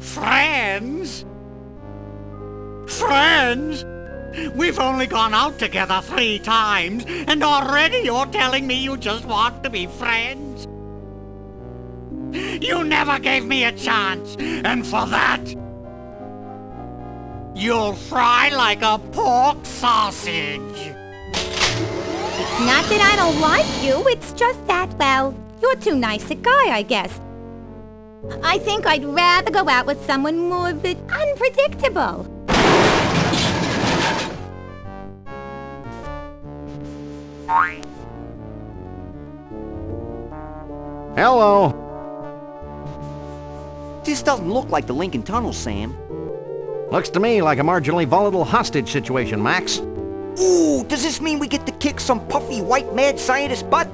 Friends? Friends? We've only gone out together 3 times, and already you're telling me you just want to be friends? You never gave me a chance, and for that, you'll fry like a pork sausage. It's not that I don't like you, it's just that, well, you're too nice a guy, I guess. I think I'd rather go out with someone more unpredictable. Hello. This doesn't look like the Lincoln Tunnel, Sam. Looks to me like a marginally volatile hostage situation, Max. Ooh, does this mean we get to kick some puffy white mad scientist butt?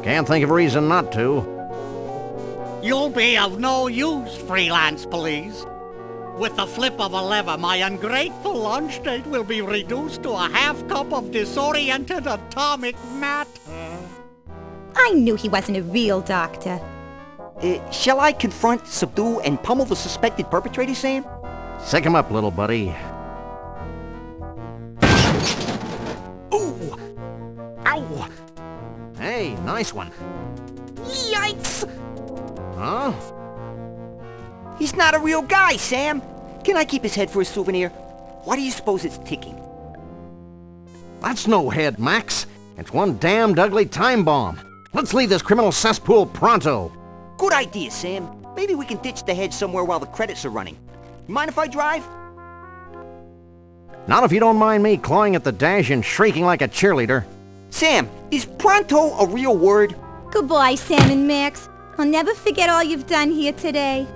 Can't think of a reason not to. You'll be of no use, freelance police. With the flip of a lever, my ungrateful lunch date will be reduced to a half cup of disoriented atomic matter. I knew he wasn't a real doctor. Shall I confront, subdue, and pummel the suspected perpetrator, Sam? Sick him up, little buddy. Ooh! Ow! Hey, nice one. Yikes! Huh? He's not a real guy, Sam. Can I keep his head for a souvenir? Why do you suppose it's ticking? That's no head, Max. It's one damned ugly time bomb. Let's leave this criminal cesspool pronto. Good idea, Sam. Maybe we can ditch the head somewhere while the credits are running. You mind if I drive? Not if you don't mind me clawing at the dash and shrieking like a cheerleader. Sam, is pronto a real word? Goodbye, Sam and Max. I'll never forget all you've done here today.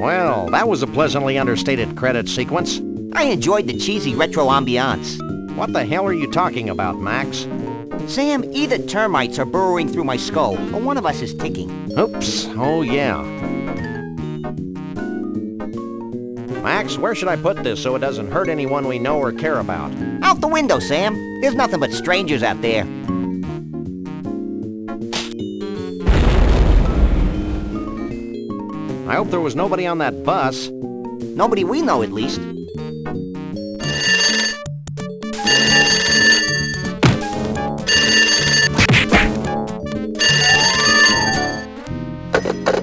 Well, that was a pleasantly understated credit sequence. I enjoyed the cheesy retro ambiance. What the hell are you talking about, Max? Sam, either termites are burrowing through my skull, or one of us is ticking. Oops. Oh, yeah. Max, where should I put this so it doesn't hurt anyone we know or care about? Out the window, Sam. There's nothing but strangers out there. I hope there was nobody on that bus. Nobody we know, at least.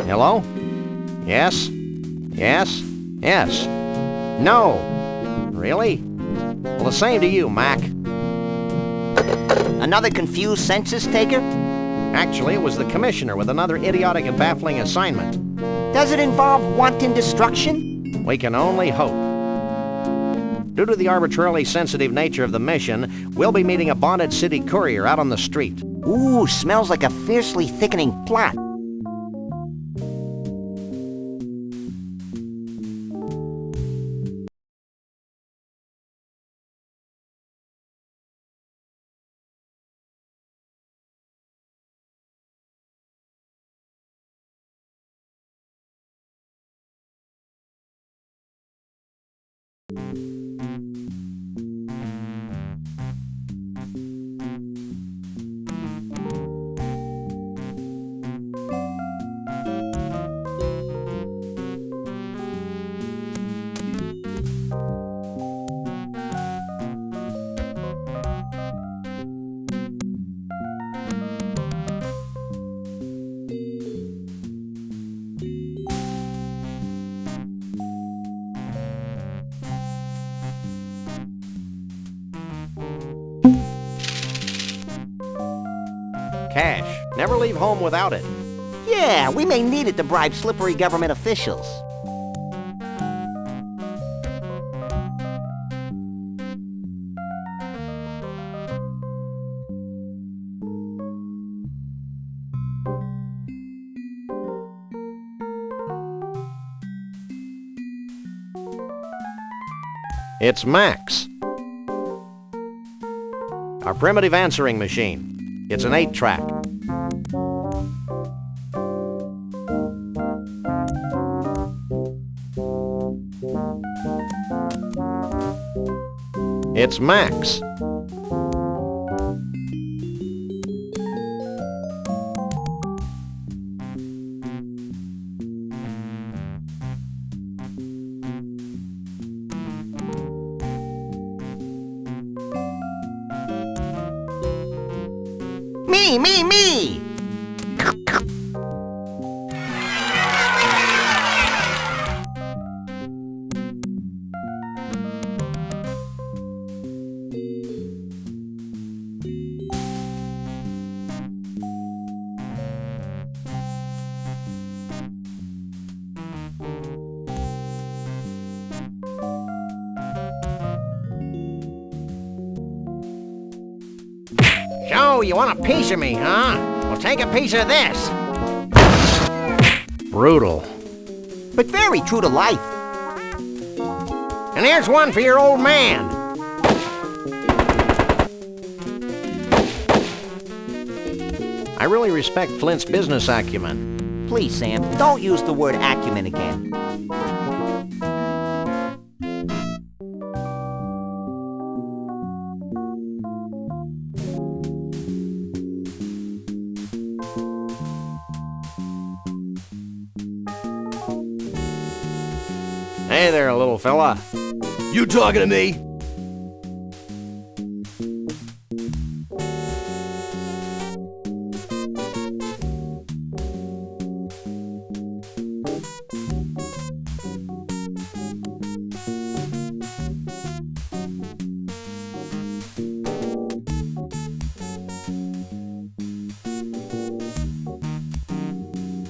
Hello? Yes? Yes? Yes. No. Really? Well, the same to you, Mac. Another confused census taker? Actually, it was the commissioner with another idiotic and baffling assignment. Does it involve wanton destruction? We can only hope. Due to the arbitrarily sensitive nature of the mission, we'll be meeting a bonded city courier out on the street. Ooh, smells like a fiercely thickening plot. Cash. Never leave home without it. Yeah, we may need it to bribe slippery government officials. It's Max. Our primitive answering machine. It's an 8-track. It's Max. Me! So, you want a piece of me, huh? Well, take a piece of this. Brutal. But very true to life. And here's one for your old man. I really respect Flint's business acumen. Please, Sam, don't use the word acumen again. Hey there, little fella. You talking to me?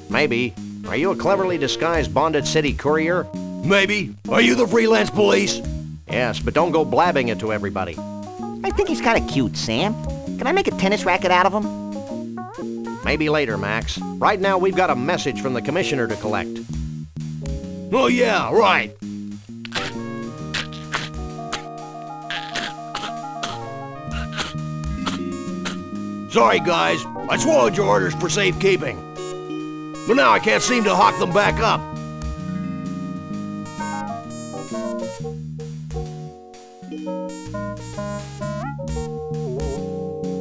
Maybe. Are you a cleverly disguised bonded city courier? Maybe. Are you the freelance police? Yes, but don't go blabbing it to everybody. I think he's kind of cute, Sam. Can I make a tennis racket out of him? Maybe later, Max. Right now, we've got a message from the commissioner to collect. Oh yeah, right. Sorry, guys. I swallowed your orders for safekeeping. But now I can't seem to hawk them back up.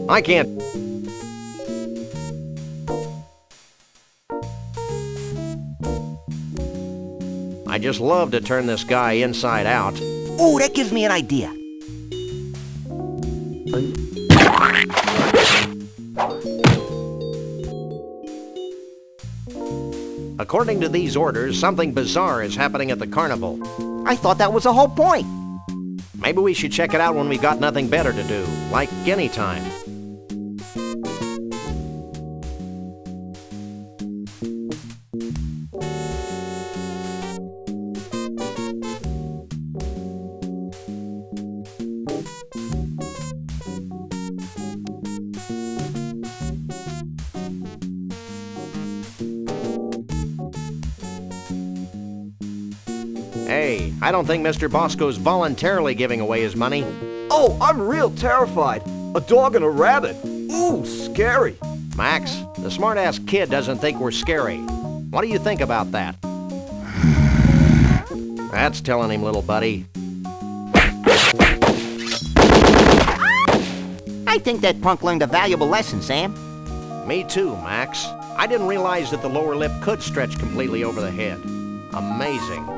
I can't... I just love to turn this guy inside out. Ooh, that gives me an idea. According to these orders, something bizarre is happening at the carnival. I thought that was the whole point. Maybe we should check it out when we've got nothing better to do, like any time. Hey, I don't think Mr. Bosco's voluntarily giving away his money. Oh, I'm real terrified. A dog and a rabbit. Ooh, scary. Max, the smart-ass kid doesn't think we're scary. What do you think about that? That's telling him, little buddy. I think that punk learned a valuable lesson, Sam. Me too, Max. I didn't realize that the lower lip could stretch completely over the head. Amazing.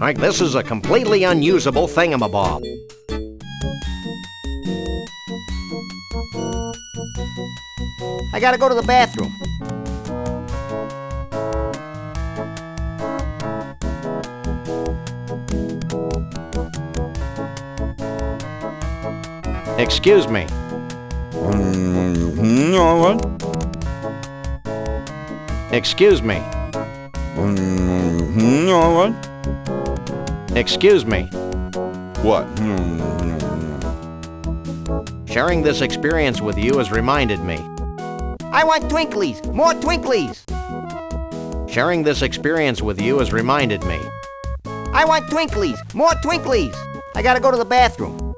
Like, this is a completely unusable thingamabob. I gotta go to the bathroom. Excuse me. Excuse me. Excuse me. What? Sharing this experience with you has reminded me. I want Twinklies! More Twinklies! Sharing this experience with you has reminded me. I want Twinklies! More Twinklies! I gotta go to the bathroom.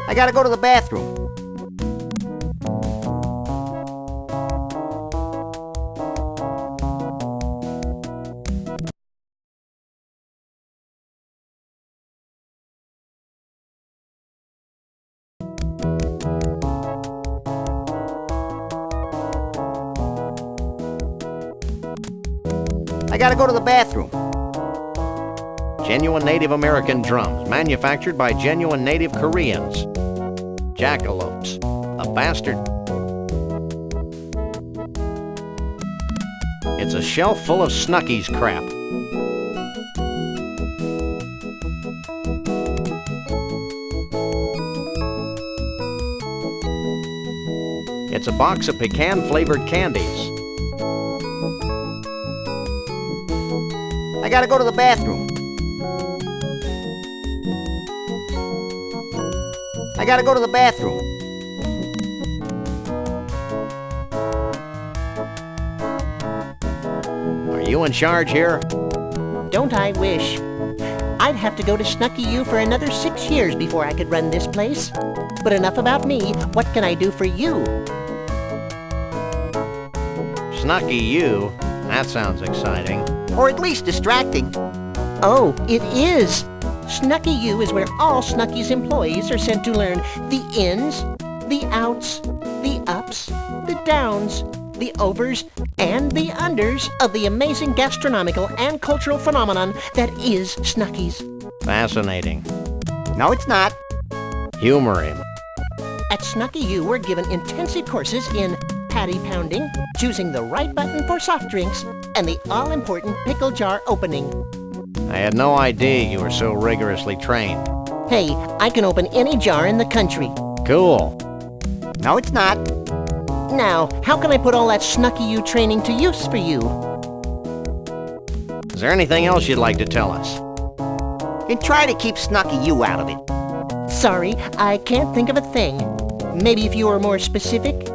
I gotta go to the bathroom. I gotta go to the bathroom. Genuine Native American drums, manufactured by genuine Native Koreans. Jackalopes, a bastard. It's a shelf full of Snucky's crap. It's a box of pecan-flavored candies. I gotta go to the bathroom. I gotta go to the bathroom. Are you in charge here? Don't I wish? I'd have to go to Snucky U for another 6 years before I could run this place. But enough about me. What can I do for you? Snucky U? That sounds exciting. Or at least distracting. Oh, it is! Snucky U is where all Snucky's employees are sent to learn the ins, the outs, the ups, the downs, the overs, and the unders of the amazing gastronomical and cultural phenomenon that is Snucky's. Fascinating. No, it's not. Humor him. At Snucky U, we're given intensive courses in patty pounding, choosing the right button for soft drinks, and the all-important pickle jar opening. I had no idea you were so rigorously trained. Hey, I can open any jar in the country. Cool. No, it's not. Now, how can I put all that Snucky U training to use for you? Is there anything else you'd like to tell us? And try to keep Snucky U out of it. Sorry, I can't think of a thing. Maybe if you were more specific?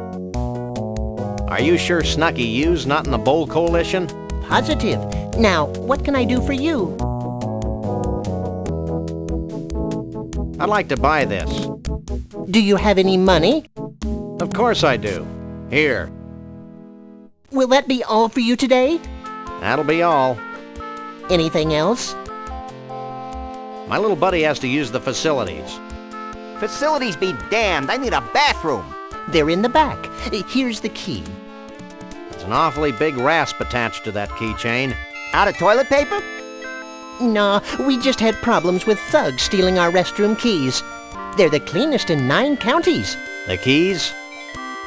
Are you sure Snucky U's not in the Bowl Coalition? Positive. Now, what can I do for you? I'd like to buy this. Do you have any money? Of course I do. Here. Will that be all for you today? That'll be all. Anything else? My little buddy has to use the facilities. Facilities be damned. I need a bathroom. They're in the back. Here's the key. There's an awfully big rasp attached to that keychain. Out of toilet paper? Nah, we just had problems with thugs stealing our restroom keys. They're the cleanest in 9 counties. The keys?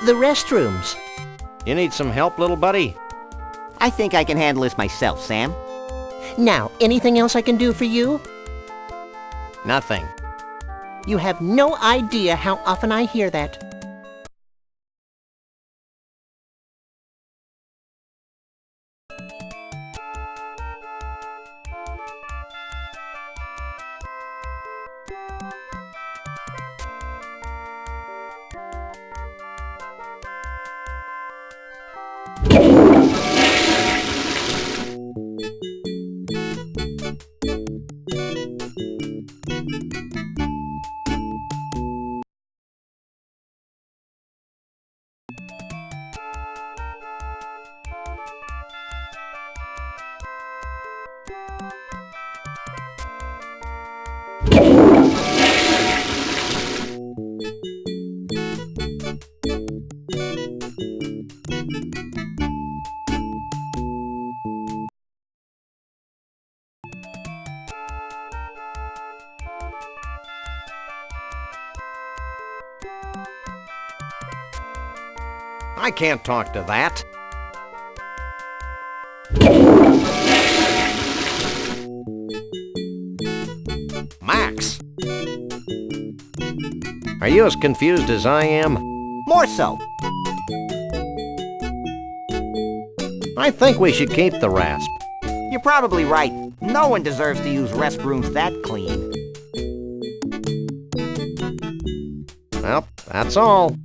The restrooms. You need some help, little buddy? I think I can handle this myself, Sam. Now, anything else I can do for you? Nothing. You have no idea how often I hear that. I can't talk to that. Max! Are you as confused as I am? More so. I think we should keep the rasp. You're probably right. No one deserves to use restrooms that clean. Well, that's all.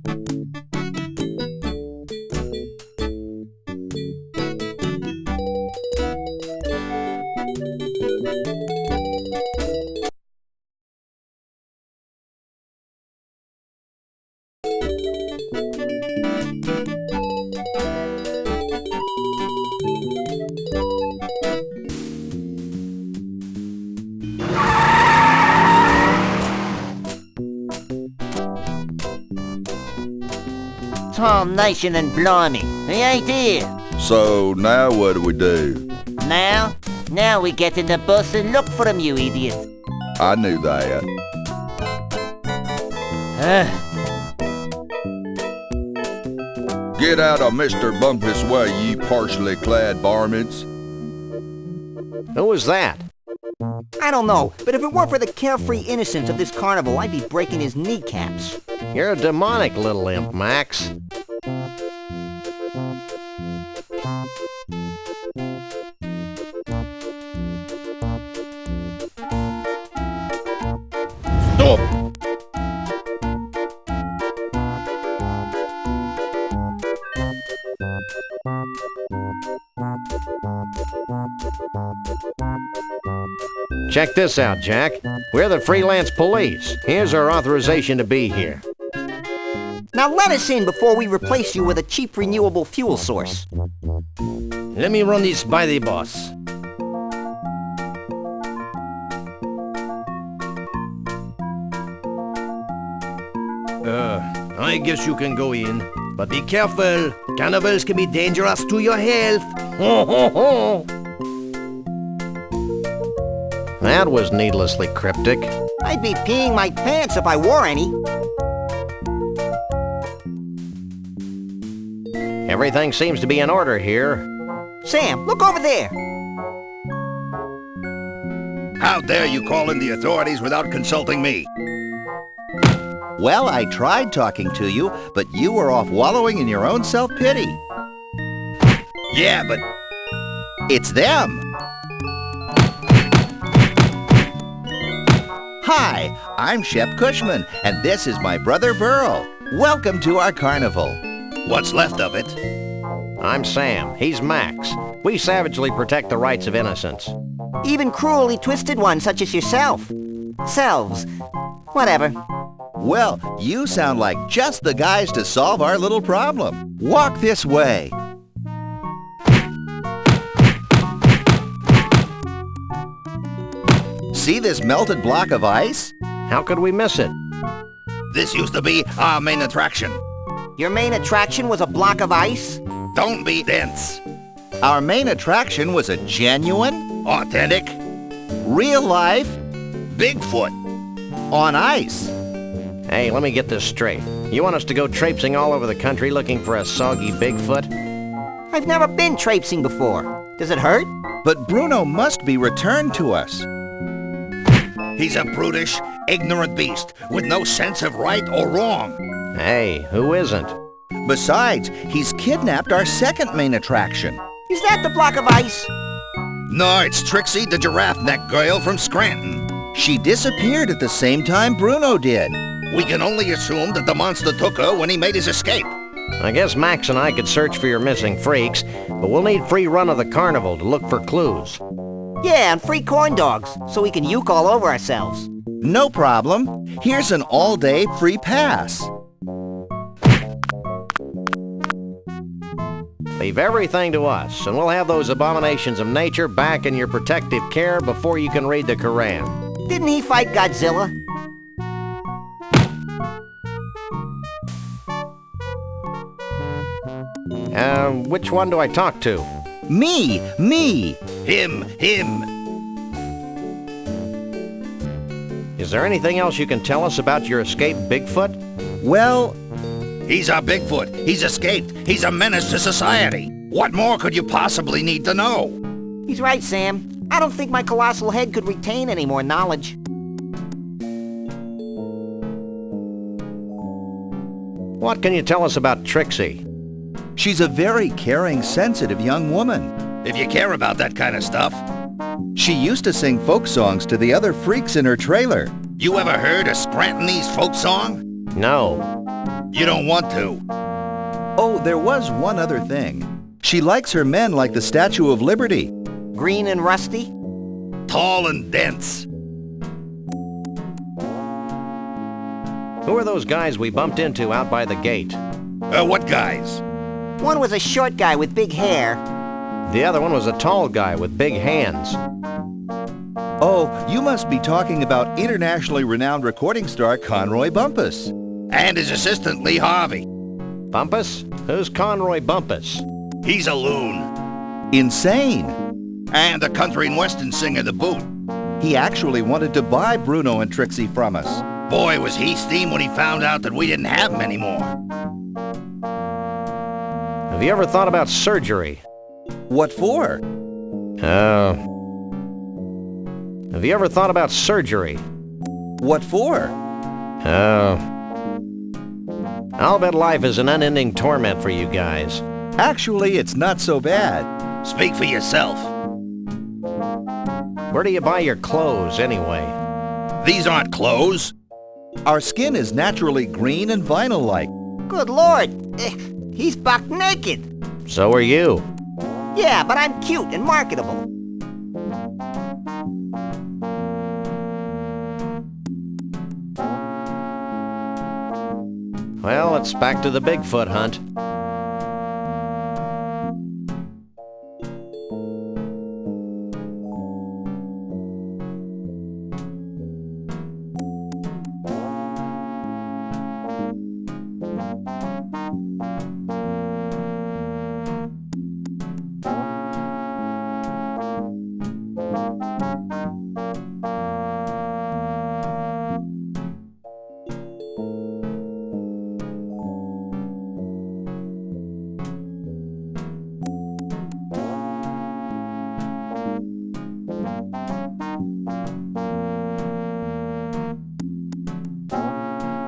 Tarnation and blimey, he ain't here. So now what do we do? Now we get in the bus and look for him, you idiot. I knew that. Get out of Mr. Bumpus' way, ye partially clad varmints. Who was that? I don't know, but if it weren't for the carefree innocence of this carnival, I'd be breaking his kneecaps. You're a demonic little imp, Max. Stop! Check this out, Jack. We're the freelance police. Here's our authorization to be here. Now let us in before we replace you with a cheap renewable fuel source. Let me run this by the boss. I guess you can go in. But be careful. Carnivals can be dangerous to your health. That was needlessly cryptic. I'd be peeing my pants if I wore any. Everything seems to be in order here. Sam, look over there. How dare you call in the authorities without consulting me? Well, I tried talking to you, but you were off wallowing in your own self-pity. Yeah, but It's them. Hi, I'm Shep Cushman, and this is my brother Burl. Welcome to our carnival. what's left of it? I'm Sam. He's Max. We savagely protect the rights of innocents. Even cruelly twisted ones such as yourself. Selves. Whatever. Well, you sound like just the guys to solve our little problem. Walk this way. See this melted block of ice? How could we miss it? This used to be our main attraction. Your main attraction was a block of ice? Don't be dense. Our main attraction was a genuine, Authentic, real-life, Bigfoot. on ice. Hey, let me get this straight. You want us to go traipsing all over the country looking for a soggy Bigfoot? I've never been traipsing before. Does it hurt? But Bruno must be returned to us. He's a brutish, ignorant beast with no sense of right or wrong. Hey, who isn't? Besides, he's kidnapped our second main attraction. Is that the block of ice? No, it's Trixie, the giraffe neck girl from Scranton. She disappeared at the same time Bruno did. We can only assume that the monster took her when he made his escape. I guess Max and I could search for your missing freaks, but we'll need free run of the carnival to look for clues. Yeah, and free corn dogs, so we can uke all over ourselves. No problem. Here's an all-day free pass. Leave everything to us, and we'll have those abominations of nature back in your protective care before you can read the Koran. Didn't he fight Godzilla? Which one do I talk to? Me! Him. Is there anything else you can tell us about your escaped Bigfoot? Well, He's our Bigfoot. He's escaped. He's a menace to society. What more could you possibly need to know? He's right, Sam. I don't think my colossal head could retain any more knowledge. What can you tell us about Trixie? she's a very caring, sensitive young woman. if you care about that kind of stuff. She used to sing folk songs to the other freaks in her trailer. You ever heard of Scrantonese folk song? No. You don't want to. Oh, there was one other thing. She likes her men like the Statue of Liberty. Green and rusty? Tall and dense. Who are those guys we bumped into out by the gate? What guys? One was a short guy with big hair. The other one was a tall guy with big hands. Oh, you must be talking about internationally renowned recording star Conroy Bumpus. And his assistant, Lee Harvey. Bumpus? Who's Conroy Bumpus? He's a loon. Insane. And a country and western singer to boot. He actually wanted to buy Bruno and Trixie from us. Boy, was he steamed when he found out that we didn't have him anymore. Have you ever thought about surgery? What for? Have you ever thought about surgery? What for? I'll bet life is an unending torment for you guys. Actually, it's not so bad. Speak for yourself. Where do you buy your clothes, anyway? These aren't clothes. Our skin is naturally green and vinyl-like. Good Lord! He's buck naked! So are you. Yeah, but I'm cute and marketable. Well, it's back to the Bigfoot hunt.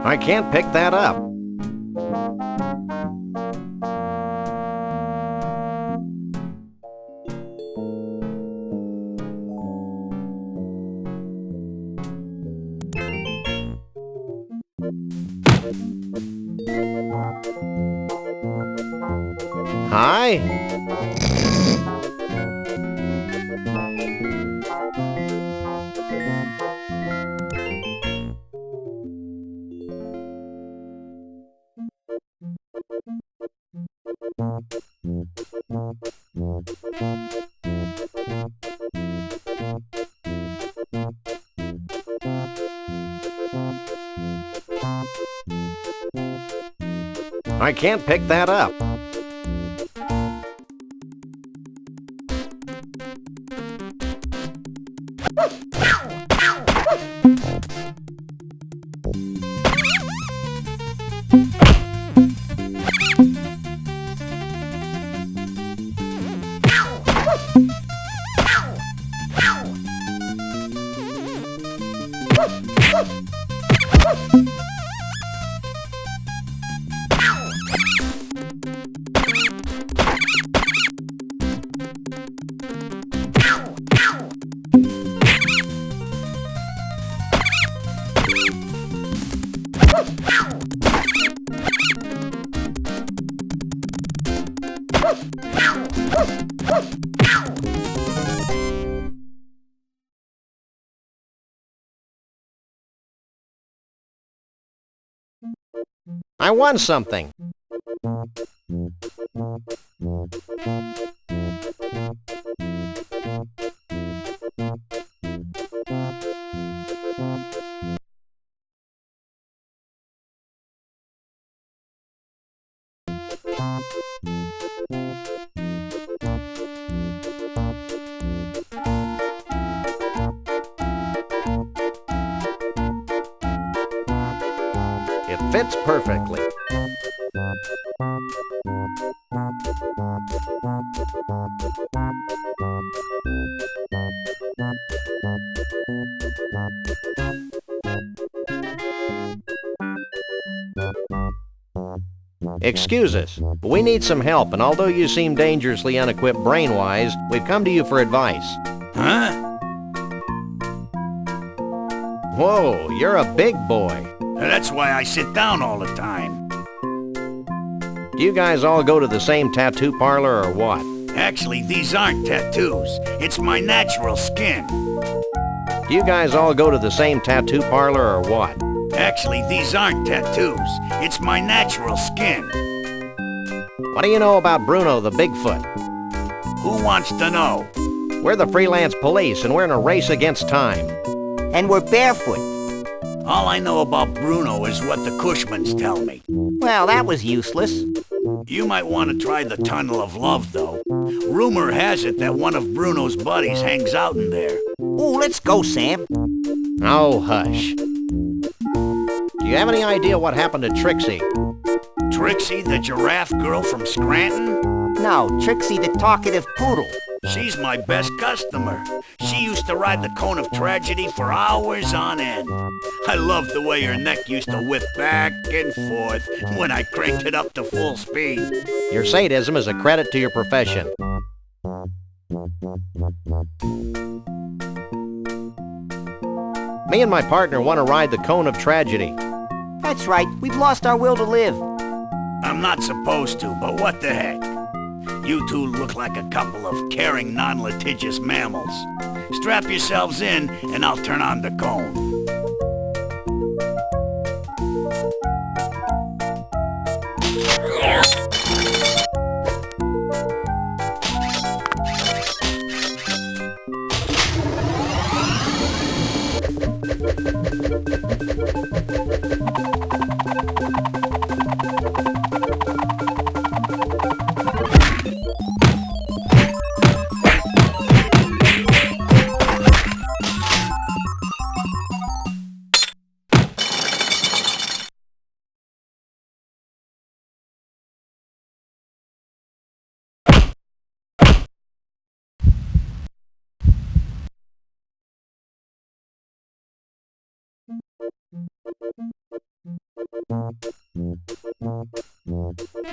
I can't pick that up. Hi? I can't pick that up. I won something. It fits perfectly. Excuse us, but we need some help, and although you seem dangerously unequipped brain-wise, we've come to you for advice. Huh? Whoa, you're a big boy. That's why I sit down all the time. Do you guys all go to the same tattoo parlor or what? Actually, these aren't tattoos. It's my natural skin. Do you guys all go to the same tattoo parlor or what? Actually, these aren't tattoos. It's my natural skin. What do you know about Bruno the Bigfoot? Who wants to know? We're the freelance police, and we're in a race against time. And we're barefoot. All I know about Bruno is what the Cushmans tell me. Well, that was useless. You might want to try the Tunnel of Love, though. Rumor has it that one of Bruno's buddies hangs out in there. Ooh, let's go, Sam. Oh, hush. Do you have any idea what happened to Trixie? Trixie, the giraffe girl from Scranton? No, Trixie the talkative poodle. She's my best customer. She used to ride the cone of tragedy for hours on end. I loved the way her neck used to whip back and forth when I cranked it up to full speed. Your sadism is a credit to your profession. Me and my partner want to ride the cone of tragedy. That's right, we've lost our will to live. I'm not supposed to, but what the heck? You two look like a couple of caring, non-litigious mammals. Strap yourselves in, and I'll turn on the cone.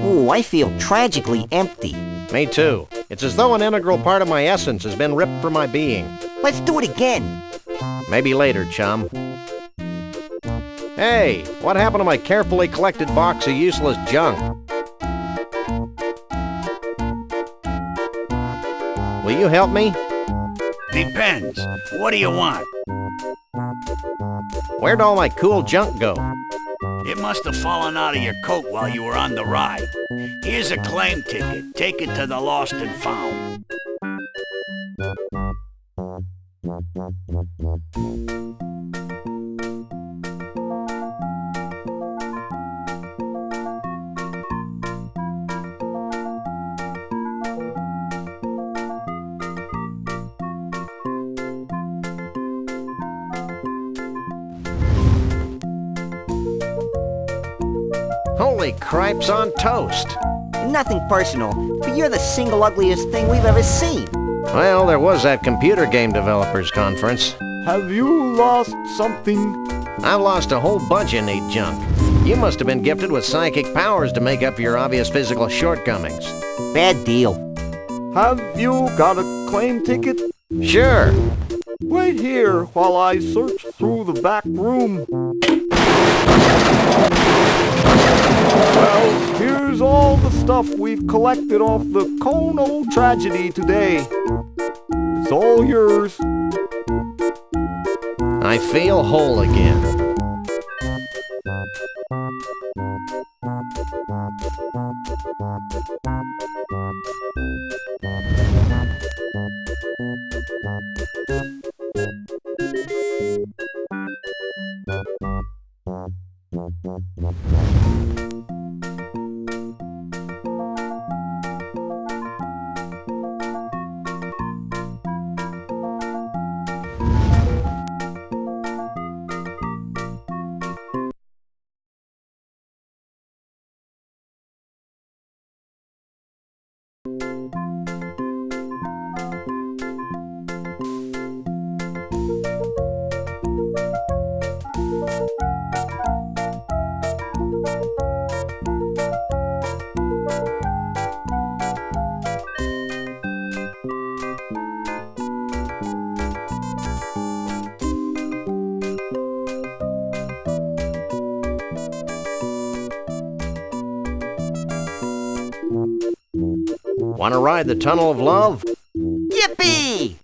Ooh, I feel tragically empty. Me too. It's as though an integral part of my essence has been ripped from my being. Let's do it again. Maybe later, chum. Hey, what happened to my carefully collected box of useless junk? Will you help me? Depends. What do you want? Where'd all my cool junk go? It must have fallen out of your coat while you were on the ride. Here's a claim ticket. Take it to the Lost and Found. Holy cripes on toast! Nothing personal, but you're the single ugliest thing we've ever seen. Well, there was that computer game developers conference. Have you lost something? I've lost a whole bunch of neat junk. You must have been gifted with psychic powers to make up for your obvious physical shortcomings. Bad deal. Have you got a claim ticket? Sure. Wait here while I search through the back room. Well, here's all the stuff we've collected off the Cone of Tragedy today. It's all yours. I feel whole again. Want to ride the tunnel of love? Yippee!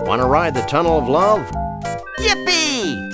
Want to ride the tunnel of love? Yippee!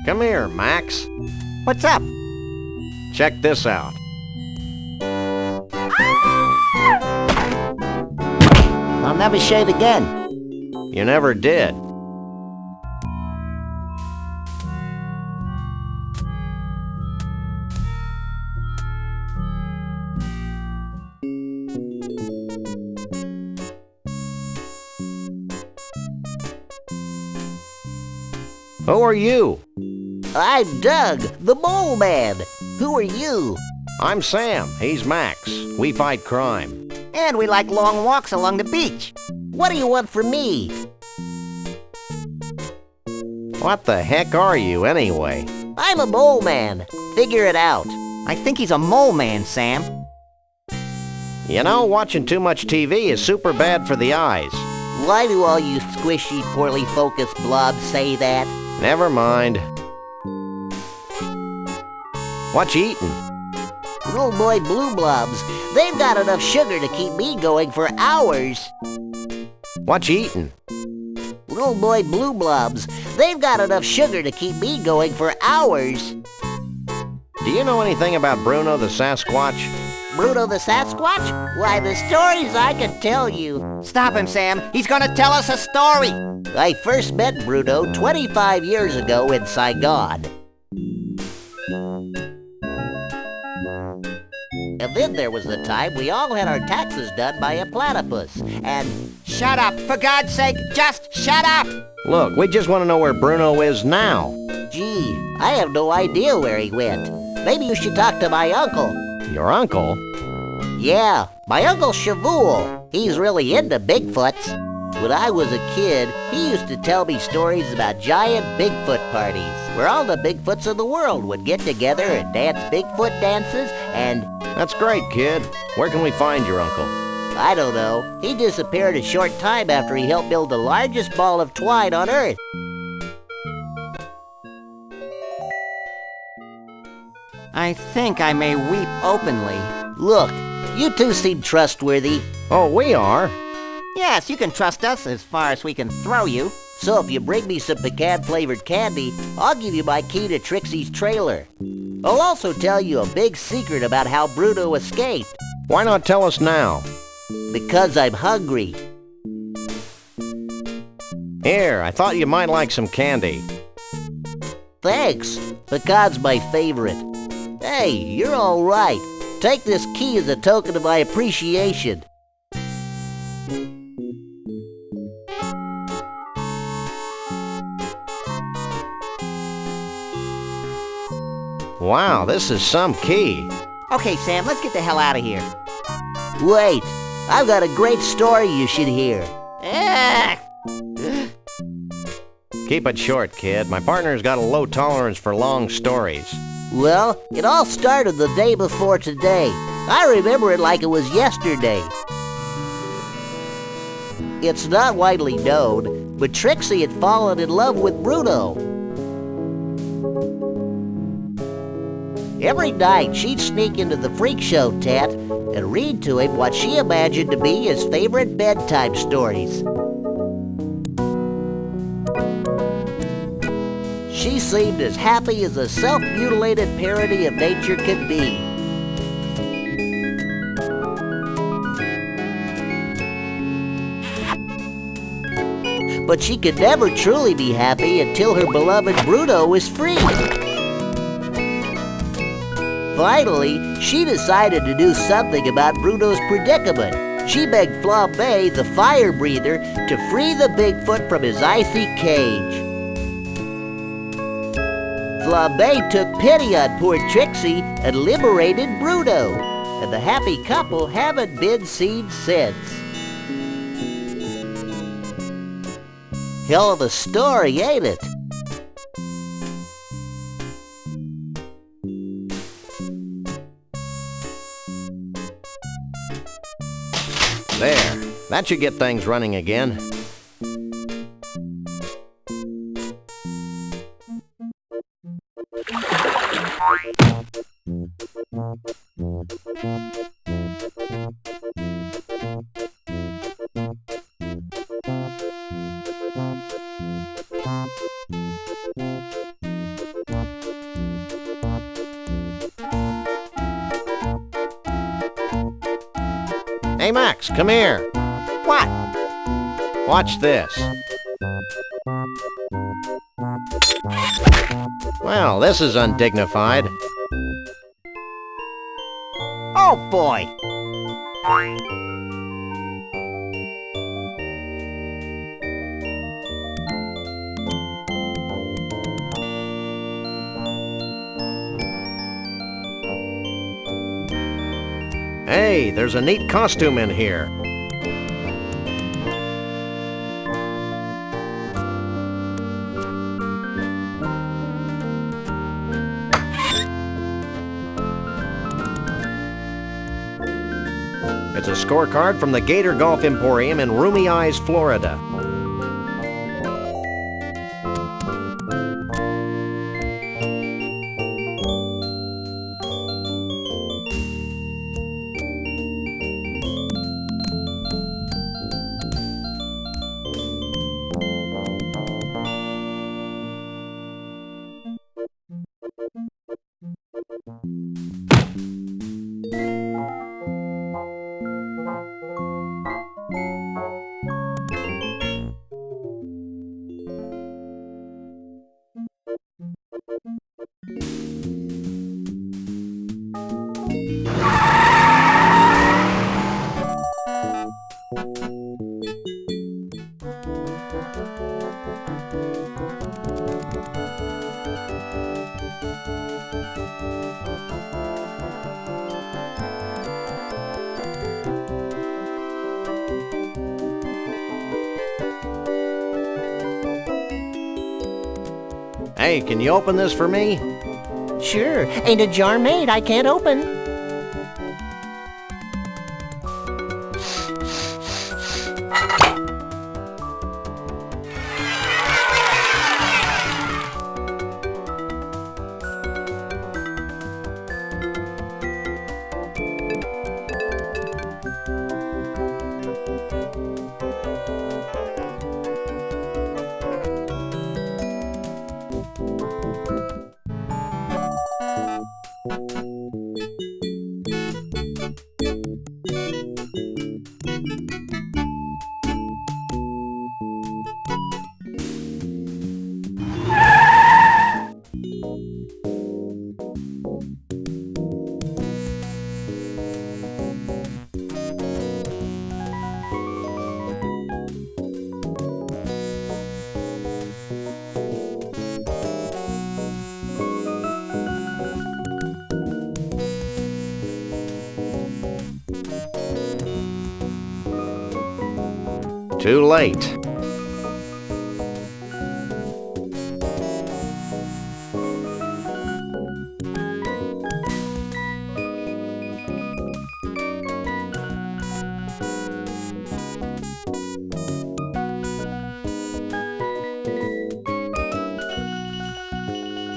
Come here, Max. What's up? Check this out. I'll never shave again. You never did. Who are you? I'm Doug, the Mole Man. Who are you? I'm Sam. He's Max. We fight crime. And we like long walks along the beach. What do you want from me? What the heck are you, anyway? I'm a Mole Man. Figure it out. I think he's a mole man, Sam. You know, watching too much TV is super bad for the eyes. Why do all you squishy, poorly focused blobs say that? Never mind. What you eating? Little boy blue blobs. They've got enough sugar to keep me going for hours. What you eating? Little boy blue blobs. They've got enough sugar to keep me going for hours. Do you know anything about Bruno the Sasquatch? Bruno the Sasquatch? Why, the stories I could tell you. Stop him, Sam. He's gonna tell us a story. I first met Bruno 25 years ago in Saigon. And then there was the time we all had our taxes done by a platypus, and... Shut up! For God's sake, just shut up! Look, we just want to know where Bruno is now. Gee, I have no idea where he went. Maybe you should talk to my uncle. Your uncle? Yeah, my Uncle Shavul. He's really into Bigfoots. When I was a kid, he used to tell me stories about giant Bigfoot parties, where all the Bigfoots of the world would get together and dance Bigfoot dances, and... That's great, kid. Where can we find your uncle? I don't know. He disappeared a short time after he helped build the largest ball of twine on Earth. I think I may weep openly. Look, you two seem trustworthy. Oh, we are? Yes, you can trust us as far as we can throw you. So if you bring me some pecan-flavored candy, I'll give you my key to Trixie's trailer. I'll also tell you a big secret about how Bruno escaped. Why not tell us now? Because I'm hungry. Here, I thought you might like some candy. Thanks. Pecan's my favorite. Hey, you're all right. Take this key as a token of my appreciation. Wow, this is some key. Okay, Sam, let's get the hell out of here. Wait, I've got a great story you should hear. Keep it short, kid. My partner's got a low tolerance for long stories. Well, it all started the day before today. I remember it like it was yesterday. It's not widely known, but Trixie had fallen in love with Bruno. Every night, she'd sneak into the freak show tent and read to him what she imagined to be his favorite bedtime stories. She seemed as happy as a self-mutilated parody of nature could be. But she could never truly be happy until her beloved Bruno was free. Finally, she decided to do something about Bruno's predicament. She begged Flambe, the fire breather, to free the Bigfoot from his icy cage. Flambe took pity on poor Trixie and liberated Bruno, and the happy couple haven't been seen since. Hell of a story, ain't it? There, that should get things running again. Hey, Max, come here. What? Watch this. Well, this is undignified. Oh, boy. Hey, there's a neat costume in here. It's a scorecard from the Gator Golf Emporium in Roomy Eyes, Florida. Hey, can you open this for me? Sure, ain't a jar made I can't open. Too late.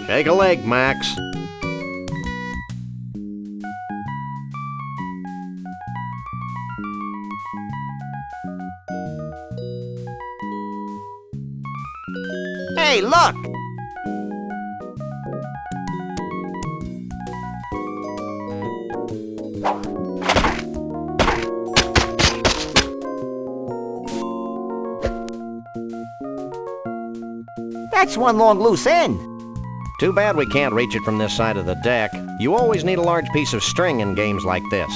Shake a leg, Max. Hey, look! That's one long loose end. Too bad we can't reach it from this side of the deck. You always need a large piece of string in games like this.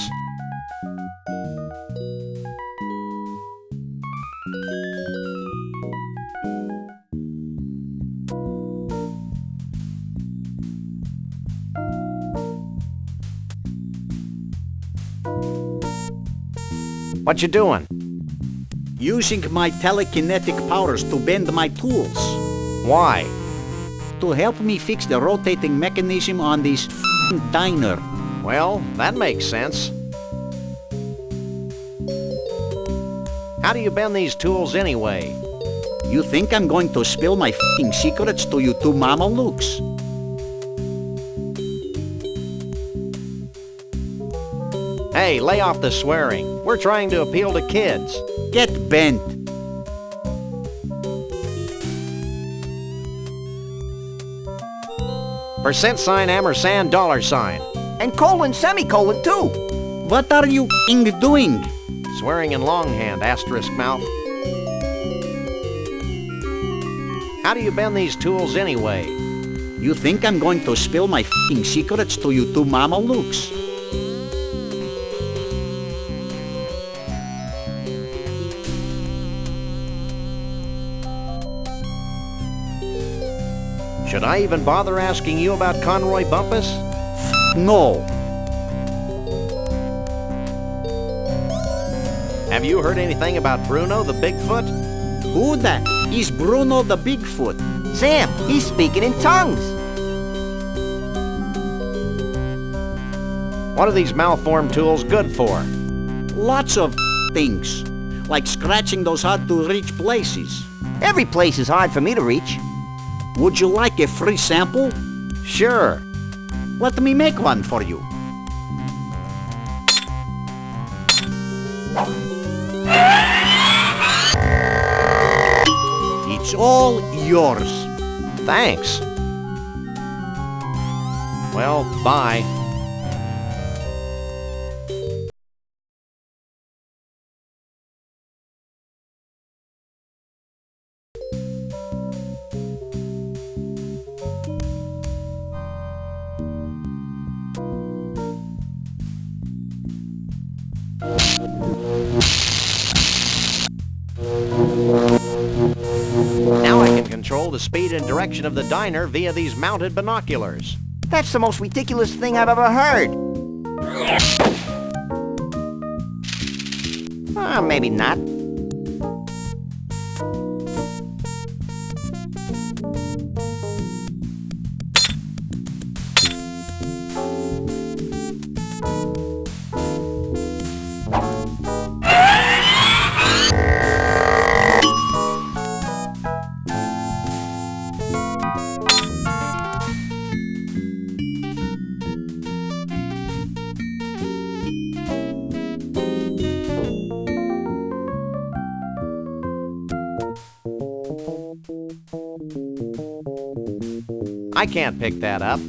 What you doing? Using my telekinetic powers to bend my tools. Why? To help me fix the rotating mechanism on this diner. Well, that makes sense. How do you bend these tools anyway? You think I'm going to spill my secrets to you two mamalukes? Hey, lay off the swearing. We're trying to appeal to kids. Get bent. %, ampersand, $sign. And colon, semicolon, too. What are you doing? Swearing in longhand, asterisk mouth. How do you bend these tools anyway? You think I'm going to spill my secrets to you two mamalukes? Should I even bother asking you about Conroy Bumpus? No. Have you heard anything about Bruno the Bigfoot? Who that? Is Bruno the Bigfoot? Sam, he's speaking in tongues. What are these malformed tools good for? Lots of things. Like scratching those hard-to-reach places. Every place is hard for me to reach. Would you like a free sample? Sure. Let me make one for you. It's all yours. Thanks. Well, bye. Now I can control the speed and direction of the diner via these mounted binoculars. That's the most ridiculous thing I've ever heard. Maybe not. I can't pick that up.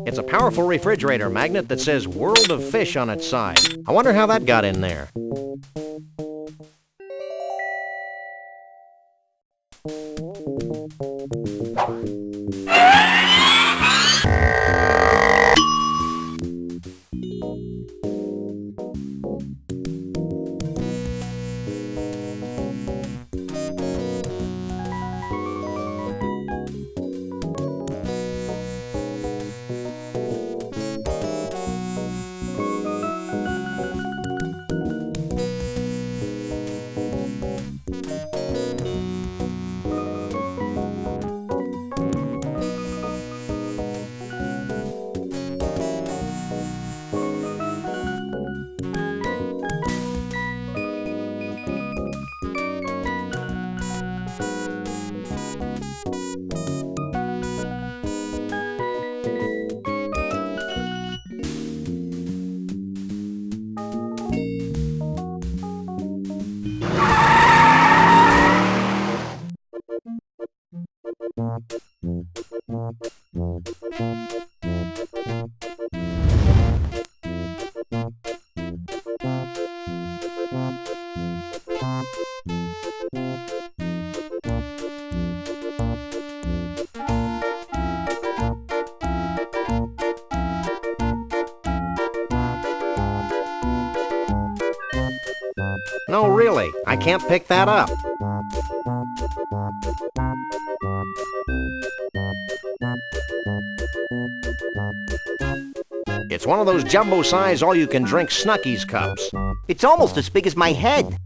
It's a powerful refrigerator magnet that says World of Fish on its side. I wonder how that got in there. No, really, I can't pick that up. It's one of those jumbo-size all-you-can-drink Snuckies cups. It's almost as big as my head.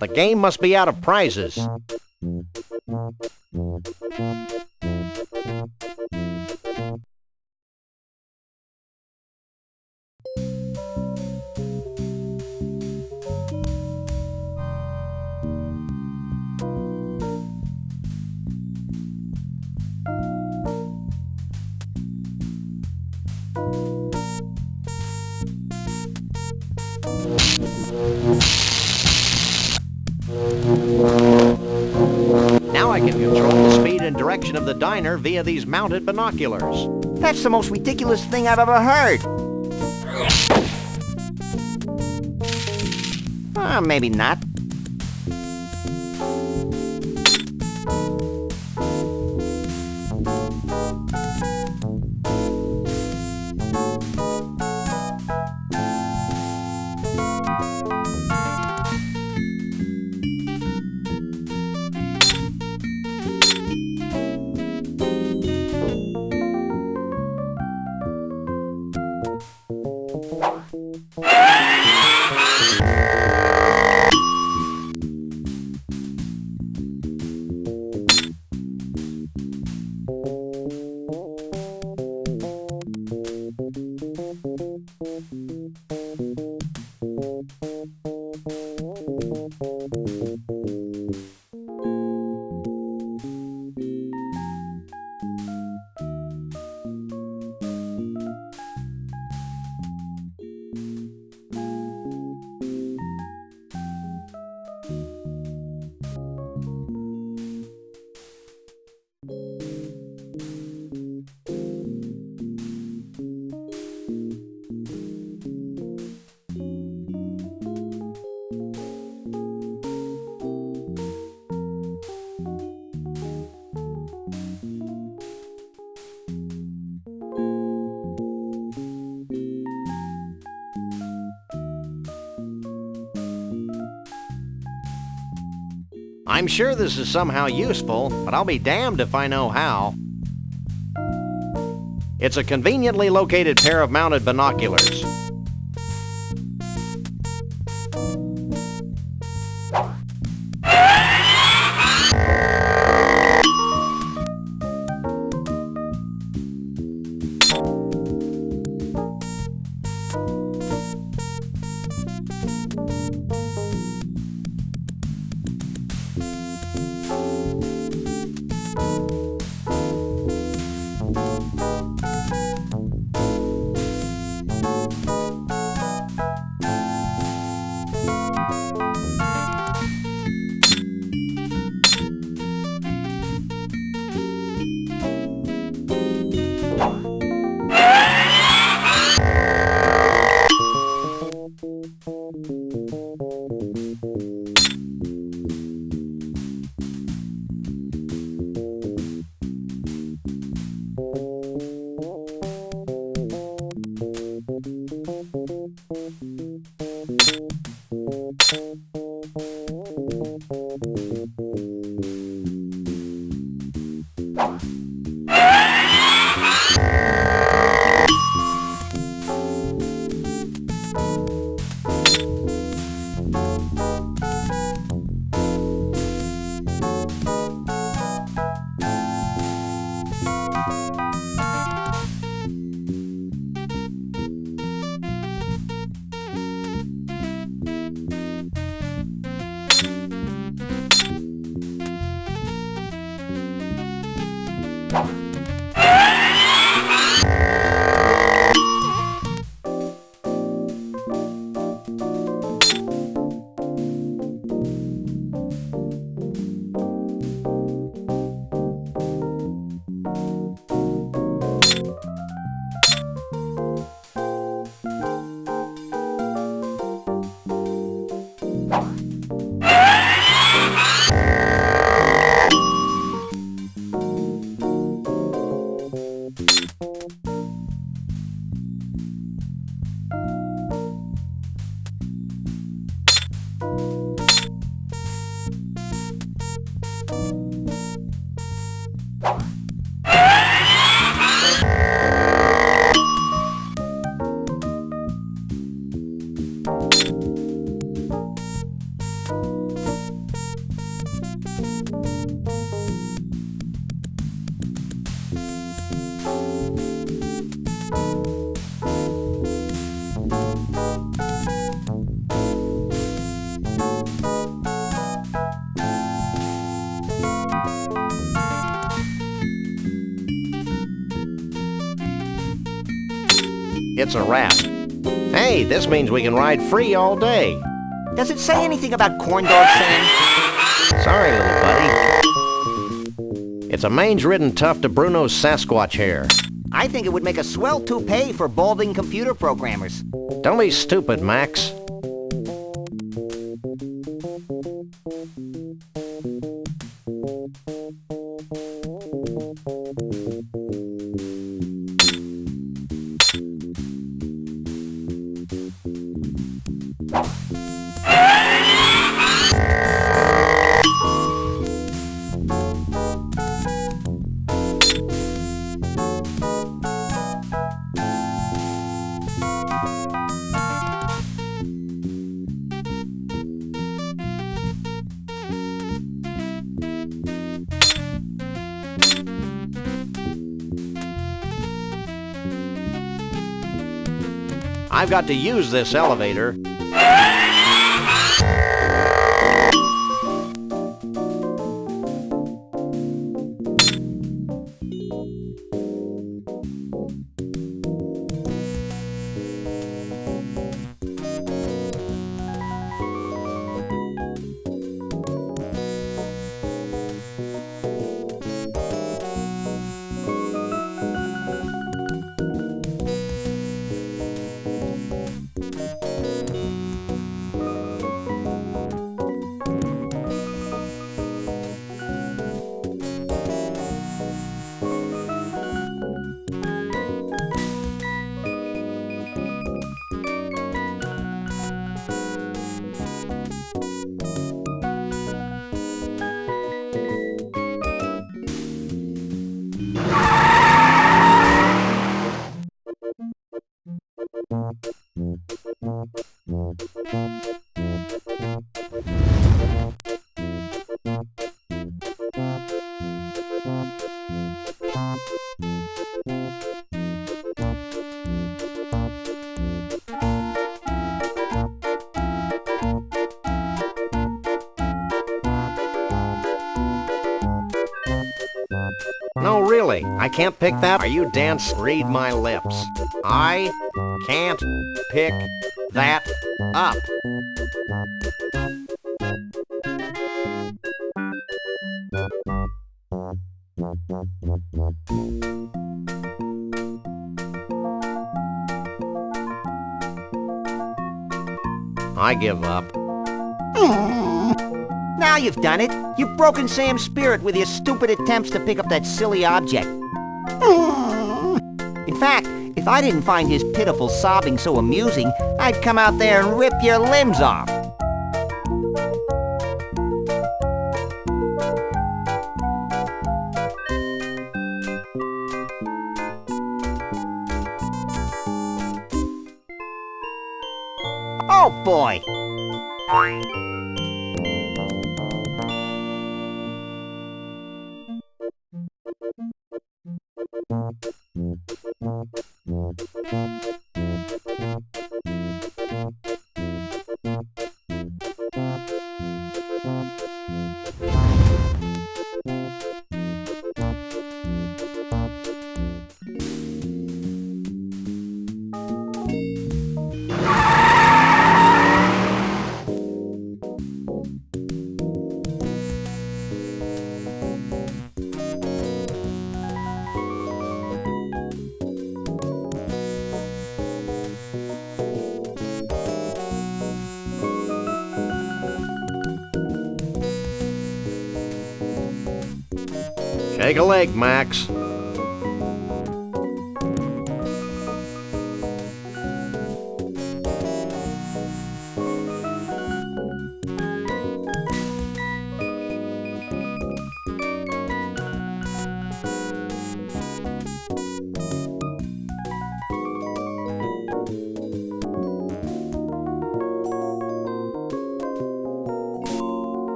The game must be out of prizes. Now I can control the speed and direction of the diner via these mounted binoculars. That's the most ridiculous thing I've ever heard. Maybe not. I'm sure this is somehow useful, but I'll be damned if I know how. It's a conveniently located pair of mounted binoculars. It's a wrap. Hey, this means we can ride free all day. Does it say anything about corn dogs, Sam? Sorry, little buddy. It's a mange-ridden tuft of Bruno's Sasquatch hair. I think it would make a swell toupee for balding computer programmers. Don't be stupid, Max. I've got to use this elevator. No, really, I can't pick that. Are you dance? Read my lips. I can't pick that up. I give up. Now you've done it. You've broken Sam's spirit with your stupid attempts to pick up that silly object. In fact, if I didn't find his pitiful sobbing so amusing, I'd come out there and rip your limbs off. Oh boy! Shake a leg, Max.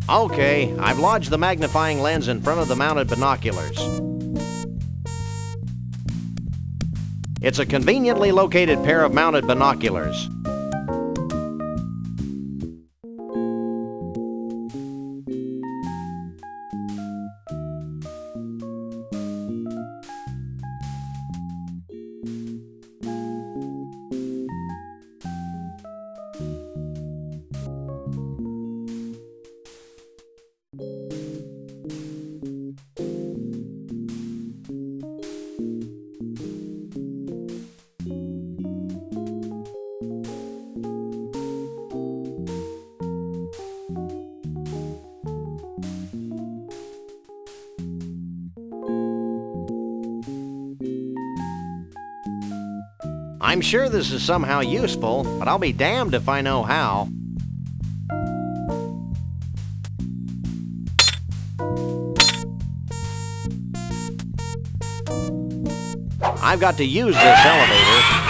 Okay, I've lodged the magnifying lens in front of the mounted binoculars. It's a conveniently located pair of mounted binoculars. I'm sure this is somehow useful, but I'll be damned if I know how. I've got to use this elevator.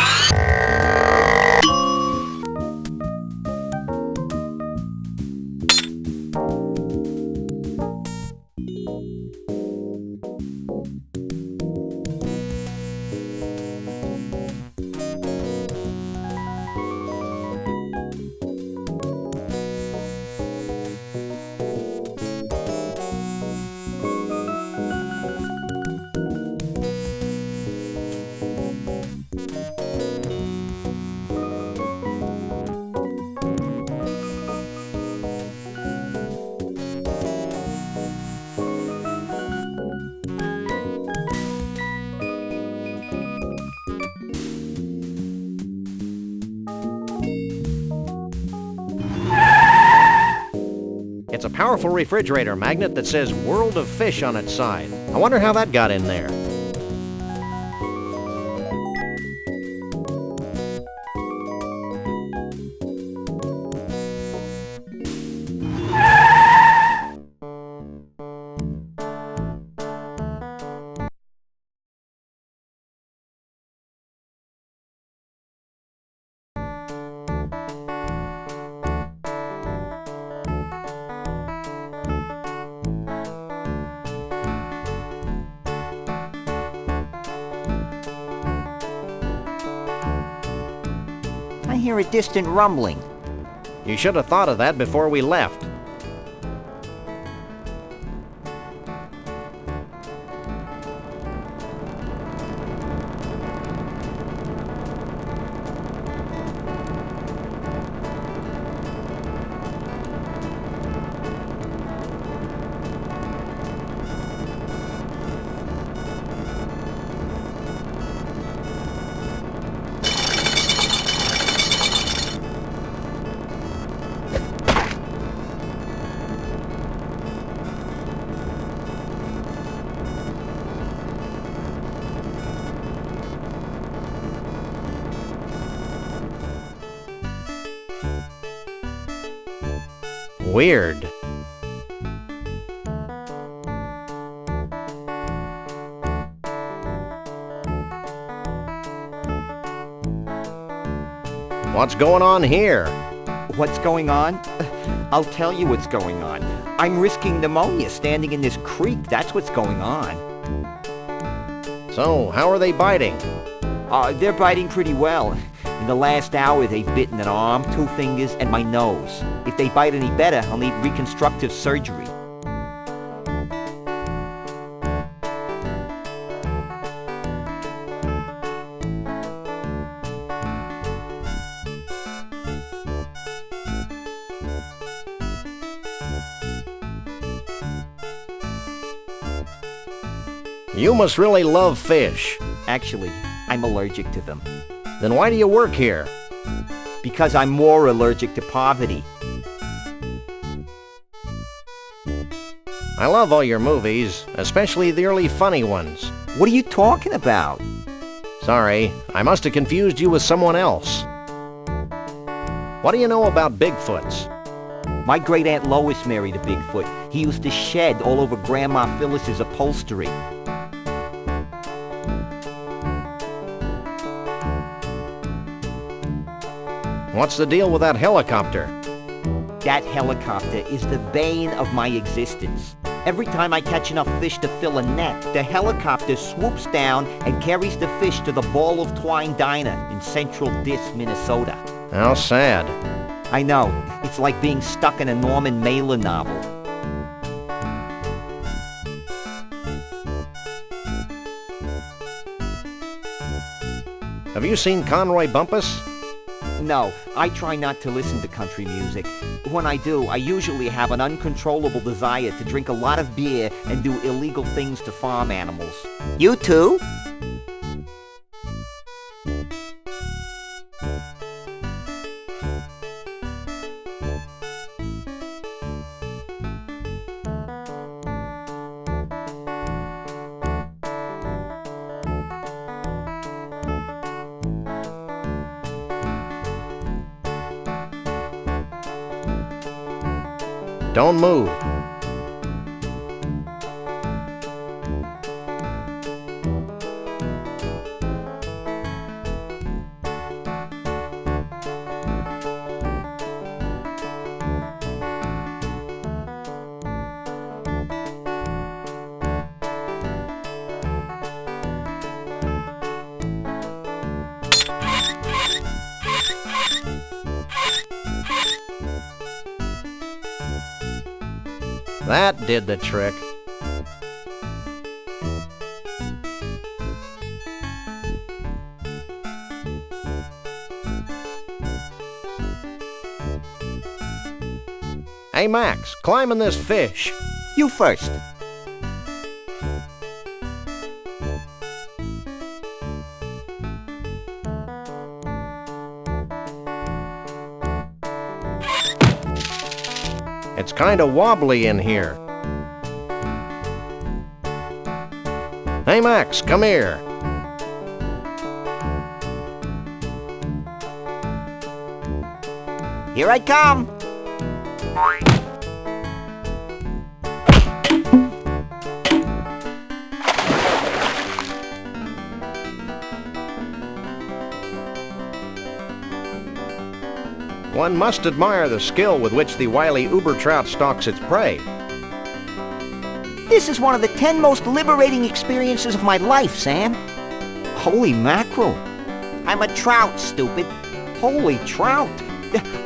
It's a powerful refrigerator magnet that says World of Fish on its side. I wonder how that got in there. I hear a distant rumbling. You should have thought of that before we left. Weird. What's going on here? What's going on? I'll tell you what's going on. I'm risking pneumonia standing in this creek. That's what's going on. So, how are they biting? They're biting pretty well. In the last hour, they've bitten an arm, 2 fingers, and my nose. If they bite any better, I'll need reconstructive surgery. You must really love fish. Actually, I'm allergic to them. Then why do you work here? Because I'm more allergic to poverty. I love all your movies, especially the early funny ones. What are you talking about? Sorry, I must have confused you with someone else. What do you know about Bigfoots? My great-aunt Lois married a Bigfoot. He used to shed all over Grandma Phyllis's upholstery. What's the deal with that helicopter? That helicopter is the bane of my existence. Every time I catch enough fish to fill a net, the helicopter swoops down and carries the fish to the Ball of Twine Diner in Central Dis, Minnesota. How sad. I know. It's like being stuck in a Norman Mailer novel. Have you seen Conroy Bumpus? No, I try not to listen to country music. When I do, I usually have an uncontrollable desire to drink a lot of beer and do illegal things to farm animals. You too? Don't move. That did the trick. Hey, Max, climb in this fish. You first. It's kind of wobbly in here. Hey, Max, come here. Here I come. One must admire the skill with which the wily uber trout stalks its prey. This is one of the 10 most liberating experiences of my life, Sam. Holy mackerel. I'm a trout, stupid. Holy trout.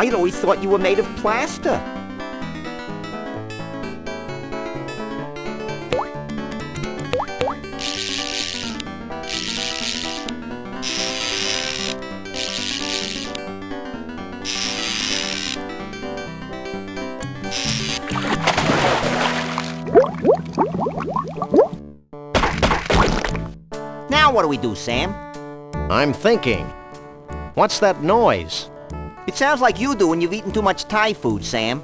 I'd always thought you were made of plaster. Now what do we do, Sam? I'm thinking. What's that noise? It sounds like you do when you've eaten too much Thai food, Sam.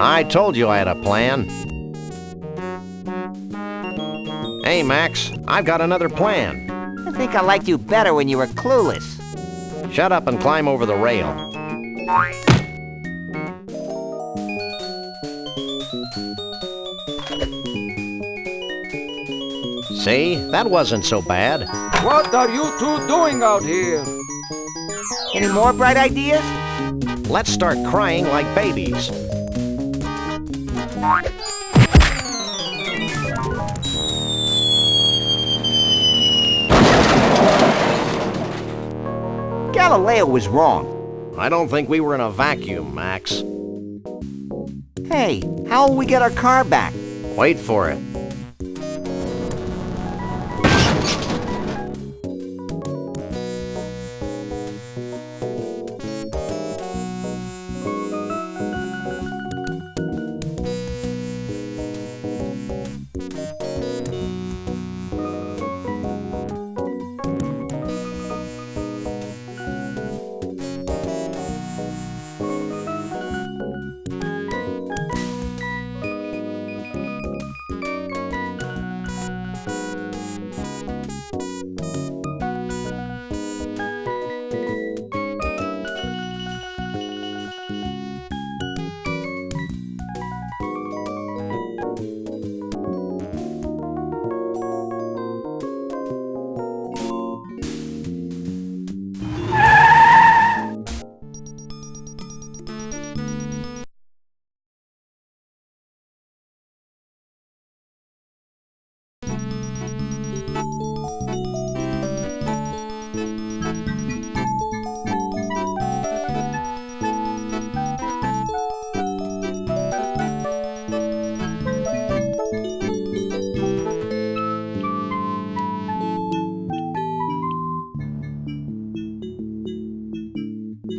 I told you I had a plan. Hey, Max, I've got another plan. I think I liked you better when you were clueless. Shut up and climb over the rail. See? That wasn't so bad. What are you two doing out here? Any more bright ideas? Let's start crying like babies. Galileo was wrong. I don't think we were in a vacuum, Max. Hey, how will we get our car back? Wait for it.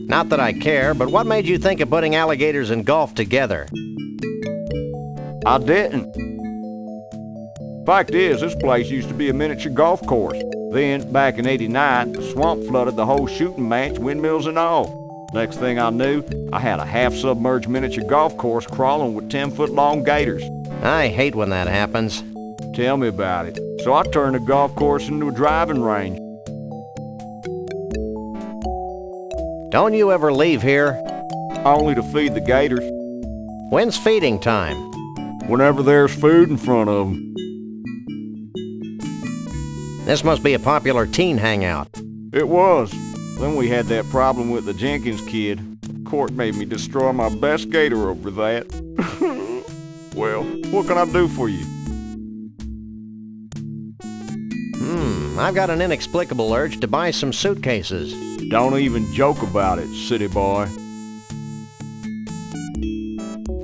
Not that I care, but what made you think of putting alligators and golf together? I didn't. Fact is, this place used to be a miniature golf course. Then, back in '89, the swamp flooded the whole shooting match, windmills and all. Next thing I knew, I had a half-submerged miniature golf course crawling with 10-foot-long gators. I hate when that happens. Tell me about it. So I turned the golf course into a driving range. Don't you ever leave here? Only to feed the gators. When's feeding time? Whenever there's food in front of them. This must be a popular teen hangout. It was. Then we had that problem with the Jenkins kid. Court made me destroy my best gator over that. Well, what can I do for you? I've got an inexplicable urge to buy some suitcases. Don't even joke about it, city boy.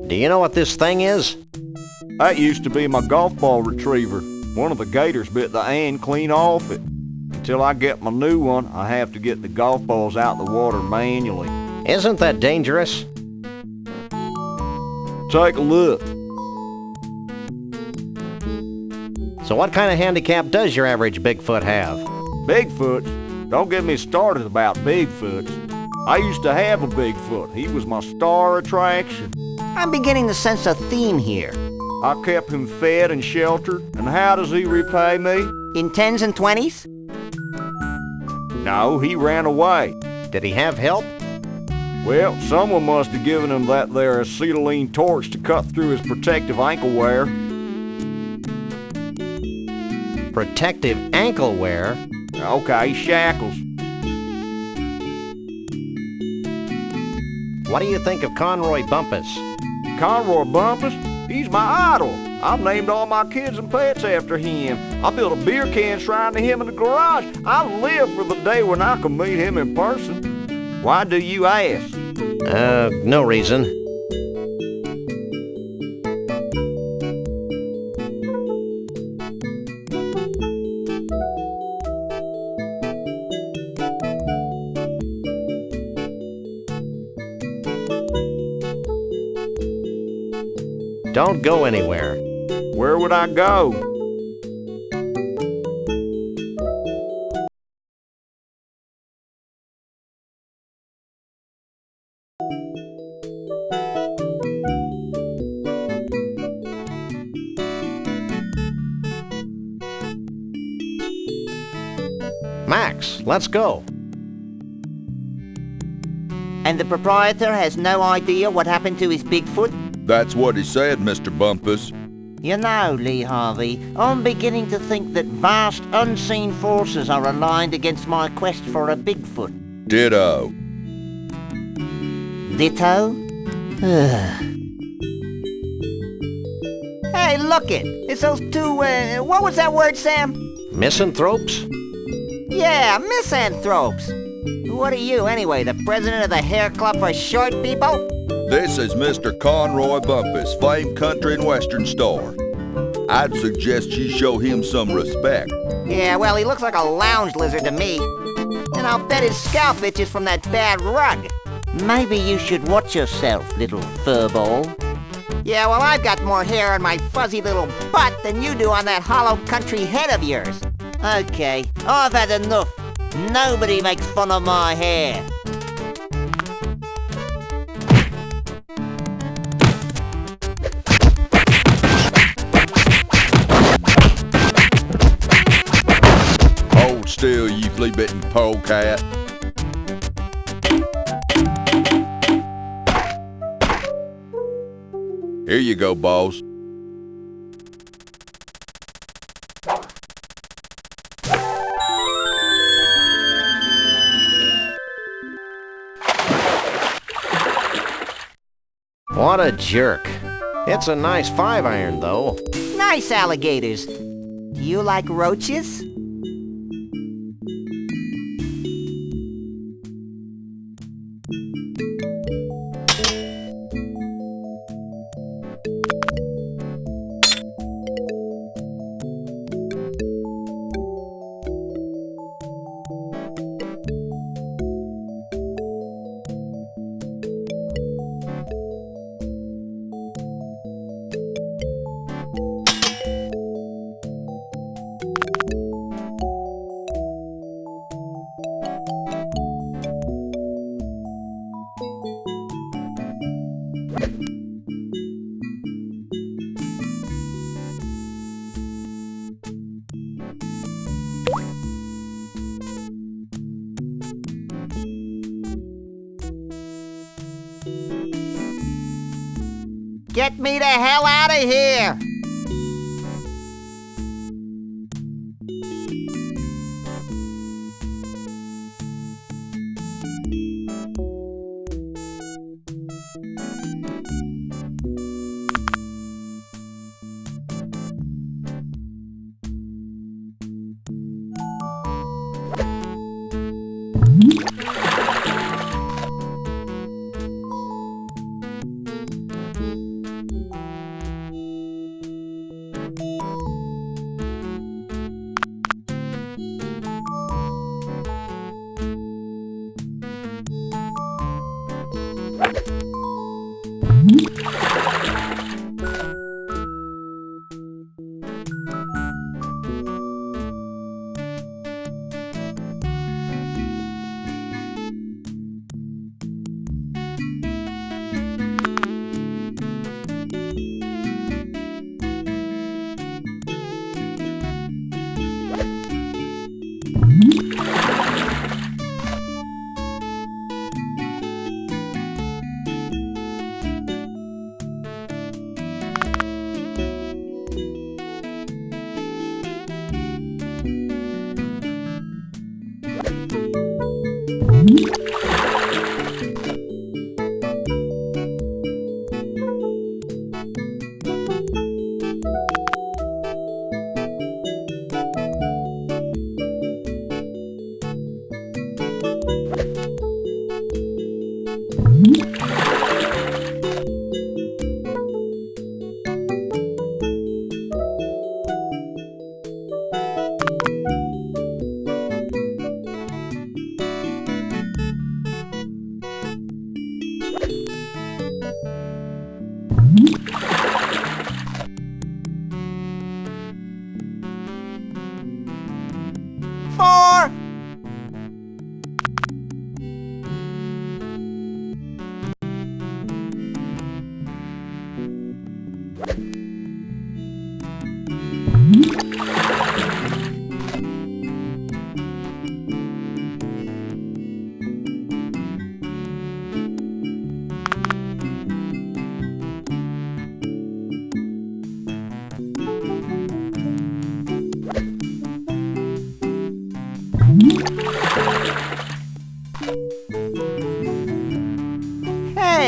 Do you know what this thing is? That used to be my golf ball retriever. One of the gators bit the end clean off it. Until I get my new one, I have to get the golf balls out the water manually. Isn't that dangerous? Take a look. So what kind of handicap does your average Bigfoot have? Bigfoot? Don't get me started about Bigfoots. I used to have a Bigfoot. He was my star attraction. I'm beginning to sense a theme here. I kept him fed and sheltered, and how does he repay me? In 10s and 20s? No, he ran away. Did he have help? Well, someone must have given him that there acetylene torch to cut through his protective ankle wear. Protective ankle wear? Okay, shackles. What do you think of Conroy Bumpus? Conroy Bumpus? He's my idol. I've named all my kids and pets after him. I built a beer can shrine to him in the garage. I live for the day when I can meet him in person. Why do you ask? No reason. Don't go anywhere. Where would I go? Max, let's go. And the proprietor has no idea what happened to his Bigfoot? That's what he said, Mr. Bumpus. You know, Lee Harvey, I'm beginning to think that vast unseen forces are aligned against my quest for a Bigfoot. Ditto. ditto? Hey, look it! It's those two, what was that word, Sam? Misanthropes? Yeah, misanthropes. What are you, anyway, the president of the Hair Club for Short People? This is Mr. Conroy Bumpus, famed country and western star. I'd suggest you show him some respect. Yeah, well, he looks like a lounge lizard to me. And I'll bet his scalp itches from that bad rug. Maybe you should watch yourself, little furball. Yeah, well, I've got more hair on my fuzzy little butt than you do on that hollow country head of yours. Okay, I've had enough. Nobody makes fun of my hair. Hold still, you flea-bitten polecat. Here you go, boss. What a jerk. It's a nice 5-iron, though. Nice alligators. Do you like roaches? Get me the hell out of here!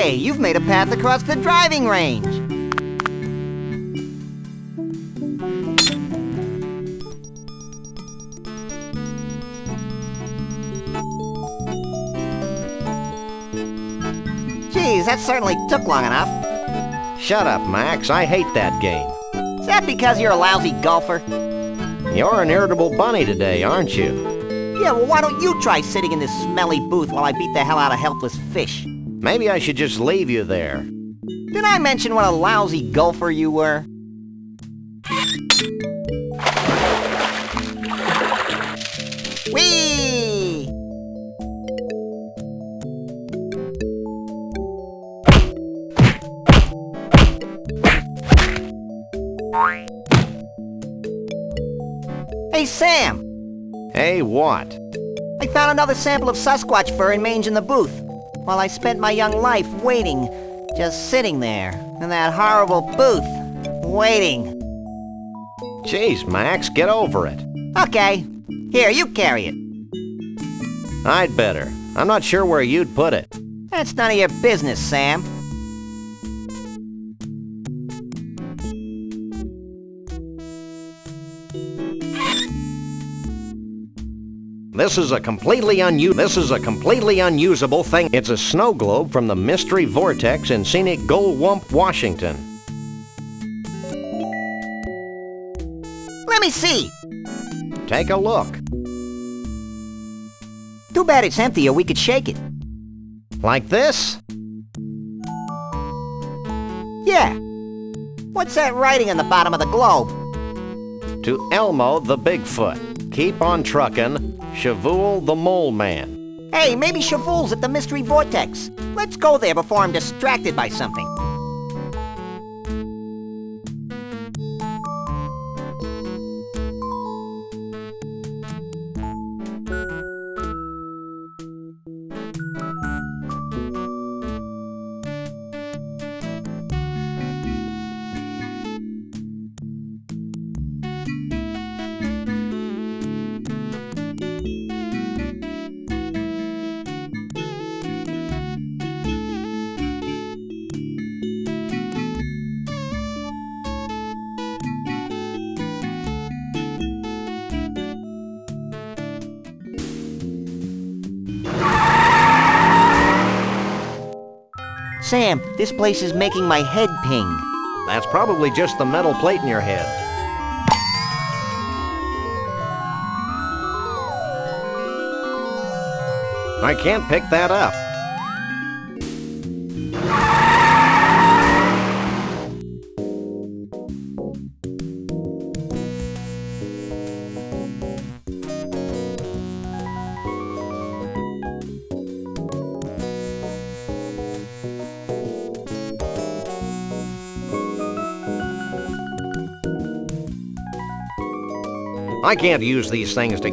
Hey, you've made a path across the driving range. Geez, that certainly took long enough. Shut up, Max. I hate that game. Is that because you're a lousy golfer? You're an irritable bunny today, aren't you? Yeah, well, why don't you try sitting in this smelly booth while I beat the hell out of helpless fish? Maybe I should just leave you there. Did I mention what a lousy golfer you were? Whee! Hey, Sam! Hey, what? I found another sample of Sasquatch fur and mange in the booth, while I spent my young life waiting, just sitting there, in that horrible booth, waiting. Jeez, Max, get over it. Okay. Here, you carry it. I'd better. I'm not sure where you'd put it. That's none of your business, Sam. This is a completely unusable thing. It's a snow globe from the Mystery Vortex in scenic Goldwump, Washington. Let me see. Take a look. Too bad it's empty or we could shake it. Like this? Yeah. What's that writing on the bottom of the globe? To Elmo the Bigfoot. Keep on truckin'. Shavul the Mole Man. Hey, maybe Shavul's at the Mystery Vortex. Let's go there before I'm distracted by something. Sam, this place is making my head ping. That's probably just the metal plate in your head. I can't pick that up. I can't use these things to...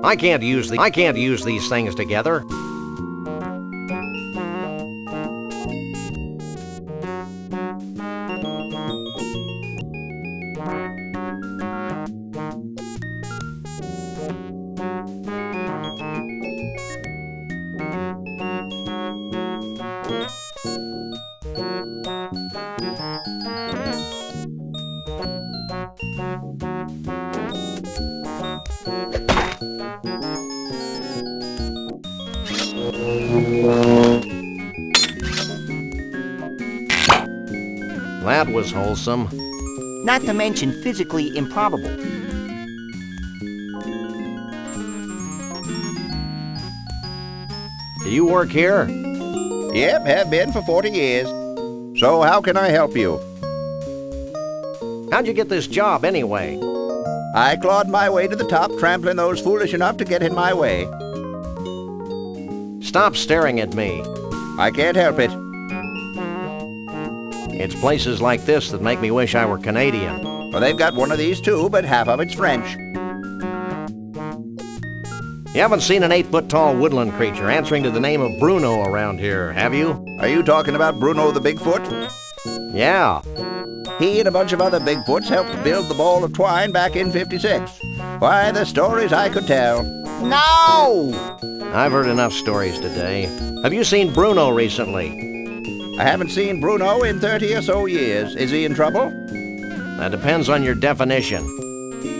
I can't use these things together. That was wholesome. Not to mention physically improbable. Do you work here? Yep, have been for 40 years. So how can I help you? How'd you get this job anyway? I clawed my way to the top, trampling those foolish enough to get in my way. Stop staring at me. I can't help it. It's places like this that make me wish I were Canadian. Well, they've got one of these too, but half of it's French. You haven't seen an 8-foot-tall woodland creature answering to the name of Bruno around here, have you? Are you talking about Bruno the Bigfoot? Yeah. He and a bunch of other Bigfoots helped build the ball of twine back in '56. Why, the stories I could tell. No! I've heard enough stories today. Have you seen Bruno recently? I haven't seen Bruno in 30 or so years. Is he in trouble? That depends on your definition.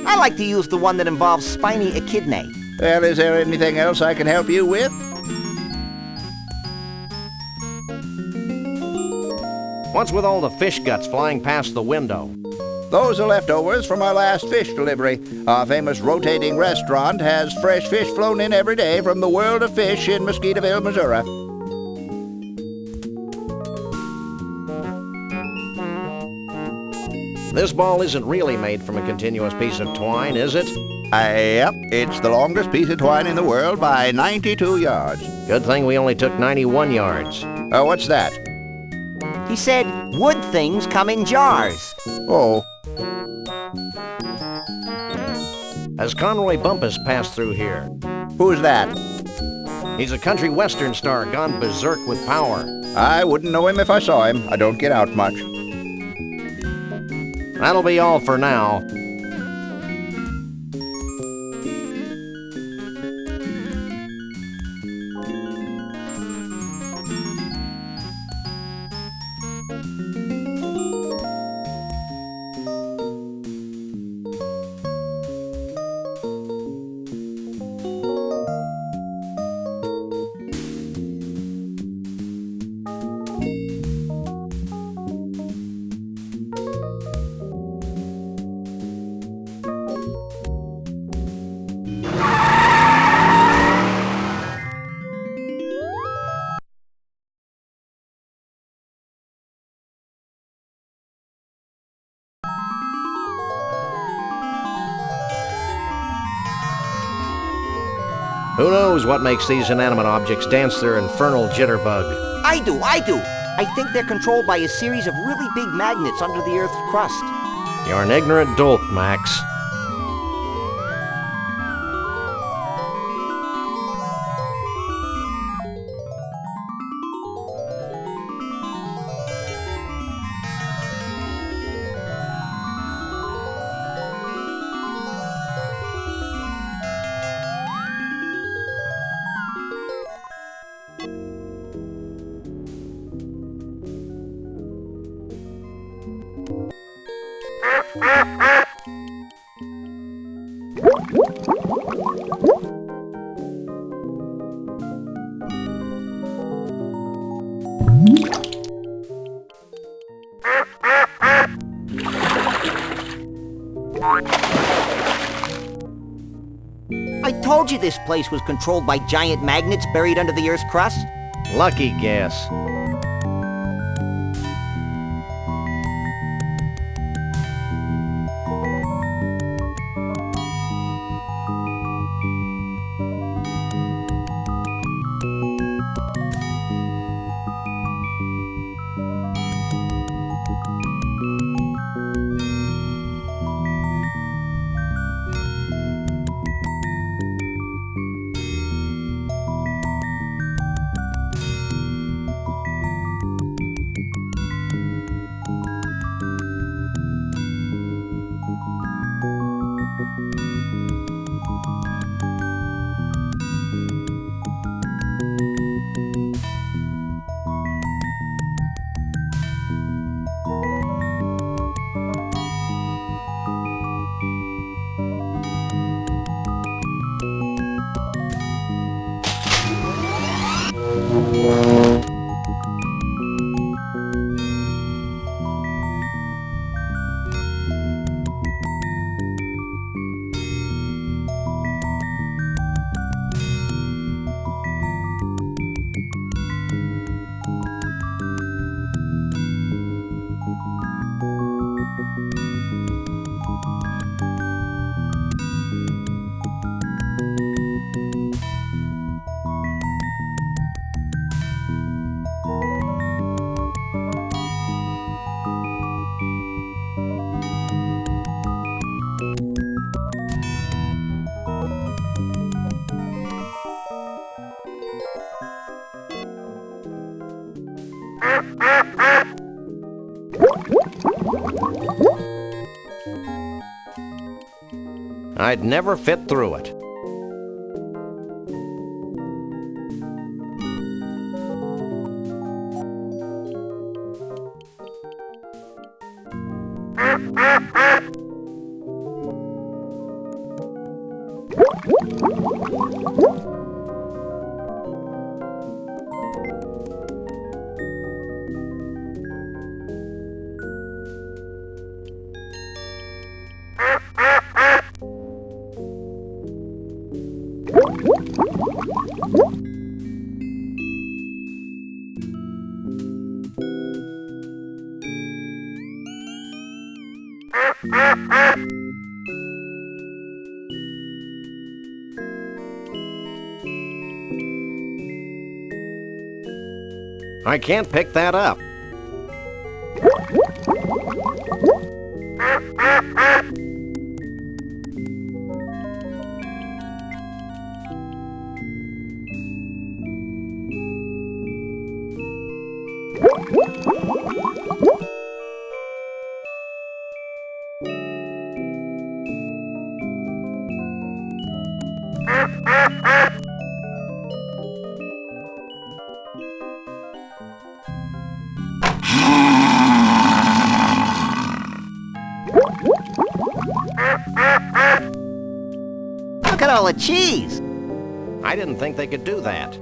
I like to use the one that involves spiny echidnae. Well, is there anything else I can help you with? What's with all the fish guts flying past the window? Those are leftovers from our last fish delivery. Our famous rotating restaurant has fresh fish flown in every day from the world of fish in Mosquitaville, Missouri. This ball isn't really made from a continuous piece of twine, is it? Yep, it's the longest piece of twine in the world by 92 yards. Good thing we only took 91 yards. What's that? He said wood things come in jars. Oh, Has Conroy Bumpus passed through here? who's that? He's a country western star gone berserk with power. I wouldn't know him if I saw him. I don't get out much. That'll be all for now. Who knows what makes these inanimate objects dance their infernal jitterbug? I do. I think they're controlled by a series of really big magnets under the Earth's crust. You're an ignorant dolt, Max. I told you this place was controlled by giant magnets buried under the Earth's crust. Lucky guess. I'd never fit through it. I can't pick that up. Look at all the cheese. I didn't think they could do that.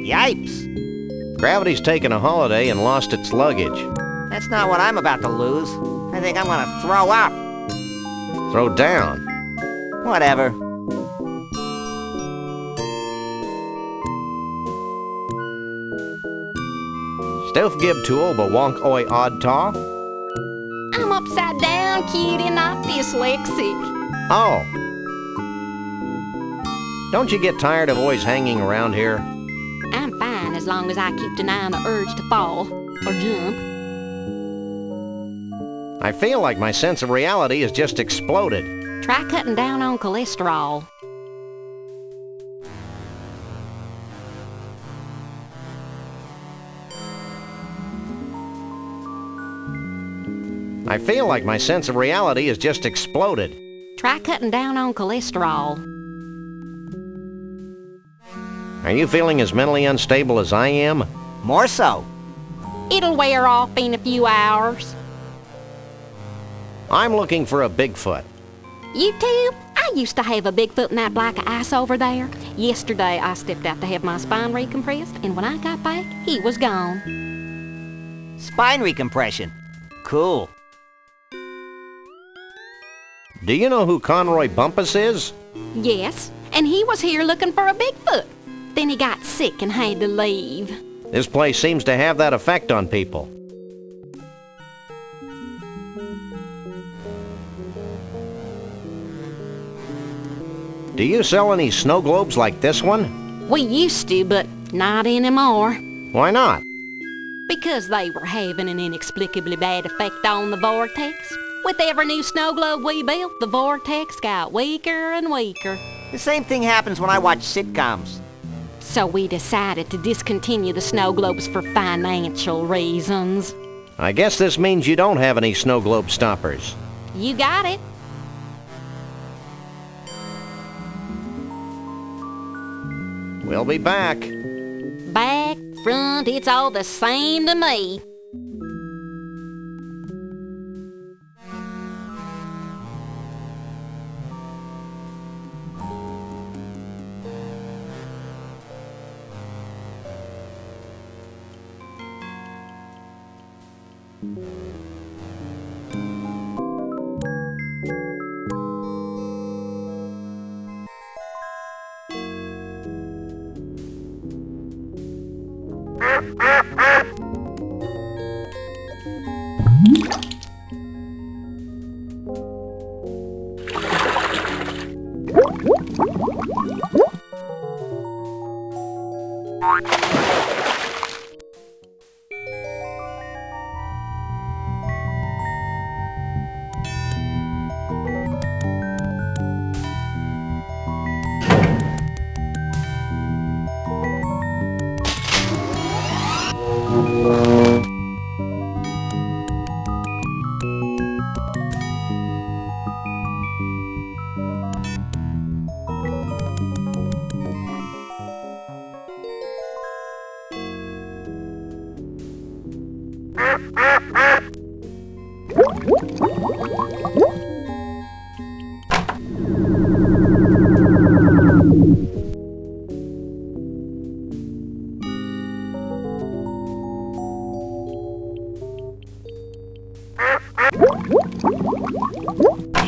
Yipes. Gravity's taken a holiday and lost its luggage. That's not what I'm about to lose. I think I'm gonna throw up. Throw down. Whatever. Stove gib tool bewonk oi odd taw. I'm upside down, cutie, not dyslexic. Oh. Don't you get tired of always hanging around here? I'm fine as long as I keep denying the urge to fall or jump. I feel like my sense of reality has just exploded. Try cutting down on cholesterol. I feel like my sense of reality has just exploded. Try cutting down on cholesterol. Are you feeling as mentally unstable as I am? More so. It'll wear off in a few hours. I'm looking for a Bigfoot. You too? I used to have a Bigfoot in that block of ice over there. Yesterday I stepped out to have my spine recompressed, and when I got back, he was gone. Spine recompression. Cool. Do you know who Conroy Bumpus is? Yes, and he was here looking for a Bigfoot. Then he got sick and had to leave. This place seems to have that effect on people. Do you sell any snow globes like this one? We used to, but not anymore. Why not? Because they were having an inexplicably bad effect on the vortex. With every new snow globe we built, the vortex got weaker and weaker. The same thing happens when I watch sitcoms. So we decided to discontinue the snow globes for financial reasons. I guess this means you don't have any snow globe stoppers. You got it. We'll be back. Back, front, it's all the same to me.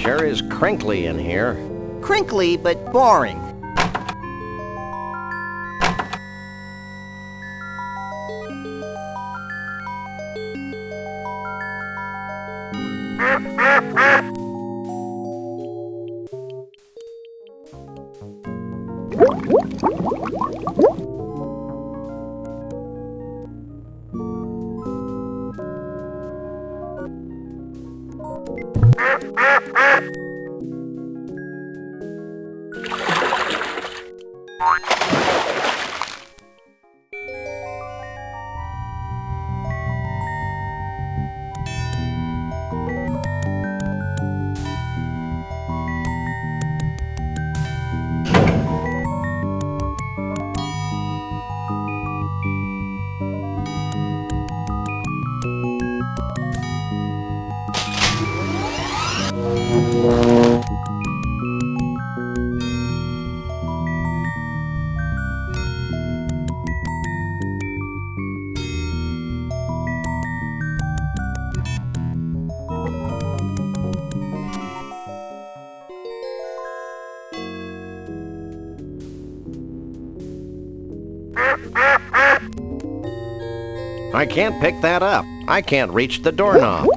Sure is crinkly in here. Crinkly, but boring. I can't pick that up. I can't reach the doorknob.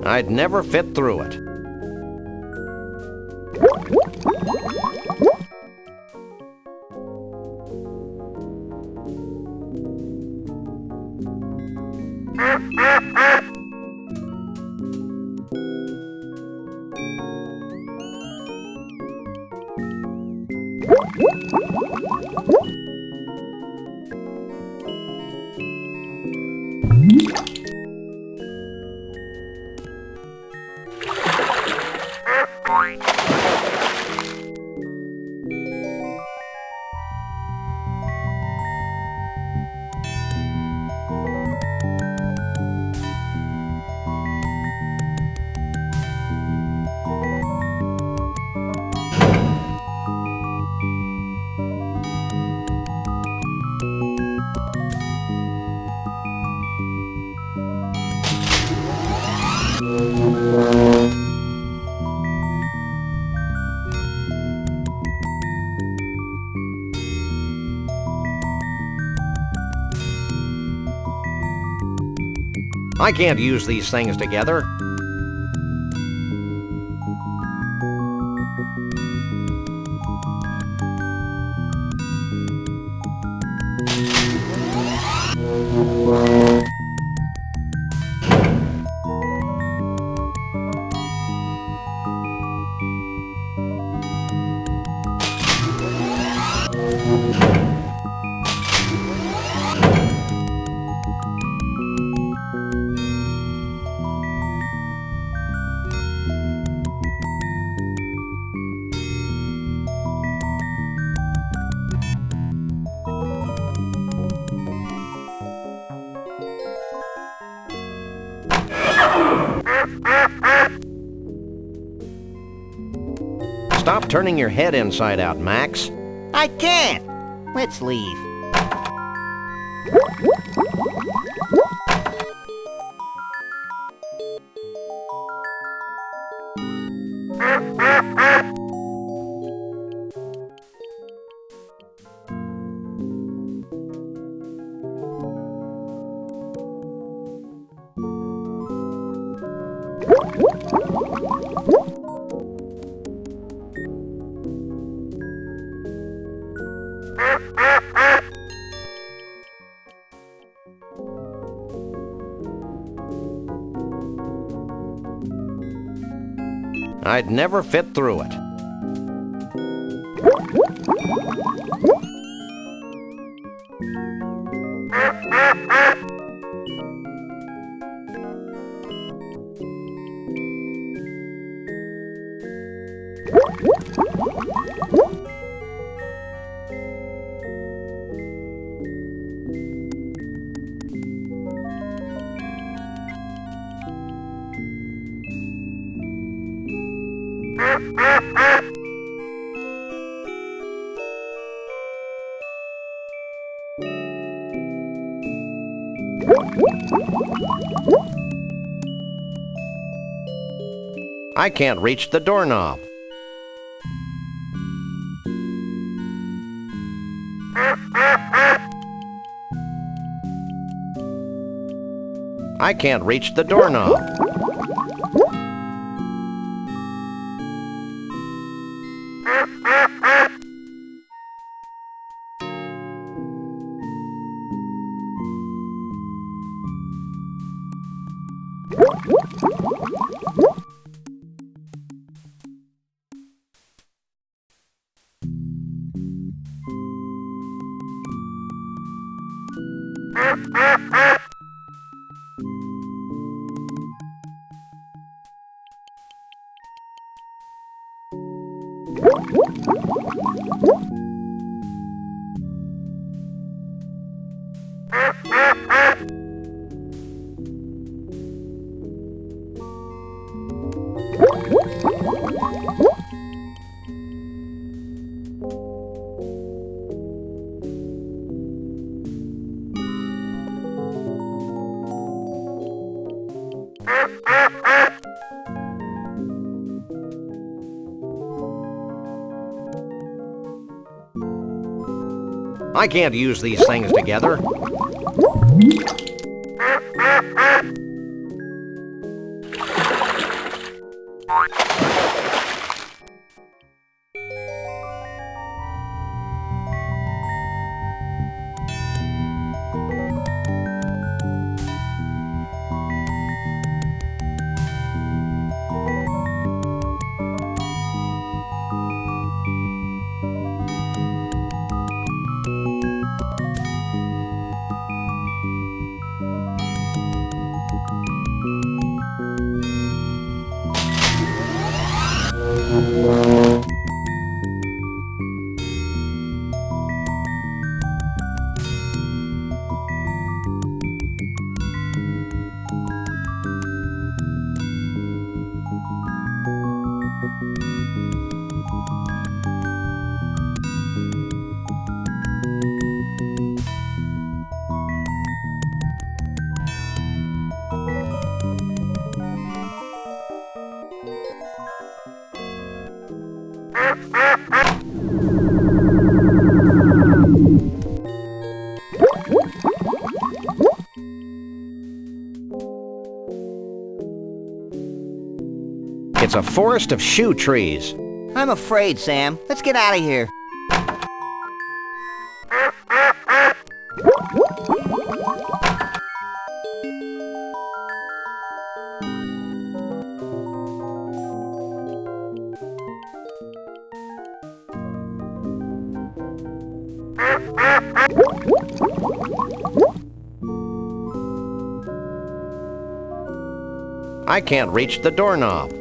I'd never fit through it. I can't use these things together. Stop turning your head inside out, Max. I can't. Let's leave. I'd never fit through it. I can't reach the doorknob. I can't reach the doorknob. I can't use these things together. It's a forest of shoe trees. I'm afraid, Sam. Let's get out of here. I can't reach the doorknob.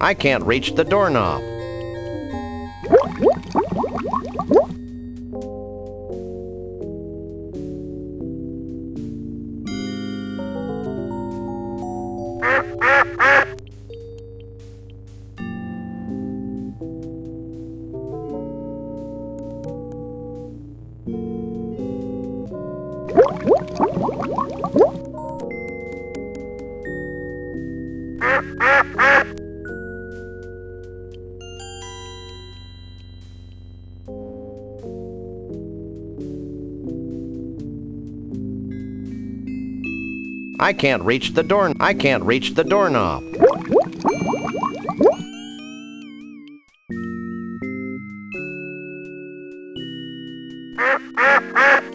I can't reach the doorknob. I can't reach the door. I can't reach the doorknob.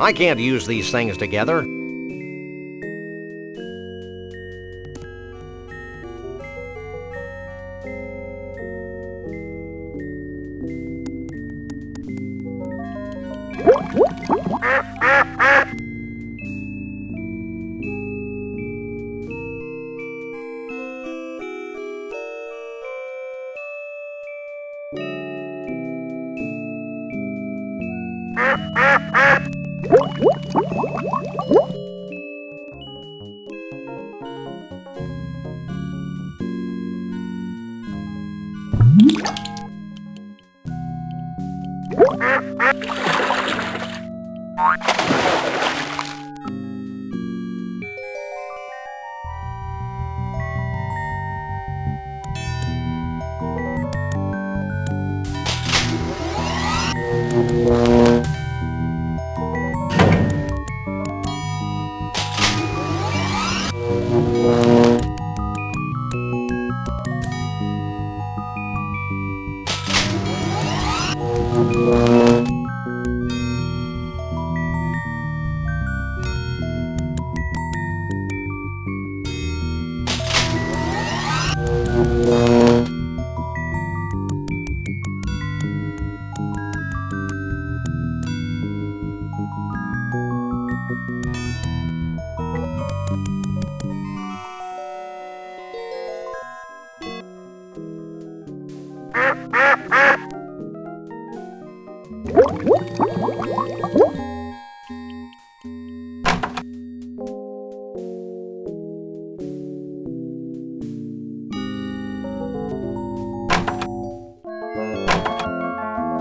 I can't use these things together.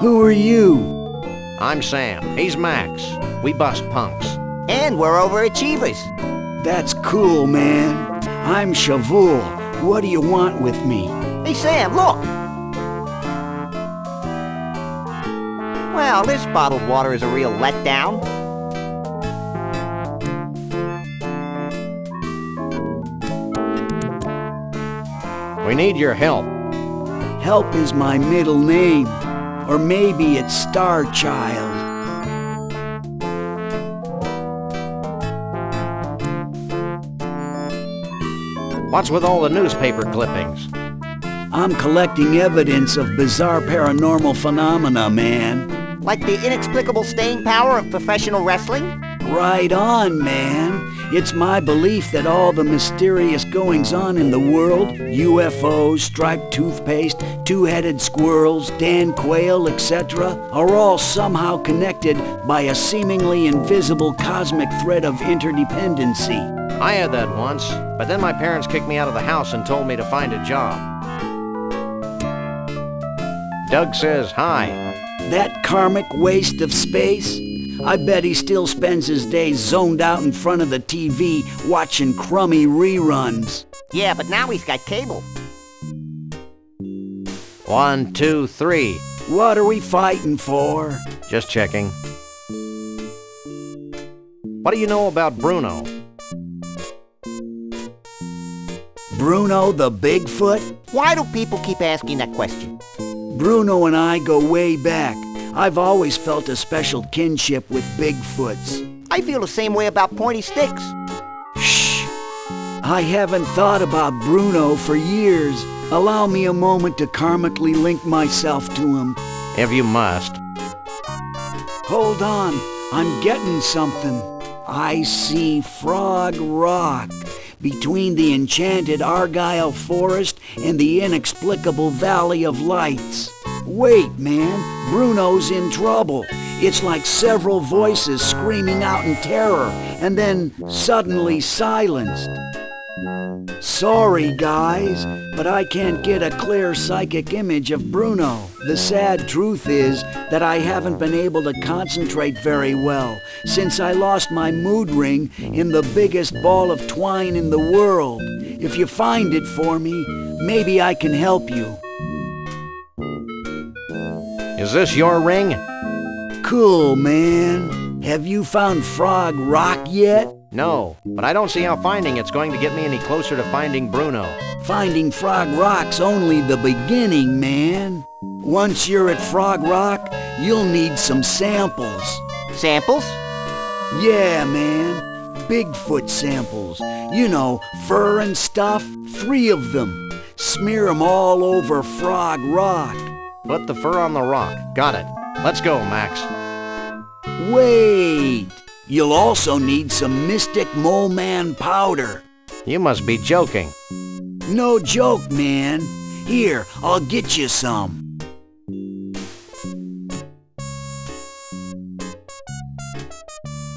Who are you? I'm Sam. He's Max. We bust punks. And we're overachievers. That's cool, man. I'm Shavul. What do you want with me? Hey, Sam, look! Well, this bottled water is a real letdown. We need your help. Help is my middle name. Or maybe it's Star Child. What's with all the newspaper clippings? I'm collecting evidence of bizarre paranormal phenomena, man. Like the inexplicable staying power of professional wrestling? Right on, man. It's my belief that all the mysterious goings-on in the world, UFOs, striped toothpaste, two-headed squirrels, Dan Quayle, etc., are all somehow connected by a seemingly invisible cosmic thread of interdependency. I had that once, but then my parents kicked me out of the house and told me to find a job. Doug says hi. That karmic waste of space? I bet he still spends his days zoned out in front of the TV watching crummy reruns. Yeah, but now he's got cable. 1, 2, 3. What are we fighting for? Just checking. What do you know about Bruno? Bruno the Bigfoot? Why do people keep asking that question? Bruno and I go way back. I've always felt a special kinship with Bigfoots. I feel the same way about pointy sticks. Shh! I haven't thought about Bruno for years. Allow me a moment to karmically link myself to him. If you must. Hold on, I'm getting something. I see Frog Rock, between the enchanted Argyle Forest and the inexplicable Valley of Lights. Wait, man, Bruno's in trouble. It's like several voices screaming out in terror, and then suddenly silenced. Sorry, guys, but I can't get a clear psychic image of Bruno. The sad truth is that I haven't been able to concentrate very well since I lost my mood ring in the biggest ball of twine in the world. If you find it for me, maybe I can help you. Is this your ring? Cool, man. Have you found Frog Rock yet? No, but I don't see how finding it's going to get me any closer to finding Bruno. Finding Frog Rock's only the beginning, man. Once you're at Frog Rock, you'll need some samples. Samples? Yeah, man. Bigfoot samples. You know, fur and stuff. 3 of them. Smear 'em all over Frog Rock. Put the fur on the rock. Got it. Let's go, Max. Wait! You'll also need some Mystic Mole Man powder. You must be joking. No joke, man. Here, I'll get you some.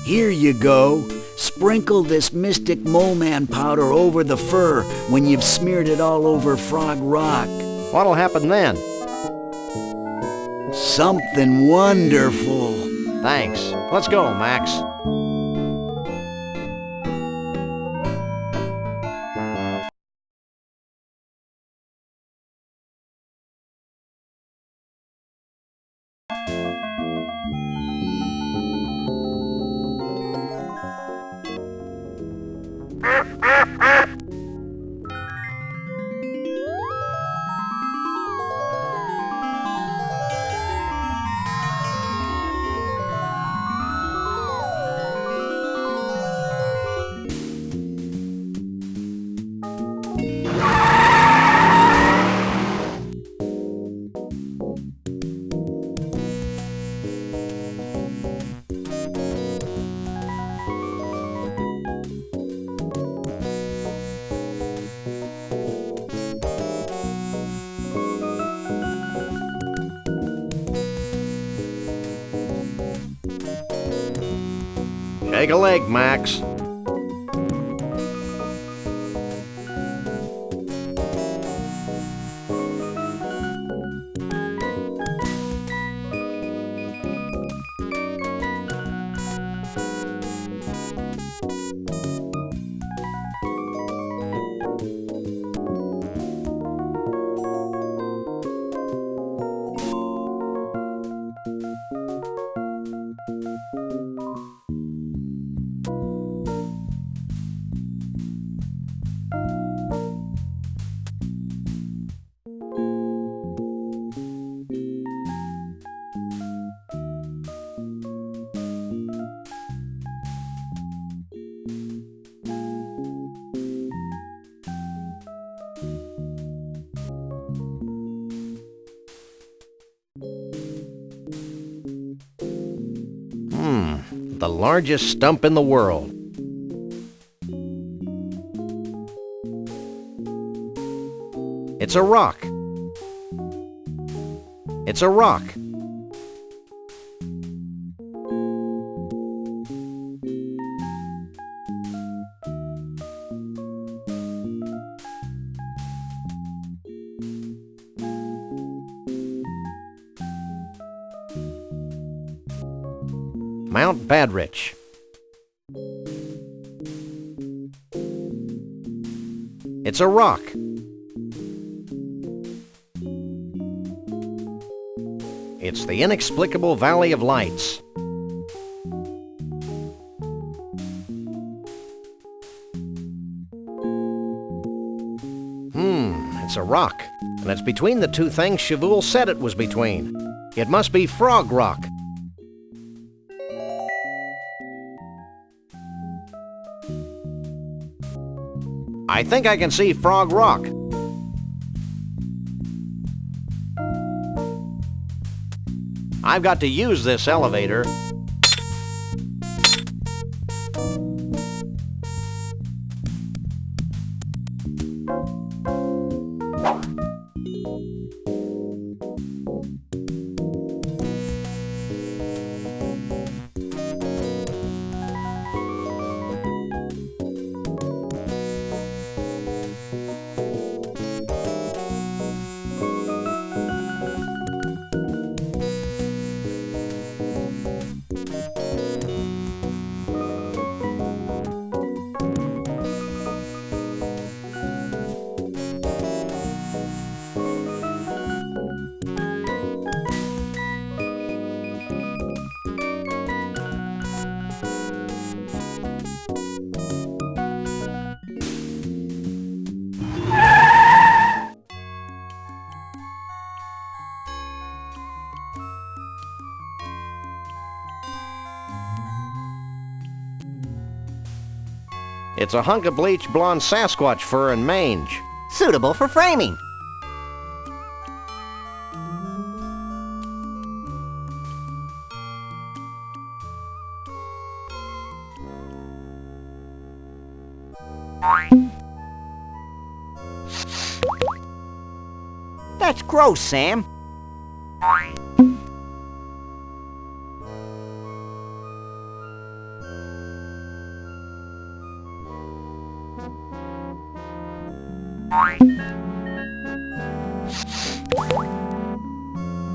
Here you go. Sprinkle this Mystic Mole Man powder over the fur when you've smeared it all over Frog Rock. What'll happen then? Something wonderful. Thanks. Let's go, Max. Take a leg, Max. The largest stump in the world. It's a rock. It's a rock. Mount Badrich. It's a rock. It's the inexplicable Valley of Lights. It's a rock, and it's between the two things Chavoul said it was between. It must be Frog Rock. I think I can see Frog Rock. I've got to use this elevator. It's a hunk of bleached blonde Sasquatch fur and mange. Suitable for framing. That's gross, Sam.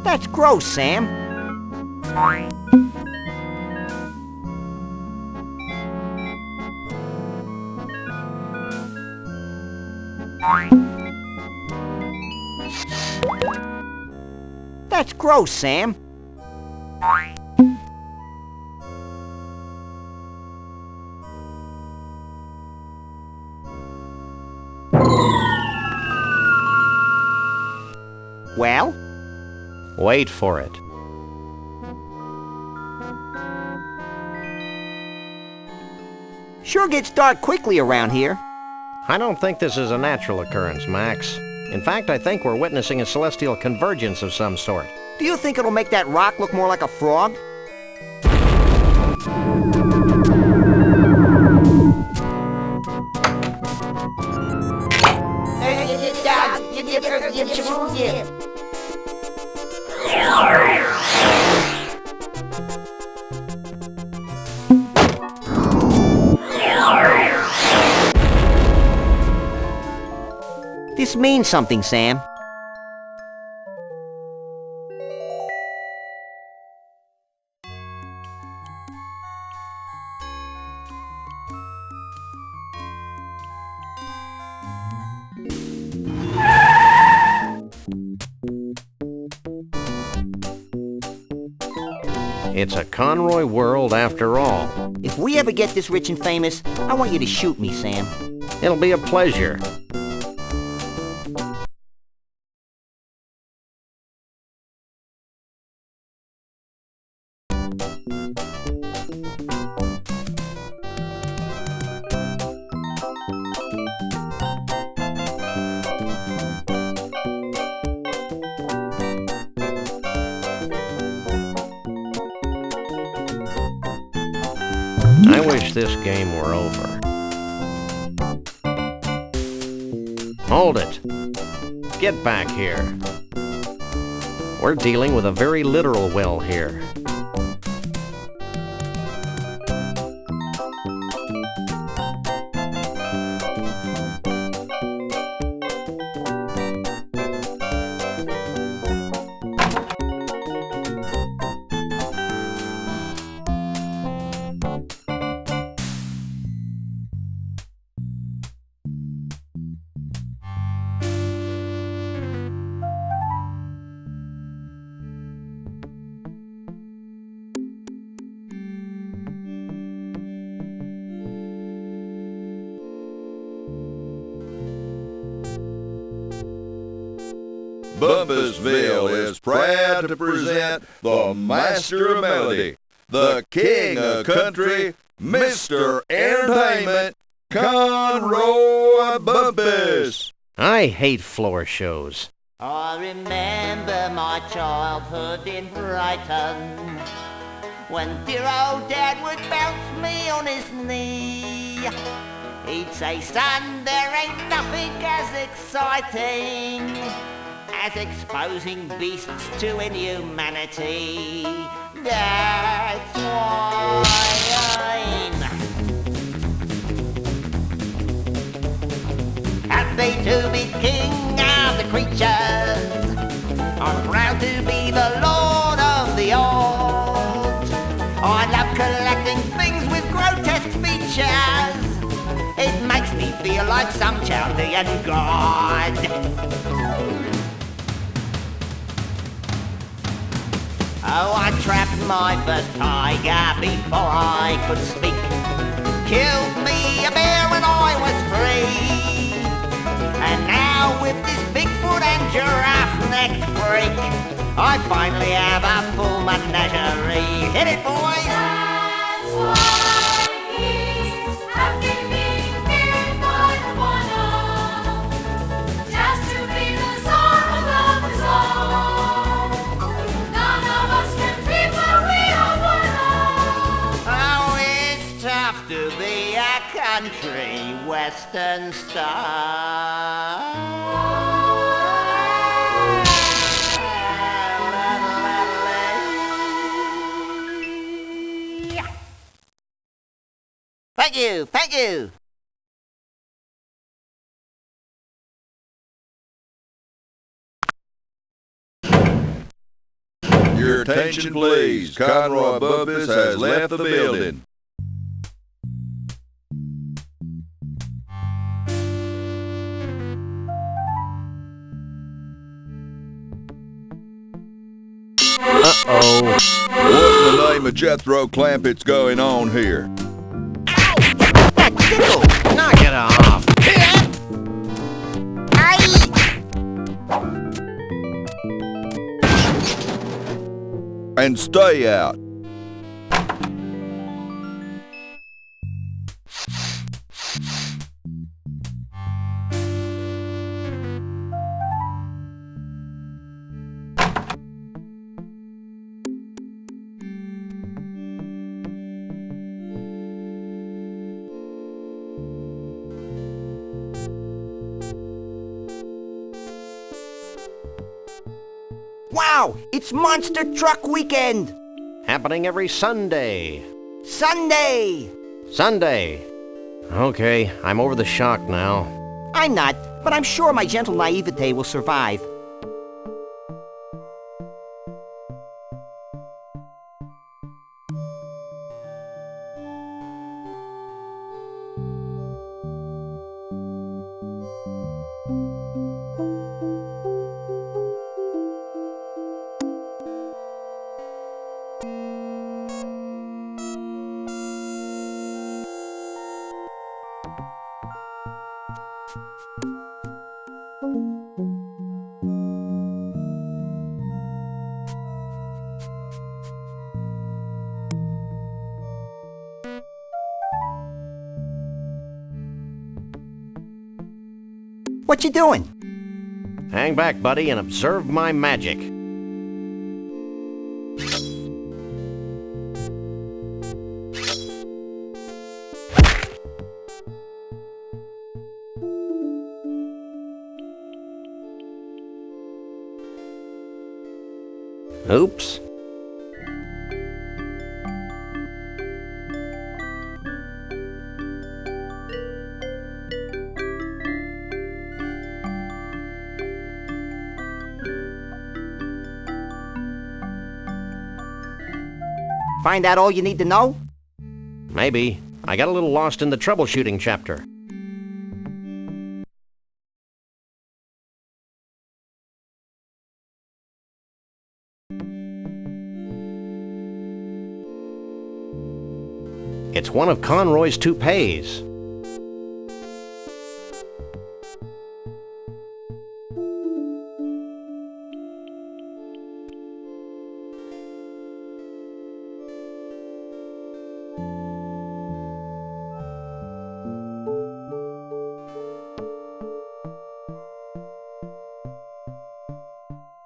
That's gross, Sam. That's gross, Sam. Well? Wait for it. Sure gets dark quickly around here. I don't think this is a natural occurrence, Max. In fact, I think we're witnessing a celestial convergence of some sort. Do you think it'll make that rock look more like a frog? This means something, Sam. It's a Conroy world after all. If we ever get this rich and famous, I want you to shoot me, Sam. It'll be a pleasure. I wish this game were over. Hold it. Get back here. We're dealing with a very literal well here. Bumpusville is proud to present the master of melody, the king of country, Mr. Entertainment, Conroy Bumpus. I hate floor shows. I remember my childhood in Brighton, when dear old Dad would bounce me on his knee. He'd say, son, there ain't nothing as exciting as exposing beasts to inhumanity. That's why I'm happy to be king of the creatures. I'm proud to be the lord of the old. I love collecting things with grotesque features. It makes me feel like some Chaldean god. Oh, I trapped my first tiger before I could speak. Killed me a bear when I was 3. And now with this Bigfoot and giraffe-necked freak, I finally have a full menagerie. Hit it, boys! That's why beasts have given me country western star. Thank you, thank you. Your attention, please. Conroy Bumpus has left the building. Uh-oh. What in the name of Jethro Clampett's going on here? Knock it off. And stay out. Wow, it's Monster Truck Weekend! Happening every Sunday. Sunday! Sunday. Okay, I'm over the shock now. I'm not, but I'm sure my gentle naivete will survive. What you doing? Hang back, buddy, and observe my magic. Oops. Find out all you need to know? Maybe. I got a little lost in the troubleshooting chapter. It's one of Conroy's toupees.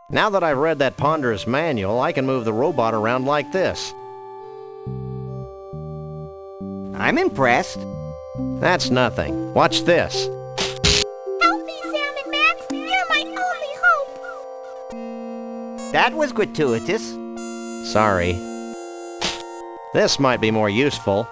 Now that I've read that ponderous manual, I can move the robot around like this. I'm impressed. That's nothing. Watch this. Help me, Sam and Max. You're my only hope. That was gratuitous. Sorry. This might be more useful.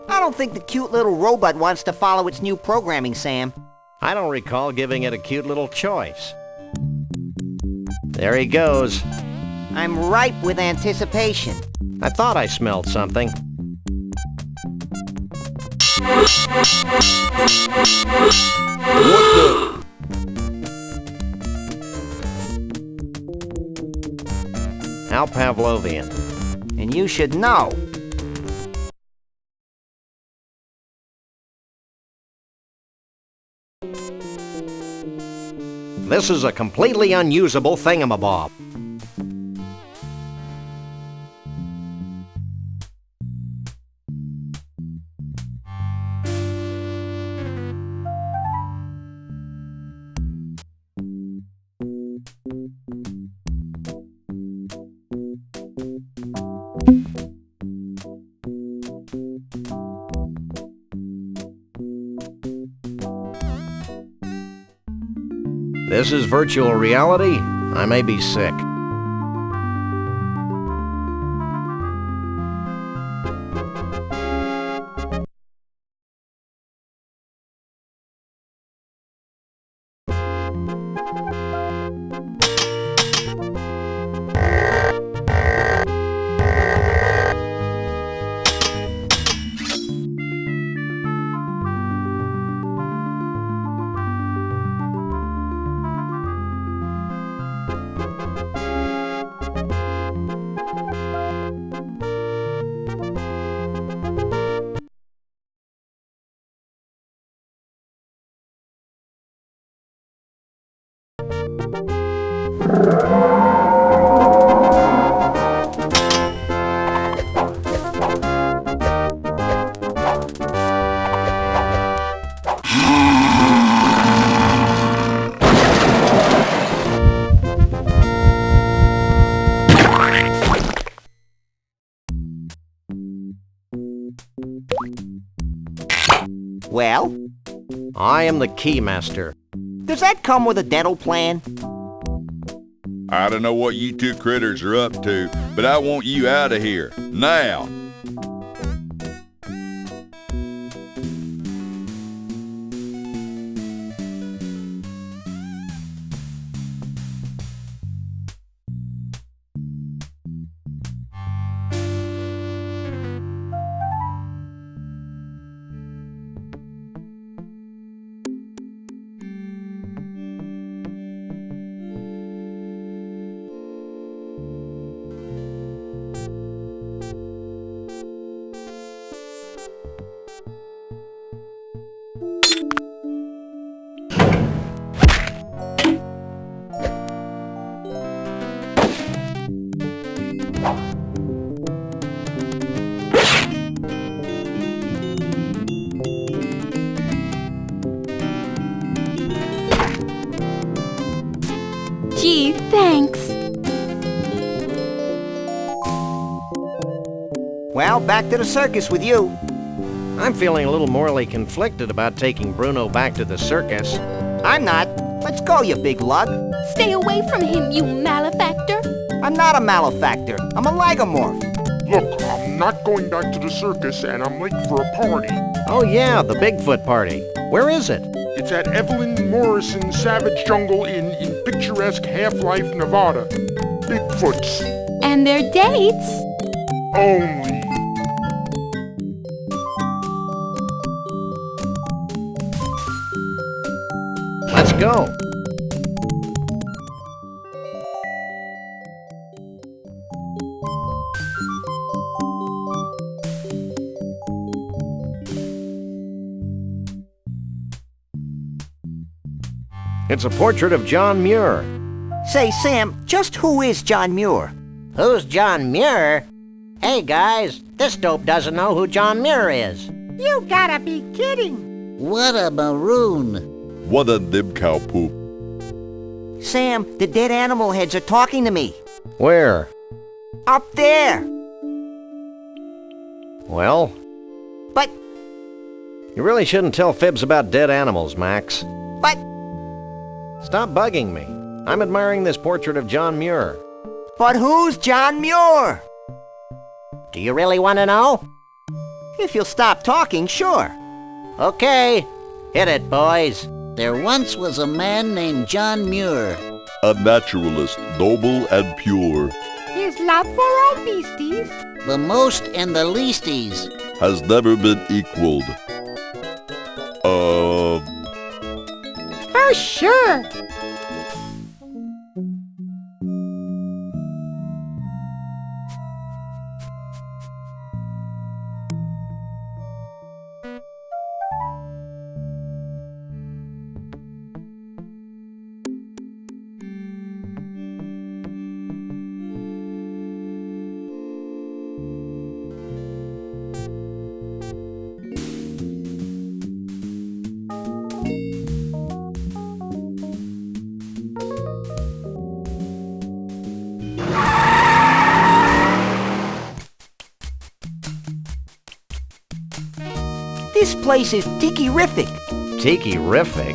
I don't think the cute little robot wants to follow its new programming, Sam. I don't recall giving it a cute little choice. There he goes. I'm ripe with anticipation. I thought I smelled something. What the? How Pavlovian. And you should know. This is a completely unusable thingamabob. This is virtual reality? I may be sick. Well? I am the Keymaster. Does that come with a dental plan? I don't know what you two critters are up to, but I want you out of here, now. Gee, thanks. Well, back to the circus with you. I'm feeling a little morally conflicted about taking Bruno back to the circus. I'm not. Let's go, you big lug. Stay away from him, you malefactor. I'm not a malefactor. I'm a lagomorph. Look, I'm not going back to the circus, and I'm late for a party. Oh yeah, the Bigfoot party. Where is it? It's at Evelyn Morrison's Savage Jungle in picturesque Half-Life, Nevada. Bigfoots. And their dates? Only. Let's go. It's a portrait of John Muir. Say, Sam, just who is John Muir? Who's John Muir? Hey, guys, this dope doesn't know who John Muir is. You gotta be kidding. What a maroon. What a dib cow poop. Sam, the dead animal heads are talking to me. Where? Up there. Well? But... You really shouldn't tell fibs about dead animals, Max. But... Stop bugging me. I'm admiring this portrait of John Muir. But who's John Muir? Do you really want to know? If you'll stop talking, sure. Okay, hit it, boys. There once was a man named John Muir. A naturalist, noble and pure, His love for all beasties. The most and the leasties. has never been equaled. sure. This place is tiki-rific. Tiki-rific?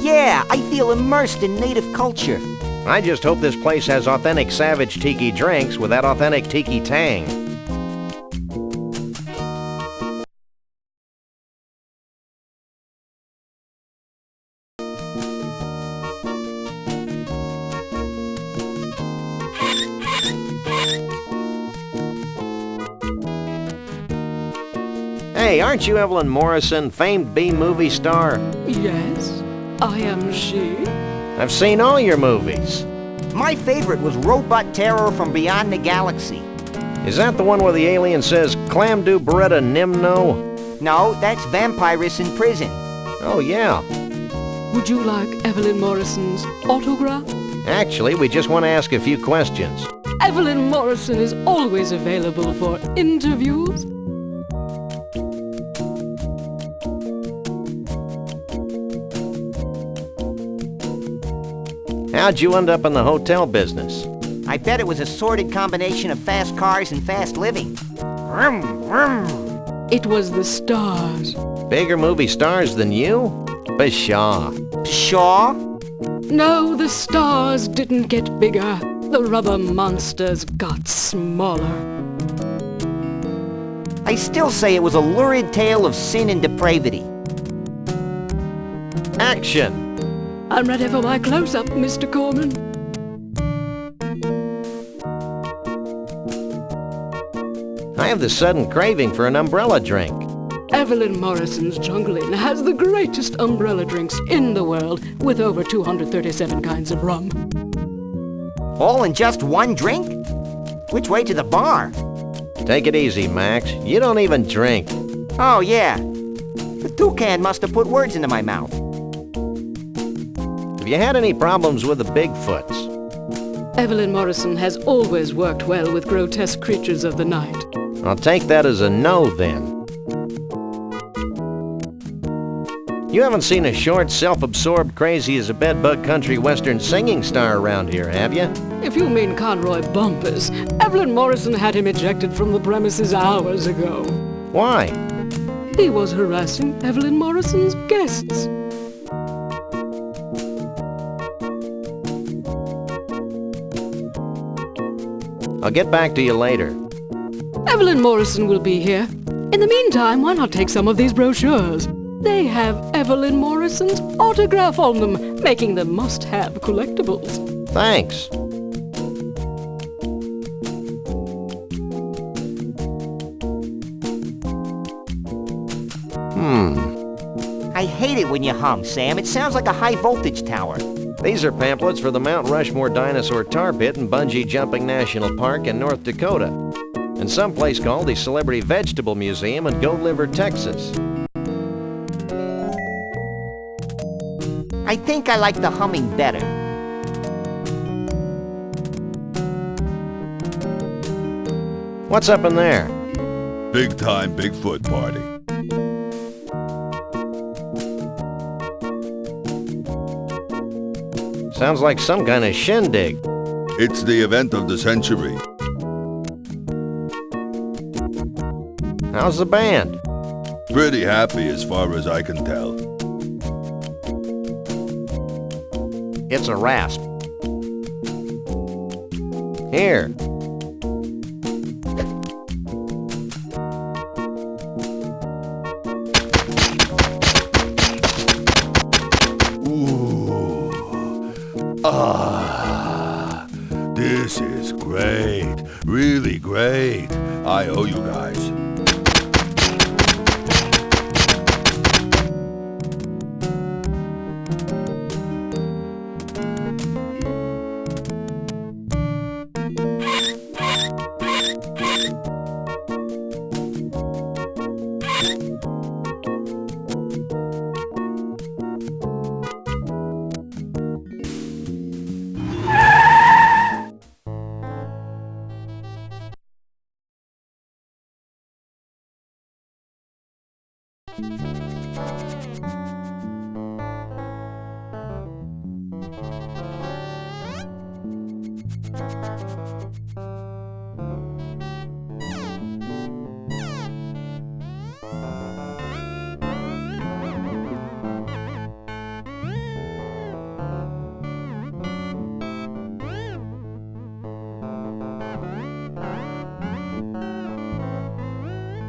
Yeah, I feel immersed in native culture. I just hope this place has authentic savage tiki drinks with that authentic tiki tang. Hey, aren't you Evelyn Morrison, famed B-movie star? Yes, I am she. I've seen all your movies. My favorite was Robot Terror from Beyond the Galaxy. Is that the one where the alien says, Clam do Beretta Nimno? No, that's Vampirus in Prison. Oh, yeah. Would you like Evelyn Morrison's autograph? Actually, we just want to ask a few questions. Evelyn Morrison is always available for interviews. How'd you end up in the hotel business? I bet it was a sordid combination of fast cars and fast living. Vroom, vroom. It was the stars. Bigger movie stars than you? Pshaw. Pshaw? No, the stars didn't get bigger. The rubber monsters got smaller. I still say it was a lurid tale of sin and depravity. Action! I'm ready for my close-up, Mr. Corman. I have this sudden craving for an umbrella drink. Evelyn Morrison's Jungle Inn has the greatest umbrella drinks in the world, with over 237 kinds of rum. All in just one drink? Which way to the bar? Take it easy, Max. You don't even drink. Oh, yeah. The toucan must have put words into my mouth. Have you had any problems with the Bigfoots? Evelyn Morrison has always worked well with grotesque creatures of the night. I'll take that as a no, then. You haven't seen a short, self-absorbed, crazy-as-a-bedbug country western singing star around here, have you? If you mean Conroy Bumpus, Evelyn Morrison had him ejected from the premises hours ago. Why? He was harassing Evelyn Morrison's guests. I'll get back to you later. Evelyn Morrison will be here. In the meantime, why not take some of these brochures? They have Evelyn Morrison's autograph on them, making them must-have collectibles. Thanks. I hate it when you hum, Sam. It sounds like a high-voltage tower. These are pamphlets for the Mount Rushmore Dinosaur Tar Pit and Bungee Jumping National Park in North Dakota, and someplace called the Celebrity Vegetable Museum in Goat Liver, Texas. I think I like the humming better. What's up in there? Big-time Bigfoot party. Sounds like some kind of shindig. It's the event of the century. How's the band? Pretty happy as far as I can tell. It's a rasp. Here. This is great. Really great. I owe you guys.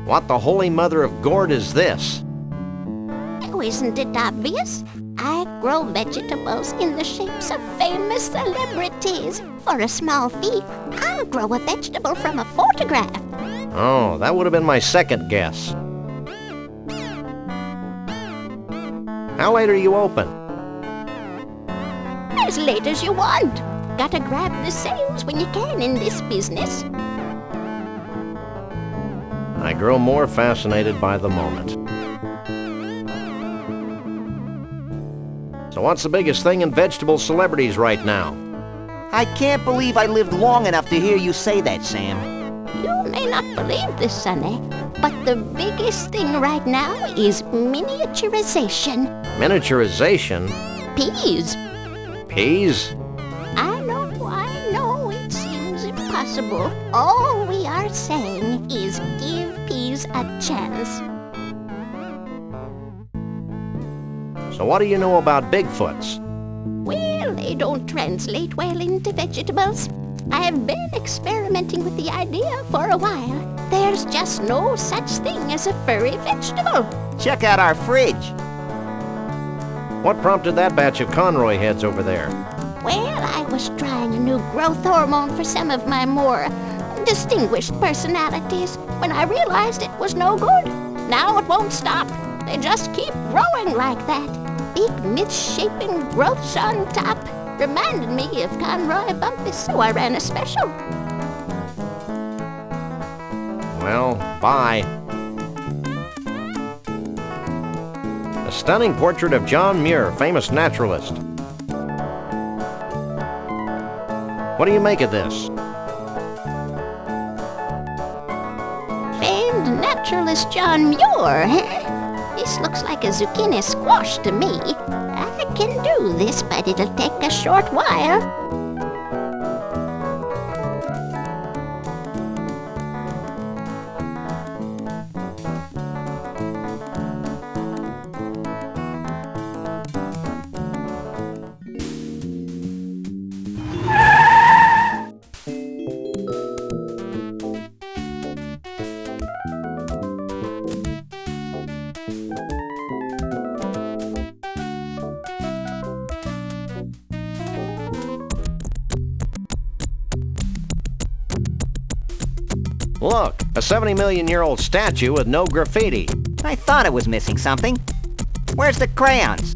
What the holy mother of gourd is this? Oh, isn't it obvious? I grow vegetables in the shapes of famous celebrities. For a small fee, I'll grow a vegetable from a photograph. Oh, that would have been my second guess. How late are you open? As late as you want. Gotta grab the sales when you can in this business. I grow more fascinated by the moment. So what's the biggest thing in vegetable celebrities right now? I can't believe I lived long enough to hear you say that, Sam. You may not believe this, Sonny, but the biggest thing right now is miniaturization. Miniaturization? Peas. Peas? I know, it seems impossible. All we are saying is give peas a chance. So what do you know about Bigfoots? Well, they don't translate well into vegetables. I've been experimenting with the idea for a while. There's just no such thing as a furry vegetable. Check out our fridge. What prompted that batch of Conroy heads over there? Well, I was trying a new growth hormone for some of my more distinguished personalities when I realized it was no good. Now it won't stop. They just keep growing like that. Big misshapen growths on top. Reminded me of Conroy Bumpus, so I ran a special. Well, bye. A stunning portrait of John Muir, famous naturalist. What do you make of this? Famed naturalist John Muir, huh? This looks like a zucchini squash to me. I can do this, but it'll take a short while. Look, a 70-million-year-old statue with no graffiti. I thought it was missing something. Where's the crayons?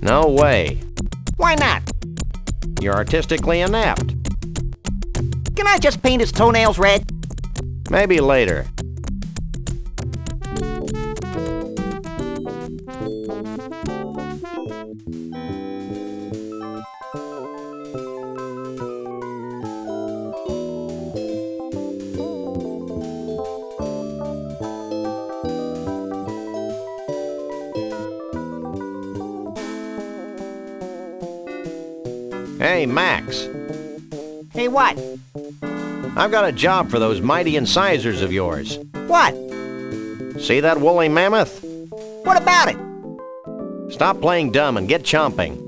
No way. Why not? You're artistically inept. Can I just paint his toenails red? Maybe later. Hey, Max. Hey, what? I've got a job for those mighty incisors of yours. What? See that woolly mammoth? What about it? Stop playing dumb and get chomping.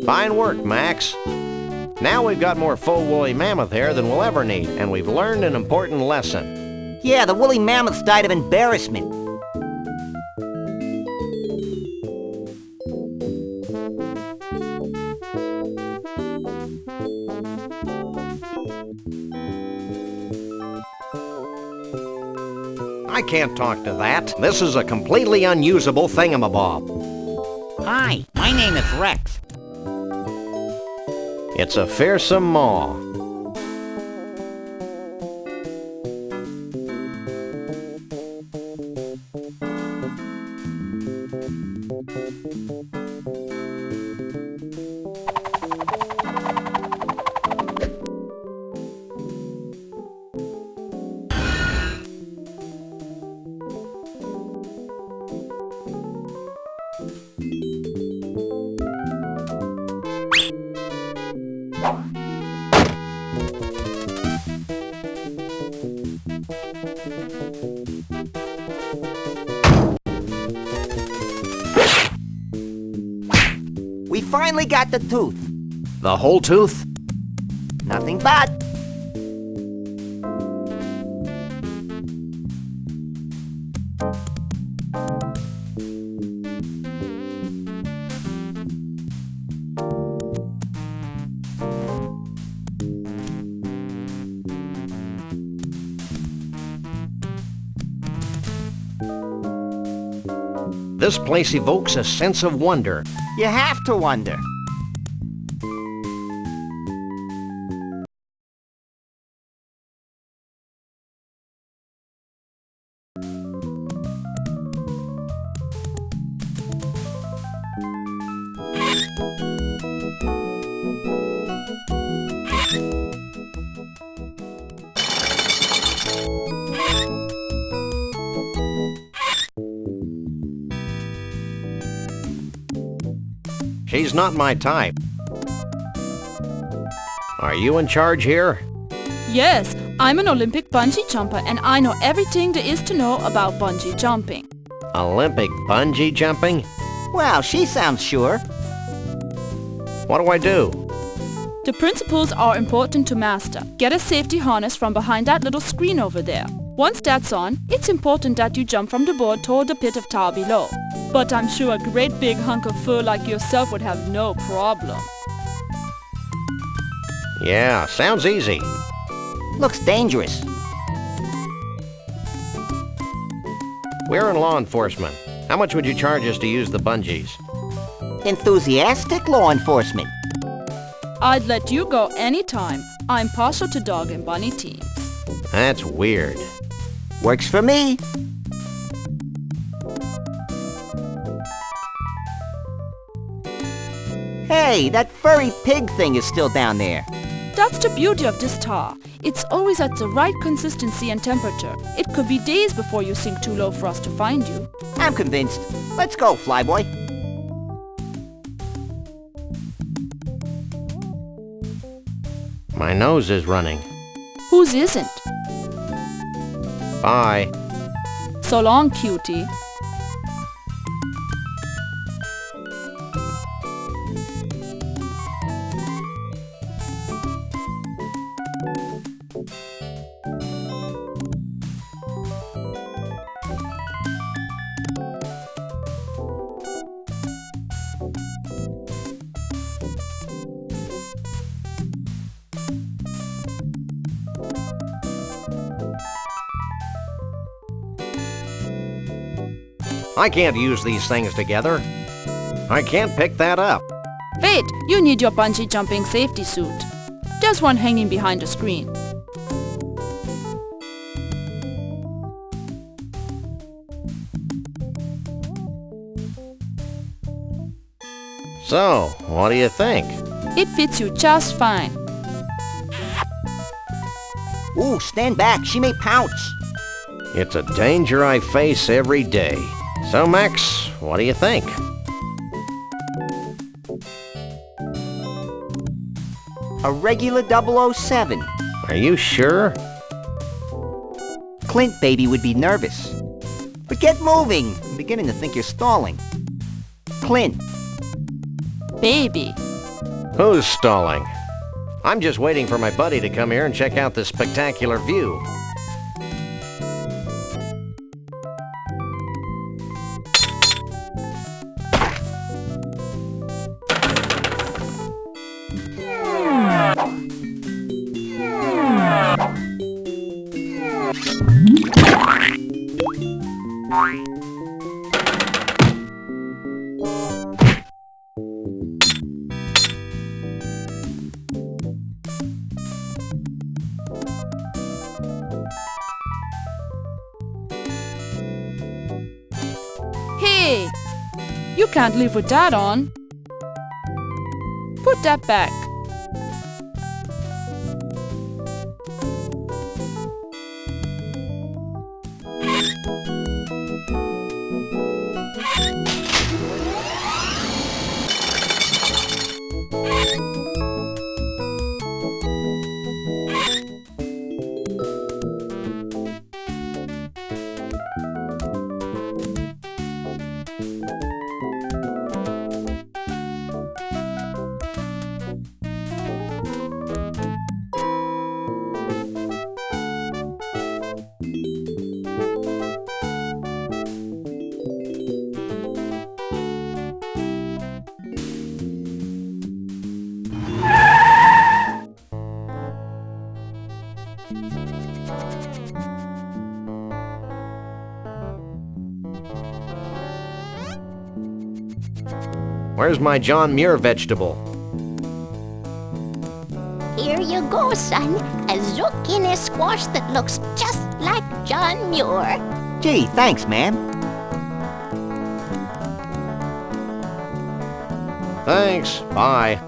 Fine work, Max. Now we've got more full woolly mammoth hair than we'll ever need, and we've learned an important lesson. Yeah, the woolly mammoths died of embarrassment. I can't talk to that. This is a completely unusable thingamabob. Hi, my name is Rex. It's a fearsome maw. We finally got the tooth. The whole tooth? Nothing but. This place evokes a sense of wonder. You have to wonder. She's not my type. Are you in charge here? Yes, I'm an Olympic bungee jumper and I know everything there is to know about bungee jumping. Olympic bungee jumping? Well, she sounds sure. What do I do? The principles are important to master. Get a safety harness from behind that little screen over there. Once that's on, it's important that you jump from the board toward the pit of tar below. But I'm sure a great big hunk of fur like yourself would have no problem. Yeah, sounds easy. Looks dangerous. We're in law enforcement. How much would you charge us to use the bungees? Enthusiastic law enforcement. I'd let you go anytime. I'm partial to dog and bunny teams. That's weird. Works for me. Hey, that furry pig thing is still down there. That's the beauty of this tar. It's always at the right consistency and temperature. It could be days before you sink too low for us to find you. I'm convinced. Let's go, Flyboy. My nose is running. Whose isn't? Bye. So long, cutie. I can't use these things together. I can't pick that up. Wait, you need your bungee jumping safety suit. There's one hanging behind the screen. So, what do you think? It fits you just fine. Ooh, stand back. She may pounce. It's a danger I face every day. So, Max, what do you think? A regular 007. Are you sure? Clint, baby, would be nervous. But get moving. I'm beginning to think you're stalling. Clint. Baby. Who's stalling? I'm just waiting for my buddy to come here and check out this spectacular view. You can't leave with that on. Put that back. Where's my John Muir vegetable? Here you go, son. A zucchini squash that looks just like John Muir. Gee, thanks, ma'am. Thanks. Bye.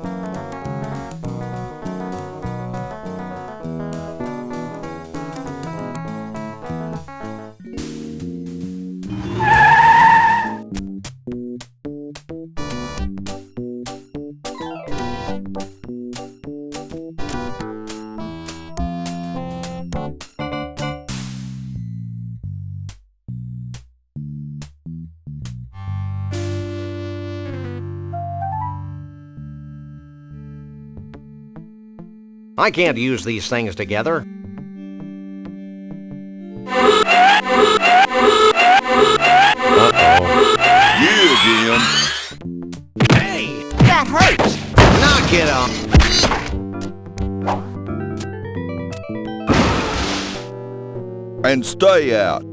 I can't use these things together. Uh-oh. Yeah, Jim. Hey, that hurts. Knock it off. And stay out.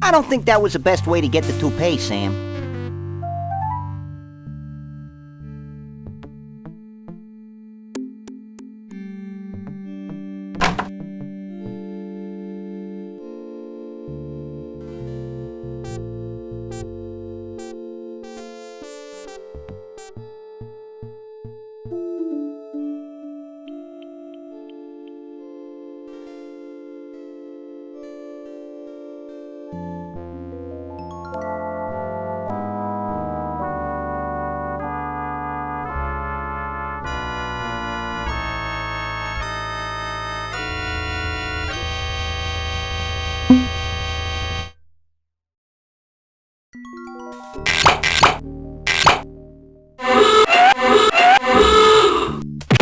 I don't think that was the best way to get the toupee, Sam.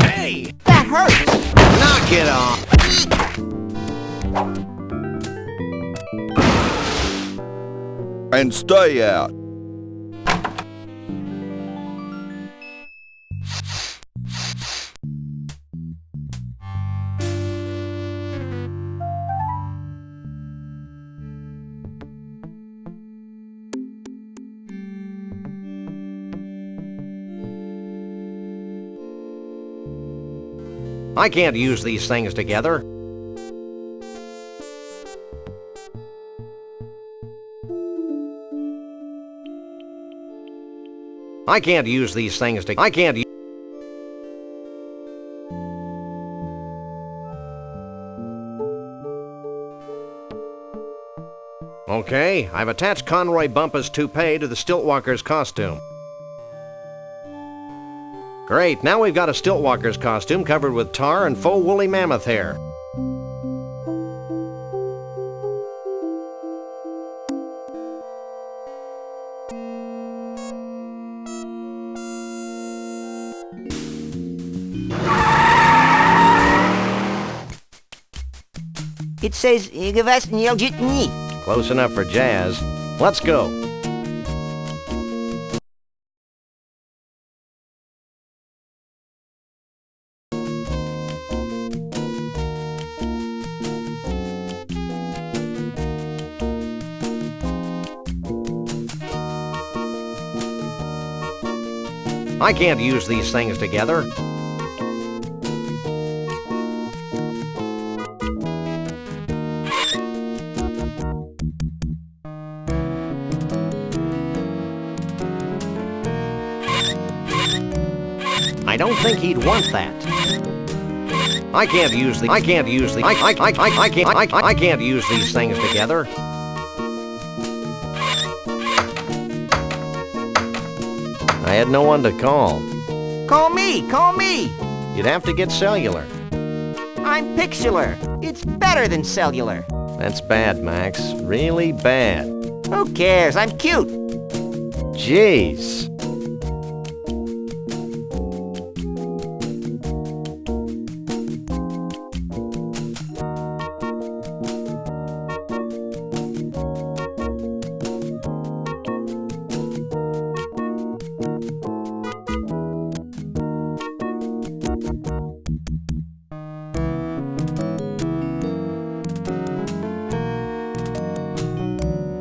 Hey, that hurts. Knock it off. And stay out. I can't use these things together. I can't use these things together. I can't use... Okay, I've attached Conroy Bumpus' toupee to the Stiltwalker's costume. Great, now we've got a Stiltwalker's costume covered with tar and faux woolly mammoth hair. It says, Close enough for jazz. Let's go. I can't use these things together. I don't think he'd want that. I can't use these things together. I had no one to call. Call me, call me. You'd have to get cellular. I'm Pixular. It's better than cellular. That's bad, Max. Really bad. Who cares? I'm cute. Jeez.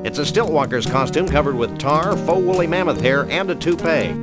It's a stiltwalker's costume covered with tar, faux woolly mammoth hair, and a toupee.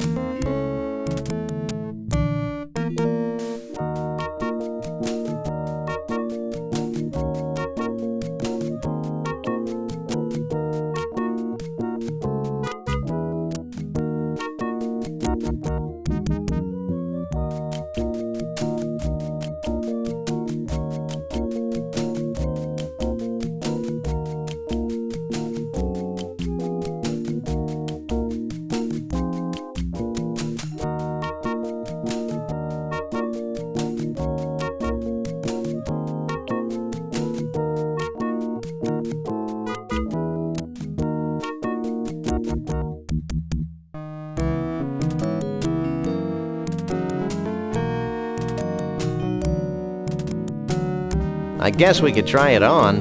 I guess we could try it on.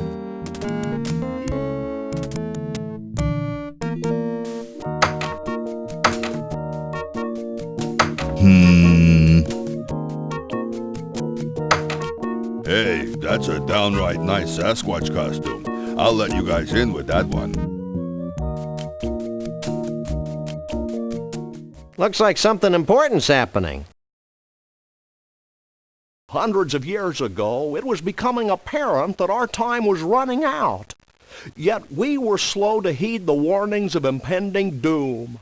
Hey, that's a downright nice Sasquatch costume. I'll let you guys in with that one. Looks like something important's happening. Hundreds of years ago, it was becoming apparent that our time was running out. Yet we were slow to heed the warnings of impending doom.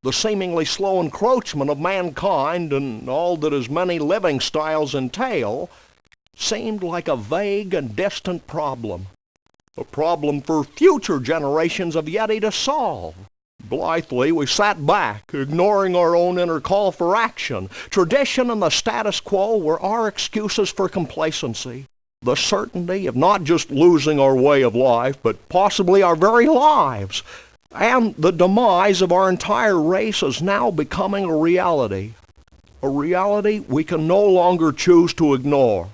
The seemingly slow encroachment of mankind and all that his many living styles entail seemed like a vague and distant problem. A problem for future generations of Yeti to solve. Blithely, we sat back, ignoring our own inner call for action. Tradition and the status quo were our excuses for complacency. The certainty of not just losing our way of life, but possibly our very lives. And the demise of our entire race is now becoming a reality. A reality we can no longer choose to ignore.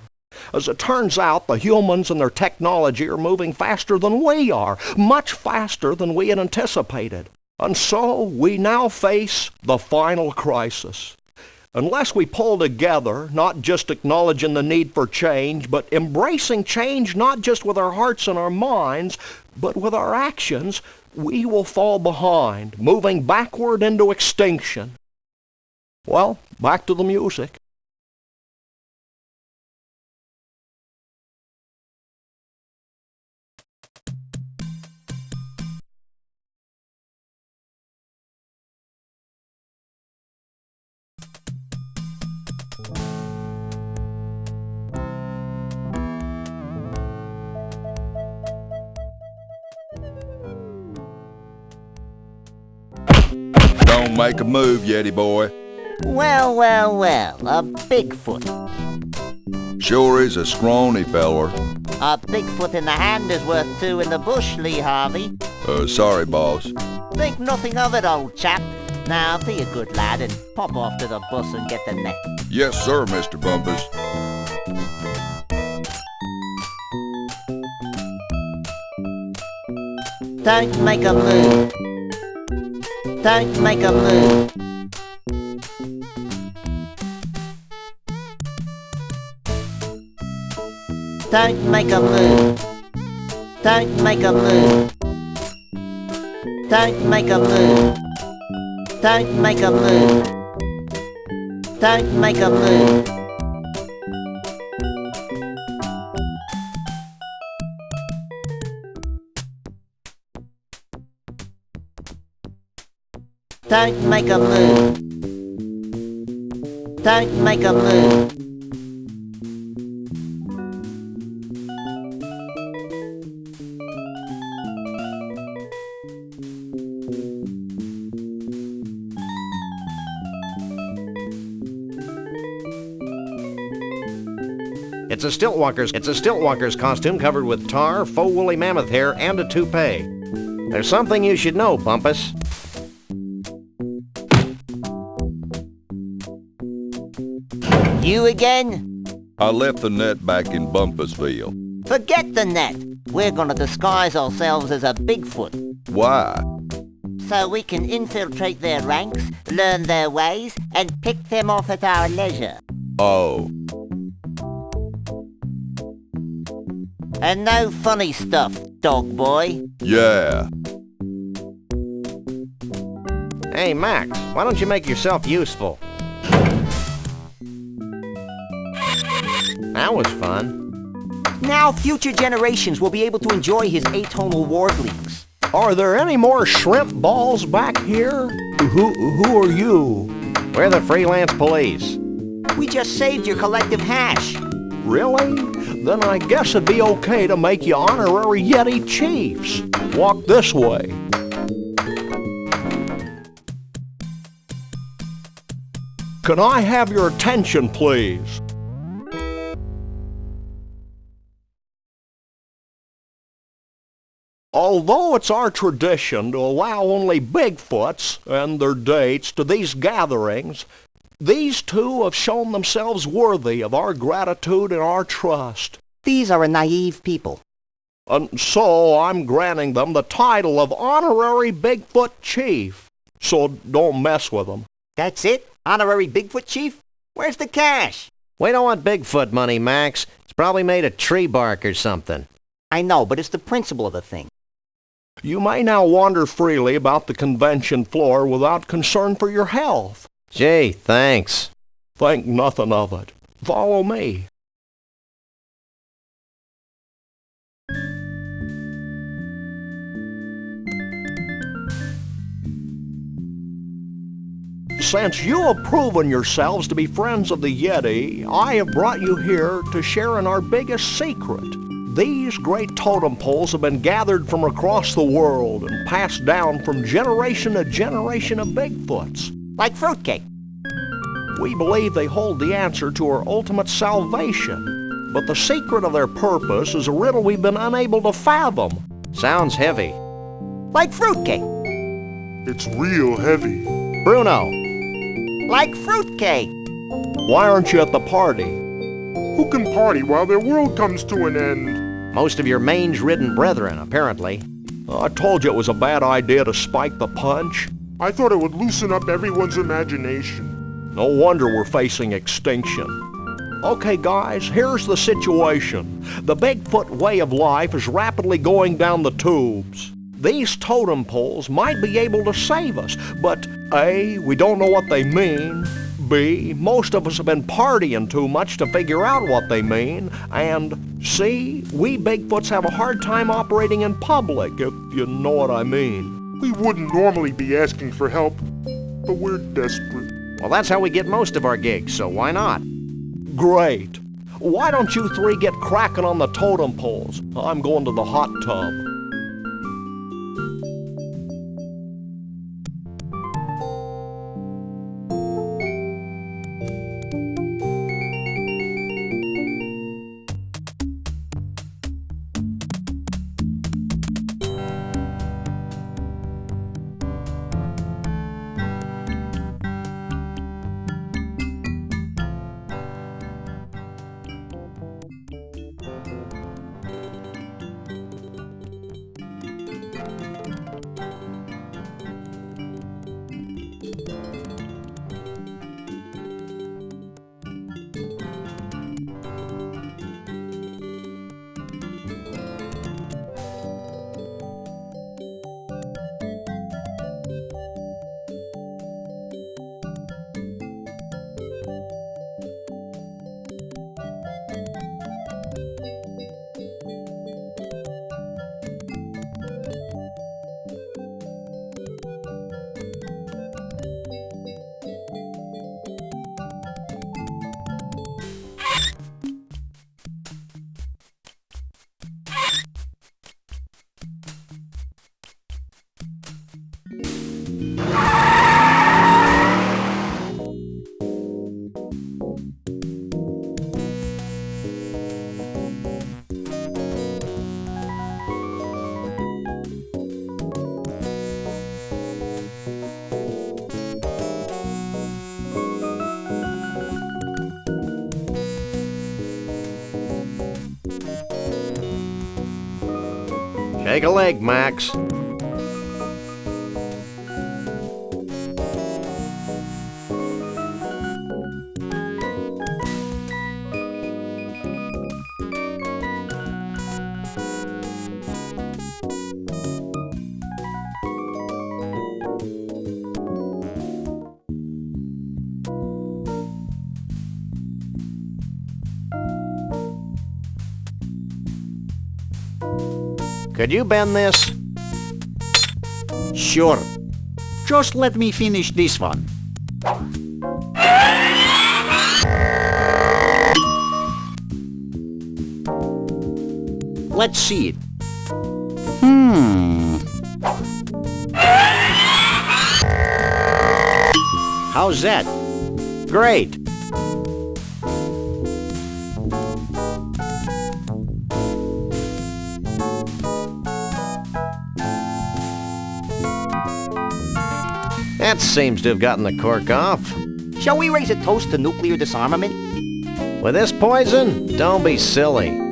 As it turns out, the humans and their technology are moving faster than we are, much faster than we had anticipated. And so we now face the final crisis. Unless we pull together, not just acknowledging the need for change, but embracing change not just with our hearts and our minds, but with our actions, we will fall behind, moving backward into extinction. Well, back to the music. Don't make a move, Yeti boy. Well, well, well, a Bigfoot. Sure is a scrawny feller. A Bigfoot in the hand is worth two in the bush, Lee Harvey. Sorry, boss. Think nothing of it, old chap. Now, be a good lad and pop off to the bus and get the net. Yes, sir, Mr. Bumpus. Don't make a move. Don't make a move. Don't make a move. Don't make a move. Don't make a move. Don't make a move. Don't make a move. Don't make a move. Don't make a move. It's a Stiltwalker's costume covered with tar, faux woolly mammoth hair, and a toupee. There's something you should know, Bumpus. You again? I left the net back in Bumpusville. Forget the net. We're gonna disguise ourselves as a Bigfoot. Why? So we can infiltrate their ranks, learn their ways, and pick them off at our leisure. Oh. And no funny stuff, dog boy. Yeah. Hey, Max, why don't you make yourself useful? That was fun. Now future generations will be able to enjoy his atonal warblings. Are there any more shrimp balls back here? Who are you? We're the freelance police. We just saved your collective hash. Really? Then I guess it'd be okay to make you honorary Yeti chiefs. Walk this way. Can I have your attention, please? Although it's our tradition to allow only Bigfoots and their dates to these gatherings, these two have shown themselves worthy of our gratitude and our trust. These are a naive people. And so I'm granting them the title of Honorary Bigfoot Chief. So don't mess with them. That's it? Honorary Bigfoot Chief? Where's the cash? We don't want Bigfoot money, Max. It's probably made of tree bark or something. I know, but it's the principle of the thing. You may now wander freely about the convention floor without concern for your health. Gee, thanks. Think nothing of it. Follow me. Since you have proven yourselves to be friends of the Yeti, I have brought you here to share in our biggest secret. These great totem poles have been gathered from across the world and passed down from generation to generation of Bigfoots. Like fruitcake. We believe they hold the answer to our ultimate salvation, but the secret of their purpose is a riddle we've been unable to fathom. Sounds heavy. Like fruitcake. It's real heavy. Bruno. Like fruitcake. Why aren't you at the party? Who can party while their world comes to an end? Most of your mange-ridden brethren, apparently. I told you it was a bad idea to spike the punch. I thought it would loosen up everyone's imagination. No wonder we're facing extinction. Okay, guys, here's the situation. The Bigfoot way of life is rapidly going down the tubes. These totem poles might be able to save us, but A, we don't know what they mean. B, most of us have been partying too much to figure out what they mean. And C, we Bigfoots have a hard time operating in public, if you know what I mean. We wouldn't normally be asking for help, but we're desperate. Well, that's how we get most of our gigs, so why not? Great. Why don't you three get cracking on the totem poles? I'm going to the hot tub. Take a leg, Max. Could you bend this? Sure. Just let me finish this one. Let's see it. How's that? Great. That seems to have gotten the cork off. Shall we raise a toast to nuclear disarmament? With this poison? Don't be silly.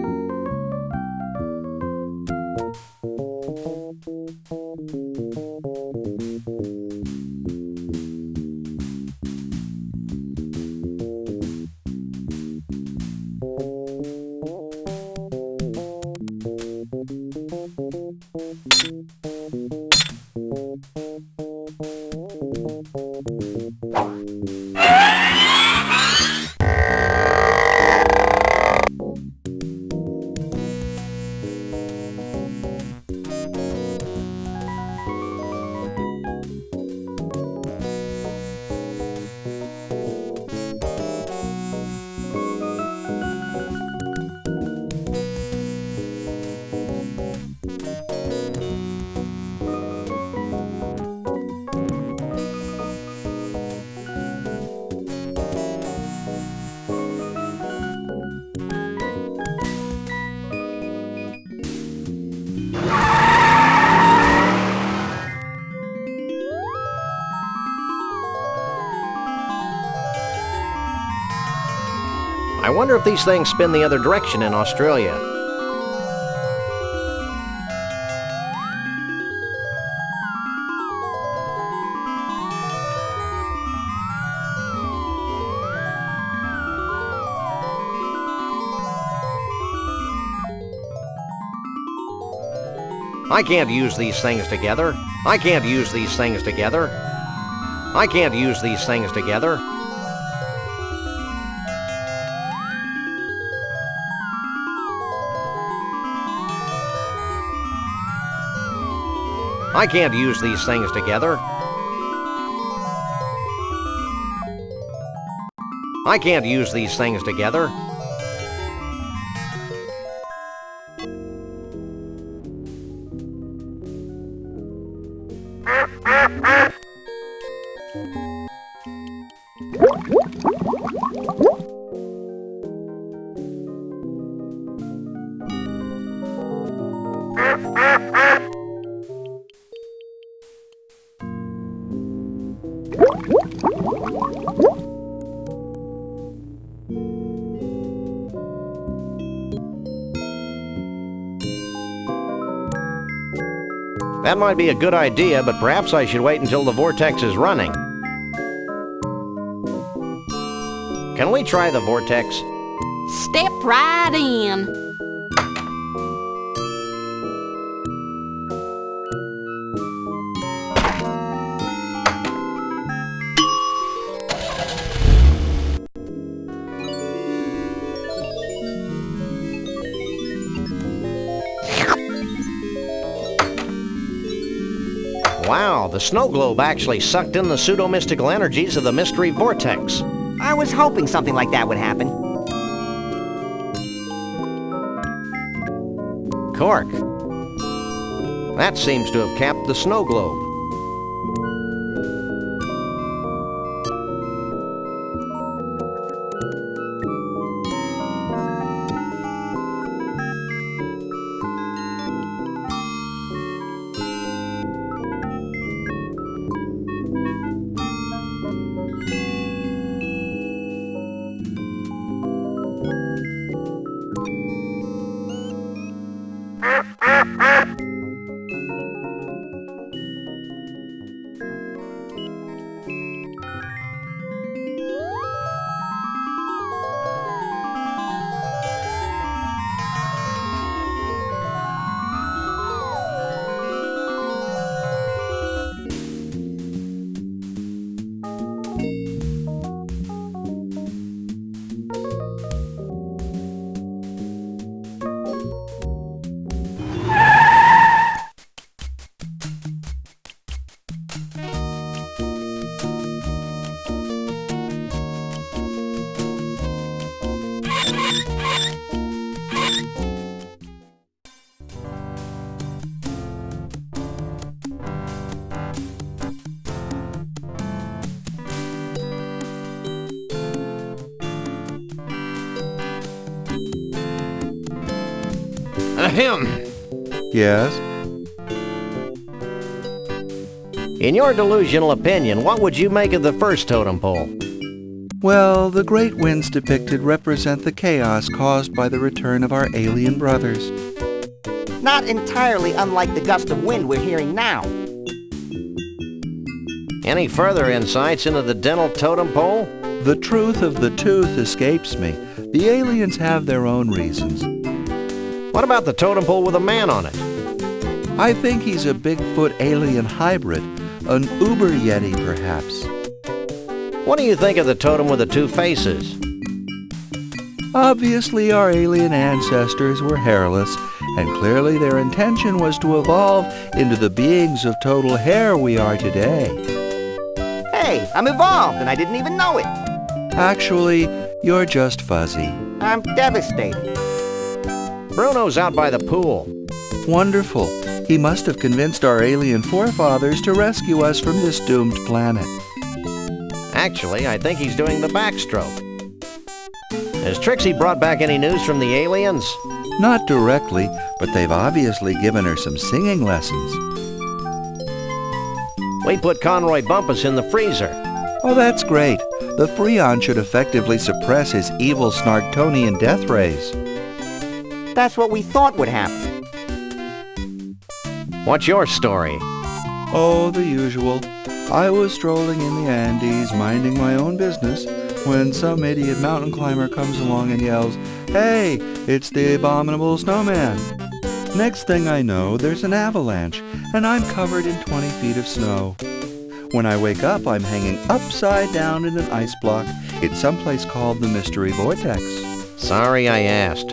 I wonder if these things spin the other direction in Australia. I can't use these things together. I can't use these things together. I can't use these things together. I can't use these things together. I can't use these things together. That might be a good idea, but perhaps I should wait until the vortex is running. Can we try the vortex? Step right in. Wow, the snow globe actually sucked in the pseudo-mystical energies of the mystery vortex. I was hoping something like that would happen. Cork. That seems to have capped the snow globe. Him. Yes? In your delusional opinion, what would you make of the first totem pole? Well, the great winds depicted represent the chaos caused by the return of our alien brothers. Not entirely unlike the gust of wind we're hearing now. Any further insights into the dental totem pole? The truth of the tooth escapes me. The aliens have their own reasons. What about the totem pole with a man on it? I think he's a Bigfoot alien hybrid, an uber yeti perhaps. What do you think of the totem with the two faces? Obviously our alien ancestors were hairless, and clearly their intention was to evolve into the beings of total hair we are today. Hey, I'm evolved and I didn't even know it. Actually, you're just fuzzy. I'm devastated. Bruno's out by the pool. Wonderful. He must have convinced our alien forefathers to rescue us from this doomed planet. Actually, I think he's doing the backstroke. Has Trixie brought back any news from the aliens? Not directly, but they've obviously given her some singing lessons. We put Conroy Bumpus in the freezer. Oh, that's great. The Freon should effectively suppress his evil Snarktonian death rays. That's what we thought would happen. What's your story? Oh, the usual. I was strolling in the Andes, minding my own business, when some idiot mountain climber comes along and yells, "Hey, it's the abominable snowman!" Next thing I know, there's an avalanche, and I'm covered in 20 feet of snow. When I wake up, I'm hanging upside down in an ice block in some place called the Mystery Vortex. Sorry I asked.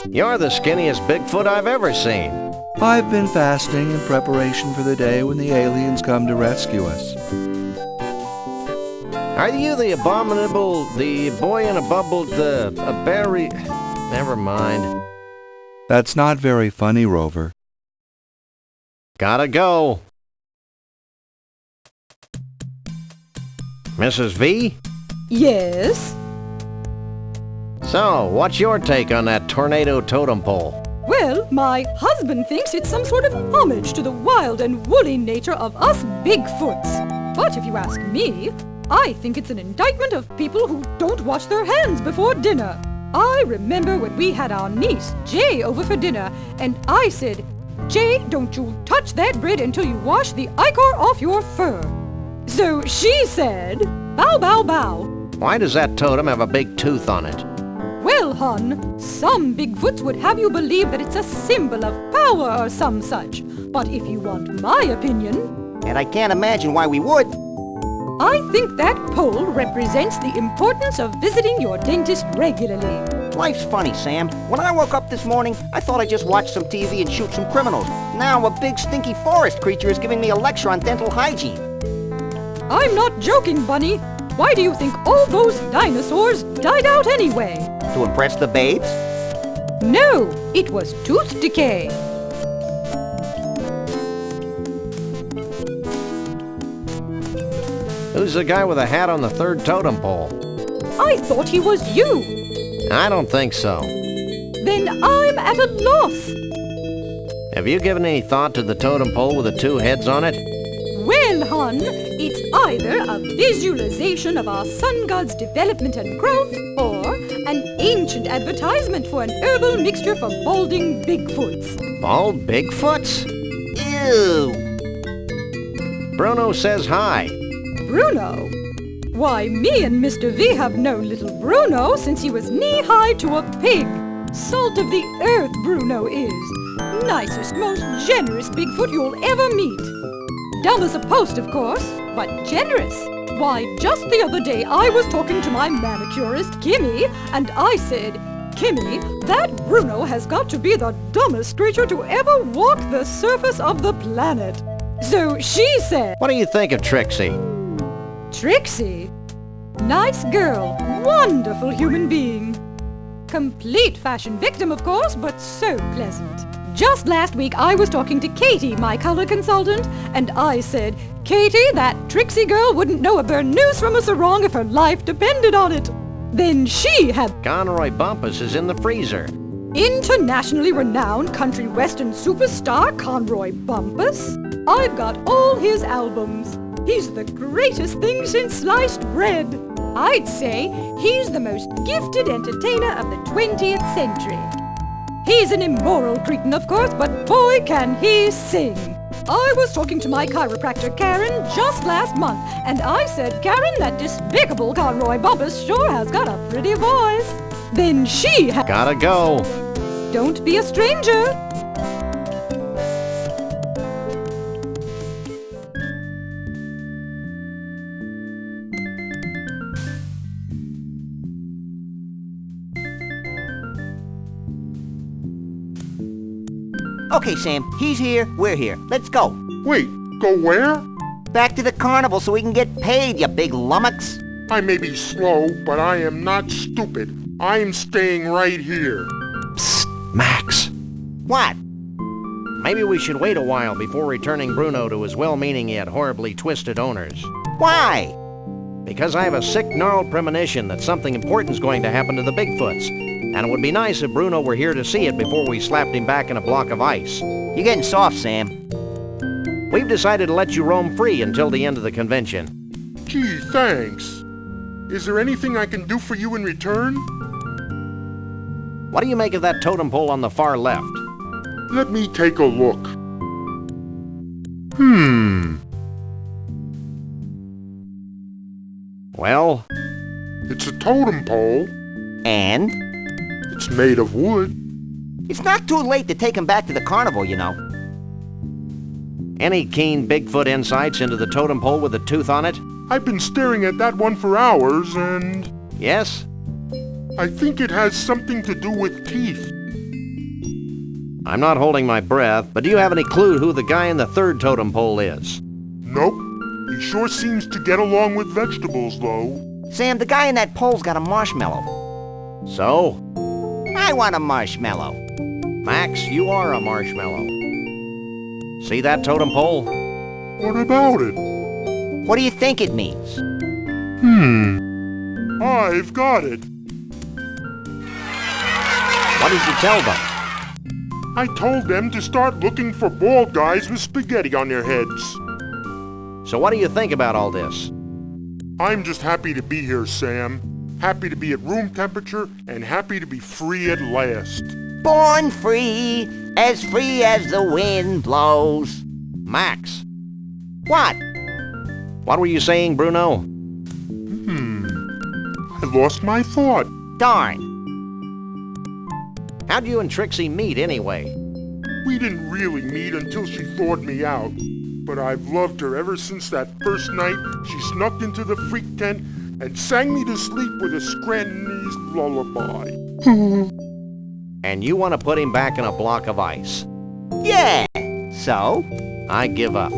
You're the skinniest Bigfoot I've ever seen. I've been fasting in preparation for the day when the aliens come to rescue us. Are you the abominable, the boy in a bubble, a berry... Never mind. That's not very funny, Rover. Gotta go. Mrs. V? Yes? So, what's your take on that tornado totem pole? Well, my husband thinks it's some sort of homage to the wild and woolly nature of us Bigfoots. But if you ask me, I think it's an indictment of people who don't wash their hands before dinner. I remember when we had our niece, Jay, over for dinner, and I said, "Jay, don't you touch that bread until you wash the ichor off your fur." So she said, "Bow, bow, bow." Why does that totem have a big tooth on it? Well, hon, some Bigfoots would have you believe that it's a symbol of power or some such. But if you want my opinion... And I can't imagine why we would. I think that pole represents the importance of visiting your dentist regularly. Life's funny, Sam. When I woke up this morning, I thought I'd just watch some TV and shoot some criminals. Now a big stinky forest creature is giving me a lecture on dental hygiene. I'm not joking, Bunny. Why do you think all those dinosaurs died out anyway? To impress the babes? No, it was tooth decay. Who's the guy with a hat on the third totem pole? I thought he was you. I don't think so. Then I'm at a loss. Have you given any thought to the totem pole with the two heads on it? Well, hon, it's either a visualization of our sun god's development and growth, or an ancient advertisement for an herbal mixture for balding Bigfoots. Bald Bigfoots? Ew! Bruno says hi. Bruno? Why, me and Mr. V have known little Bruno since he was knee-high to a pig. Salt of the earth, Bruno is. Nicest, most generous Bigfoot you'll ever meet. Dumb as a post, of course, but generous. Why, just the other day I was talking to my manicurist, Kimmy, and I said, "Kimmy, that Bruno has got to be the dumbest creature to ever walk the surface of the planet." So she said... What do you think of Trixie? Trixie? Nice girl, wonderful human being. Complete fashion victim, of course, but so pleasant. Just last week I was talking to Katie, my color consultant, and I said, "Katie, that Trixie girl wouldn't know a burnous from a sarong if her life depended on it." Then she had... Conroy Bumpus is in the freezer. Internationally renowned country western superstar Conroy Bumpus. I've got all his albums. He's the greatest thing since sliced bread. I'd say he's the most gifted entertainer of the 20th century. He's an immoral cretin, of course, but boy, can he sing. I was talking to my chiropractor, Karen, just last month, and I said, Karen, that despicable Conroy Bumpus sure has got a pretty voice. Then she Gotta go. Don't be a stranger. Okay, Sam, he's here, we're here. Let's go. Wait, go where? Back to the carnival so we can get paid, you big lummox. I may be slow, but I am not stupid. I'm staying right here. Psst, Max. What? Maybe we should wait a while before returning Bruno to his well-meaning yet horribly twisted owners. Why? Because I have a sick, gnarled premonition that something important's going to happen to the Bigfoots. And it would be nice if Bruno were here to see it before we slapped him back in a block of ice. You're getting soft, Sam. We've decided to let you roam free until the end of the convention. Gee, thanks. Is there anything I can do for you in return? What do you make of that totem pole on the far left? Let me take a look. Well? It's a totem pole. And? It's made of wood. It's not too late to take him back to the carnival, you know. Any keen Bigfoot insights into the totem pole with a tooth on it? I've been staring at that one for hours, and... Yes? I think it has something to do with teeth. I'm not holding my breath, but do you have any clue who the guy in the third totem pole is? Nope. He sure seems to get along with vegetables, though. Sam, the guy in that pole's got a marshmallow. So? I want a marshmallow. Max, you are a marshmallow. See that totem pole? What about it? What do you think it means? I've got it. What did you tell them? I told them to start looking for bald guys with spaghetti on their heads. So what do you think about all this? I'm just happy to be here, Sam. Happy to be at room temperature and happy to be free at last. Born free as the wind blows. Max. What? What were you saying, Bruno? I lost my thought. Darn. How'd you and Trixie meet, anyway? We didn't really meet until she thawed me out. But I've loved her ever since that first night she snuck into the freak tent and sang me to sleep with a Scrantonese lullaby. And you want to put him back in a block of ice? Yeah. So? I give up.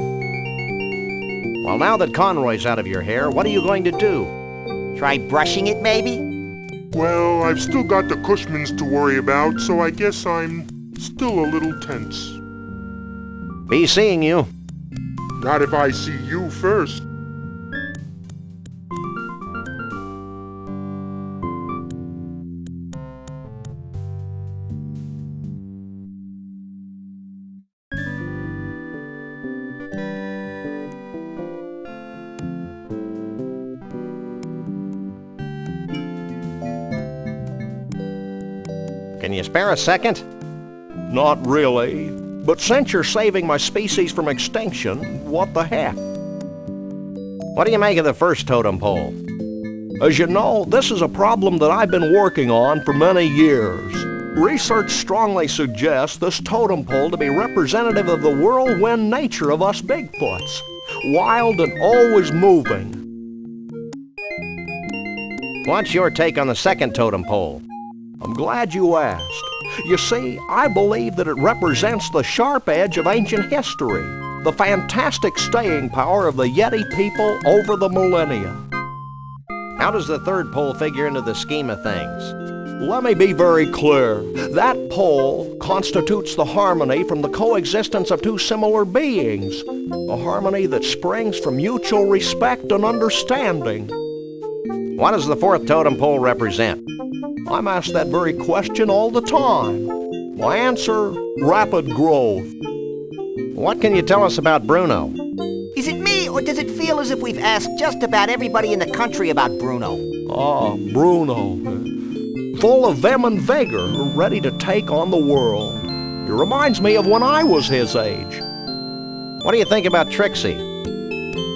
Well, now that Conroy's out of your hair, what are you going to do? Try brushing it, maybe? Well, I've still got the Cushmans to worry about, so I guess I'm still a little tense. Be seeing you. Not if I see you first. Can you spare a second? Not really. But since you're saving my species from extinction, what the heck? What do you make of the first totem pole? As you know, this is a problem that I've been working on for many years. Research strongly suggests this totem pole to be representative of the whirlwind nature of us Bigfoots. Wild and always moving. What's your take on the second totem pole? I'm glad you asked. You see, I believe that it represents the sharp edge of ancient history, the fantastic staying power of the Yeti people over the millennia. How does the third pole figure into the scheme of things? Let me be very clear. That pole constitutes the harmony from the coexistence of two similar beings, a harmony that springs from mutual respect and understanding. What does the fourth totem pole represent? I'm asked that very question all the time. My answer, rapid growth. What can you tell us about Bruno? Is it me, or does it feel as if we've asked just about everybody in the country about Bruno? Ah, Bruno. Full of vim and vigor, ready to take on the world. It reminds me of when I was his age. What do you think about Trixie?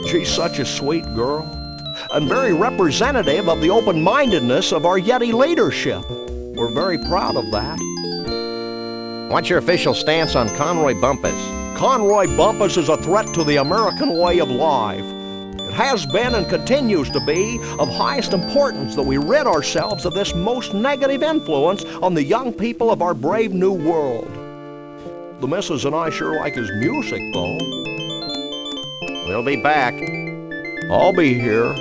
She's such a sweet girl, and very representative of the open-mindedness of our Yeti leadership. We're very proud of that. What's your official stance on Conroy Bumpus? Conroy Bumpus is a threat to the American way of life. It has been and continues to be of highest importance that we rid ourselves of this most negative influence on the young people of our brave new world. The missus and I sure like his music, though. We'll be back. I'll be here.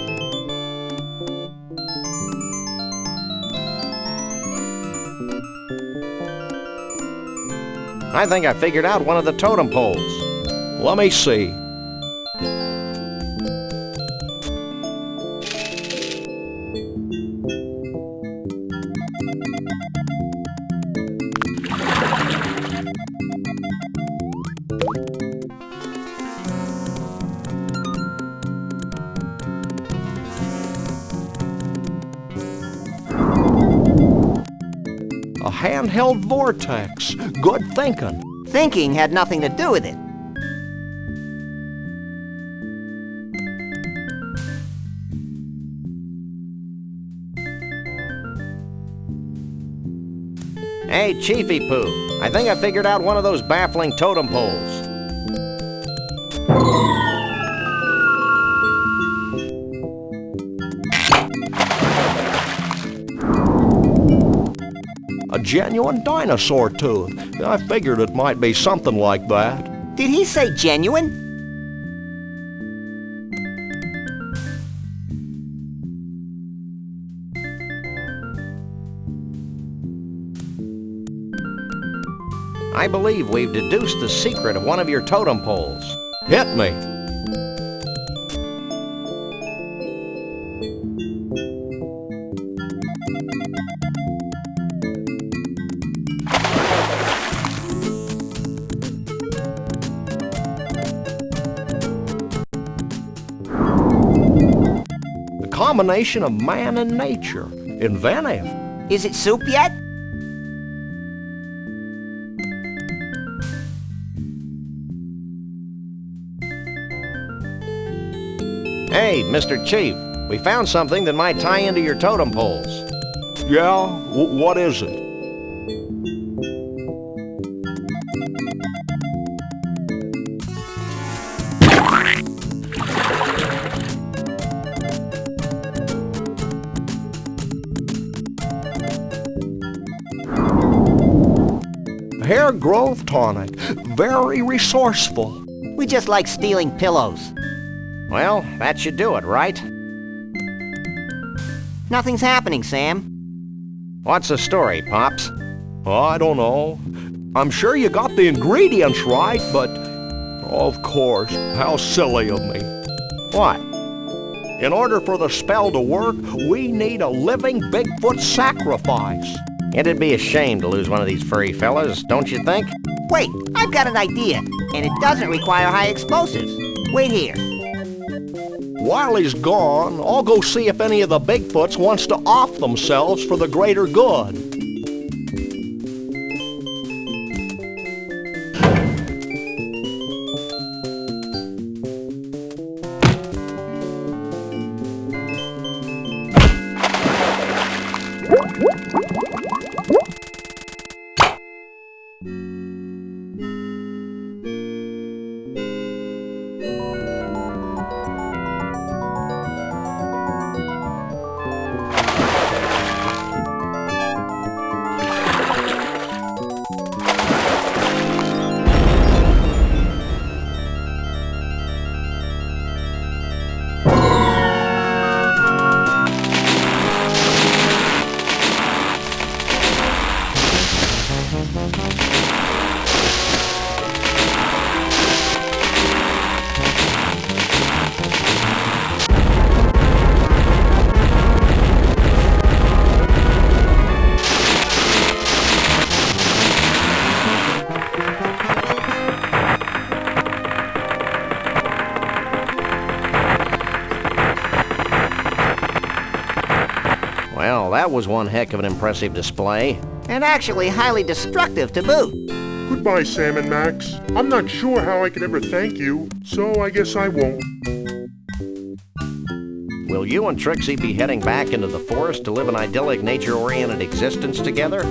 I think I figured out one of the totem poles. Let me see. A handheld vortex. Good thinking. Thinking had nothing to do with it. Hey, Chiefy Poo, I think I figured out one of those baffling totem poles. A genuine dinosaur tooth. I figured it might be something like that. Did he say genuine? I believe we've deduced the secret of one of your totem poles. Hit me. The combination of man and nature. Inventive. Is it soup yet? Hey, Mr. Chief, we found something that might tie into your totem poles. Yeah? What is it? Hair growth tonic. Very resourceful. We just like stealing pillows. Well, that should do it, right? Nothing's happening, Sam. What's the story, Pops? I don't know. I'm sure you got the ingredients right, but... Of course, how silly of me. What? In order for the spell to work, we need a living Bigfoot sacrifice. It'd be a shame to lose one of these furry fellas, don't you think? Wait, I've got an idea, and it doesn't require high explosives. Wait here. While he's gone, I'll go see if any of the Bigfoots wants to off themselves for the greater good. Well, that was one heck of an impressive display. And actually highly destructive to boot. Goodbye, Sam and Max. I'm not sure how I could ever thank you, so I guess I won't. Will you and Trixie be heading back into the forest to live an idyllic, nature-oriented existence together?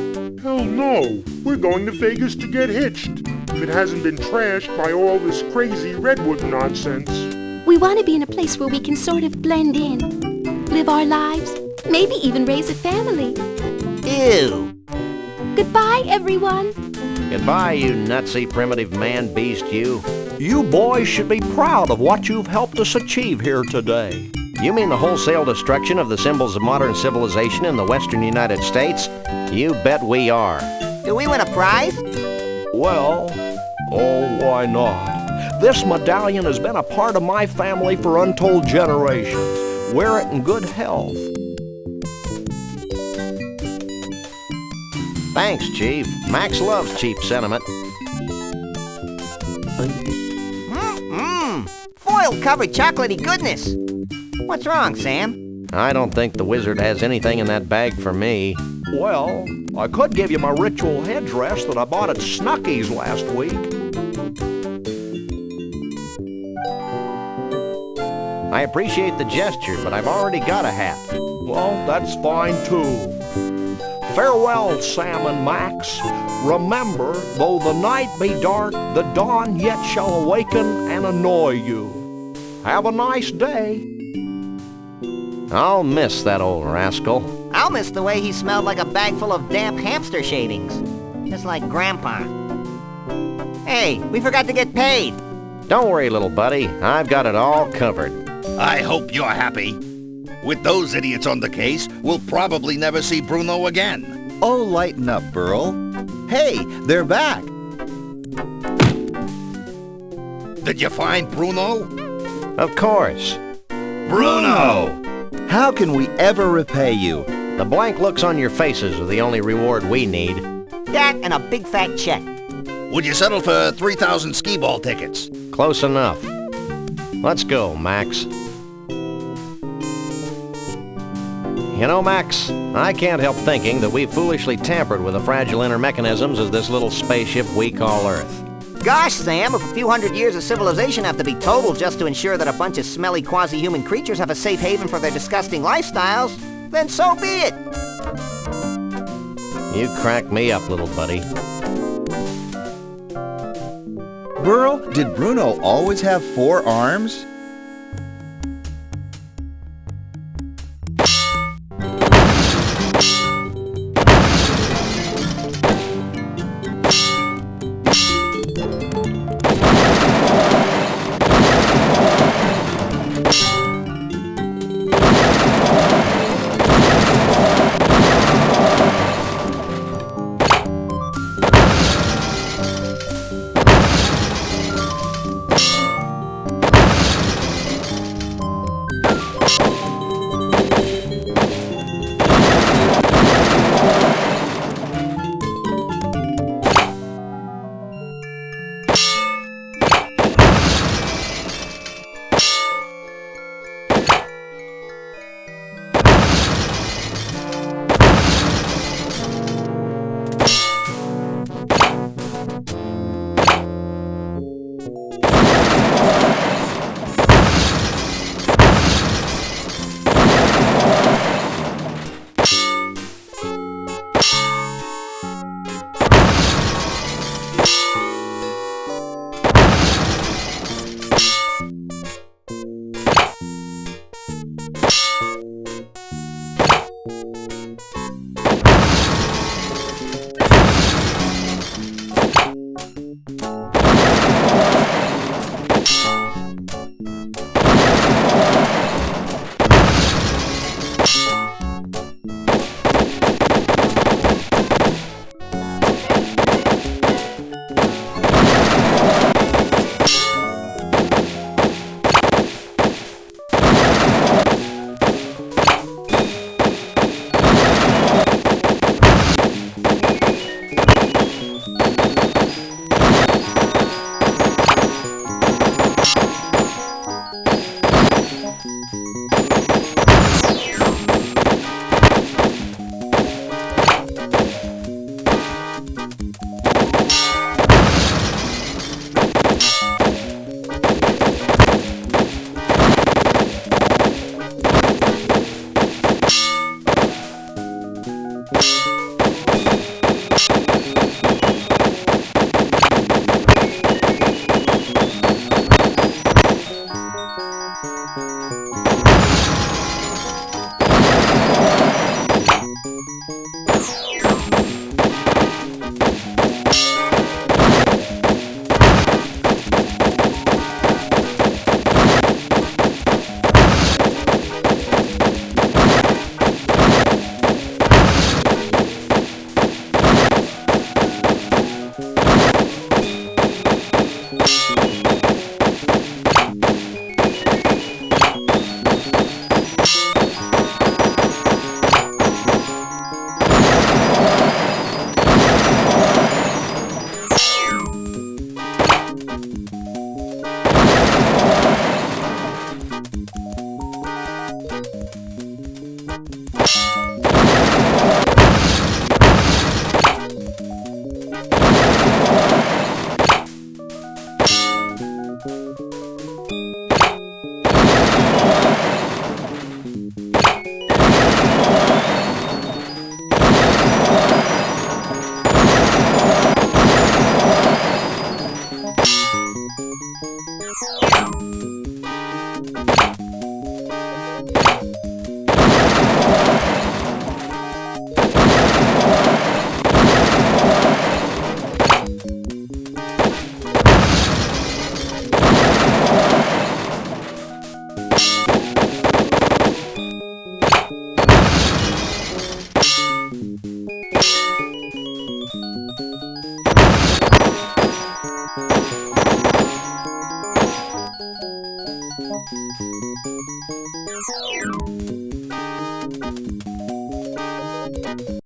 Hell no! We're going to Vegas to get hitched. If it hasn't been trashed by all this crazy redwood nonsense. We want to be in a place where we can sort of blend in, live our lives, maybe even raise a family. Ew. Goodbye, everyone. Goodbye, you nutsy primitive man-beast, you. You boys should be proud of what you've helped us achieve here today. You mean the wholesale destruction of the symbols of modern civilization in the western United States? You bet we are. Do we win a prize? Well, oh, why not? This medallion has been a part of my family for untold generations. Wear it in good health. Thanks, Chief. Max loves cheap sentiment. Foil-covered chocolatey goodness. What's wrong, Sam? I don't think the wizard has anything in that bag for me. Well, I could give you my ritual headdress that I bought at Snucky's last week. I appreciate the gesture, but I've already got a hat. Well, that's fine too. Farewell, Sam and Max. Remember, though the night be dark, the dawn yet shall awaken and annoy you. Have a nice day. I'll miss that old rascal. I'll miss the way he smelled like a bag full of damp hamster shavings. Just like Grandpa. Hey, we forgot to get paid. Don't worry, little buddy. I've got it all covered. I hope you're happy. With those idiots on the case, we'll probably never see Bruno again. Oh, lighten up, Burl. Hey, they're back. Did you find Bruno? Of course. Bruno! How can we ever repay you? The blank looks on your faces are the only reward we need. That and a big fat check. Would you settle for 3,000 skee-ball tickets? Close enough. Let's go, Max. You know, Max, I can't help thinking that we've foolishly tampered with the fragile inner mechanisms of this little spaceship we call Earth. Gosh, Sam, if a few hundred years of civilization have to be totaled just to ensure that a bunch of smelly quasi-human creatures have a safe haven for their disgusting lifestyles, then so be it. You crack me up, little buddy. Burl, did Bruno always have 4 arms?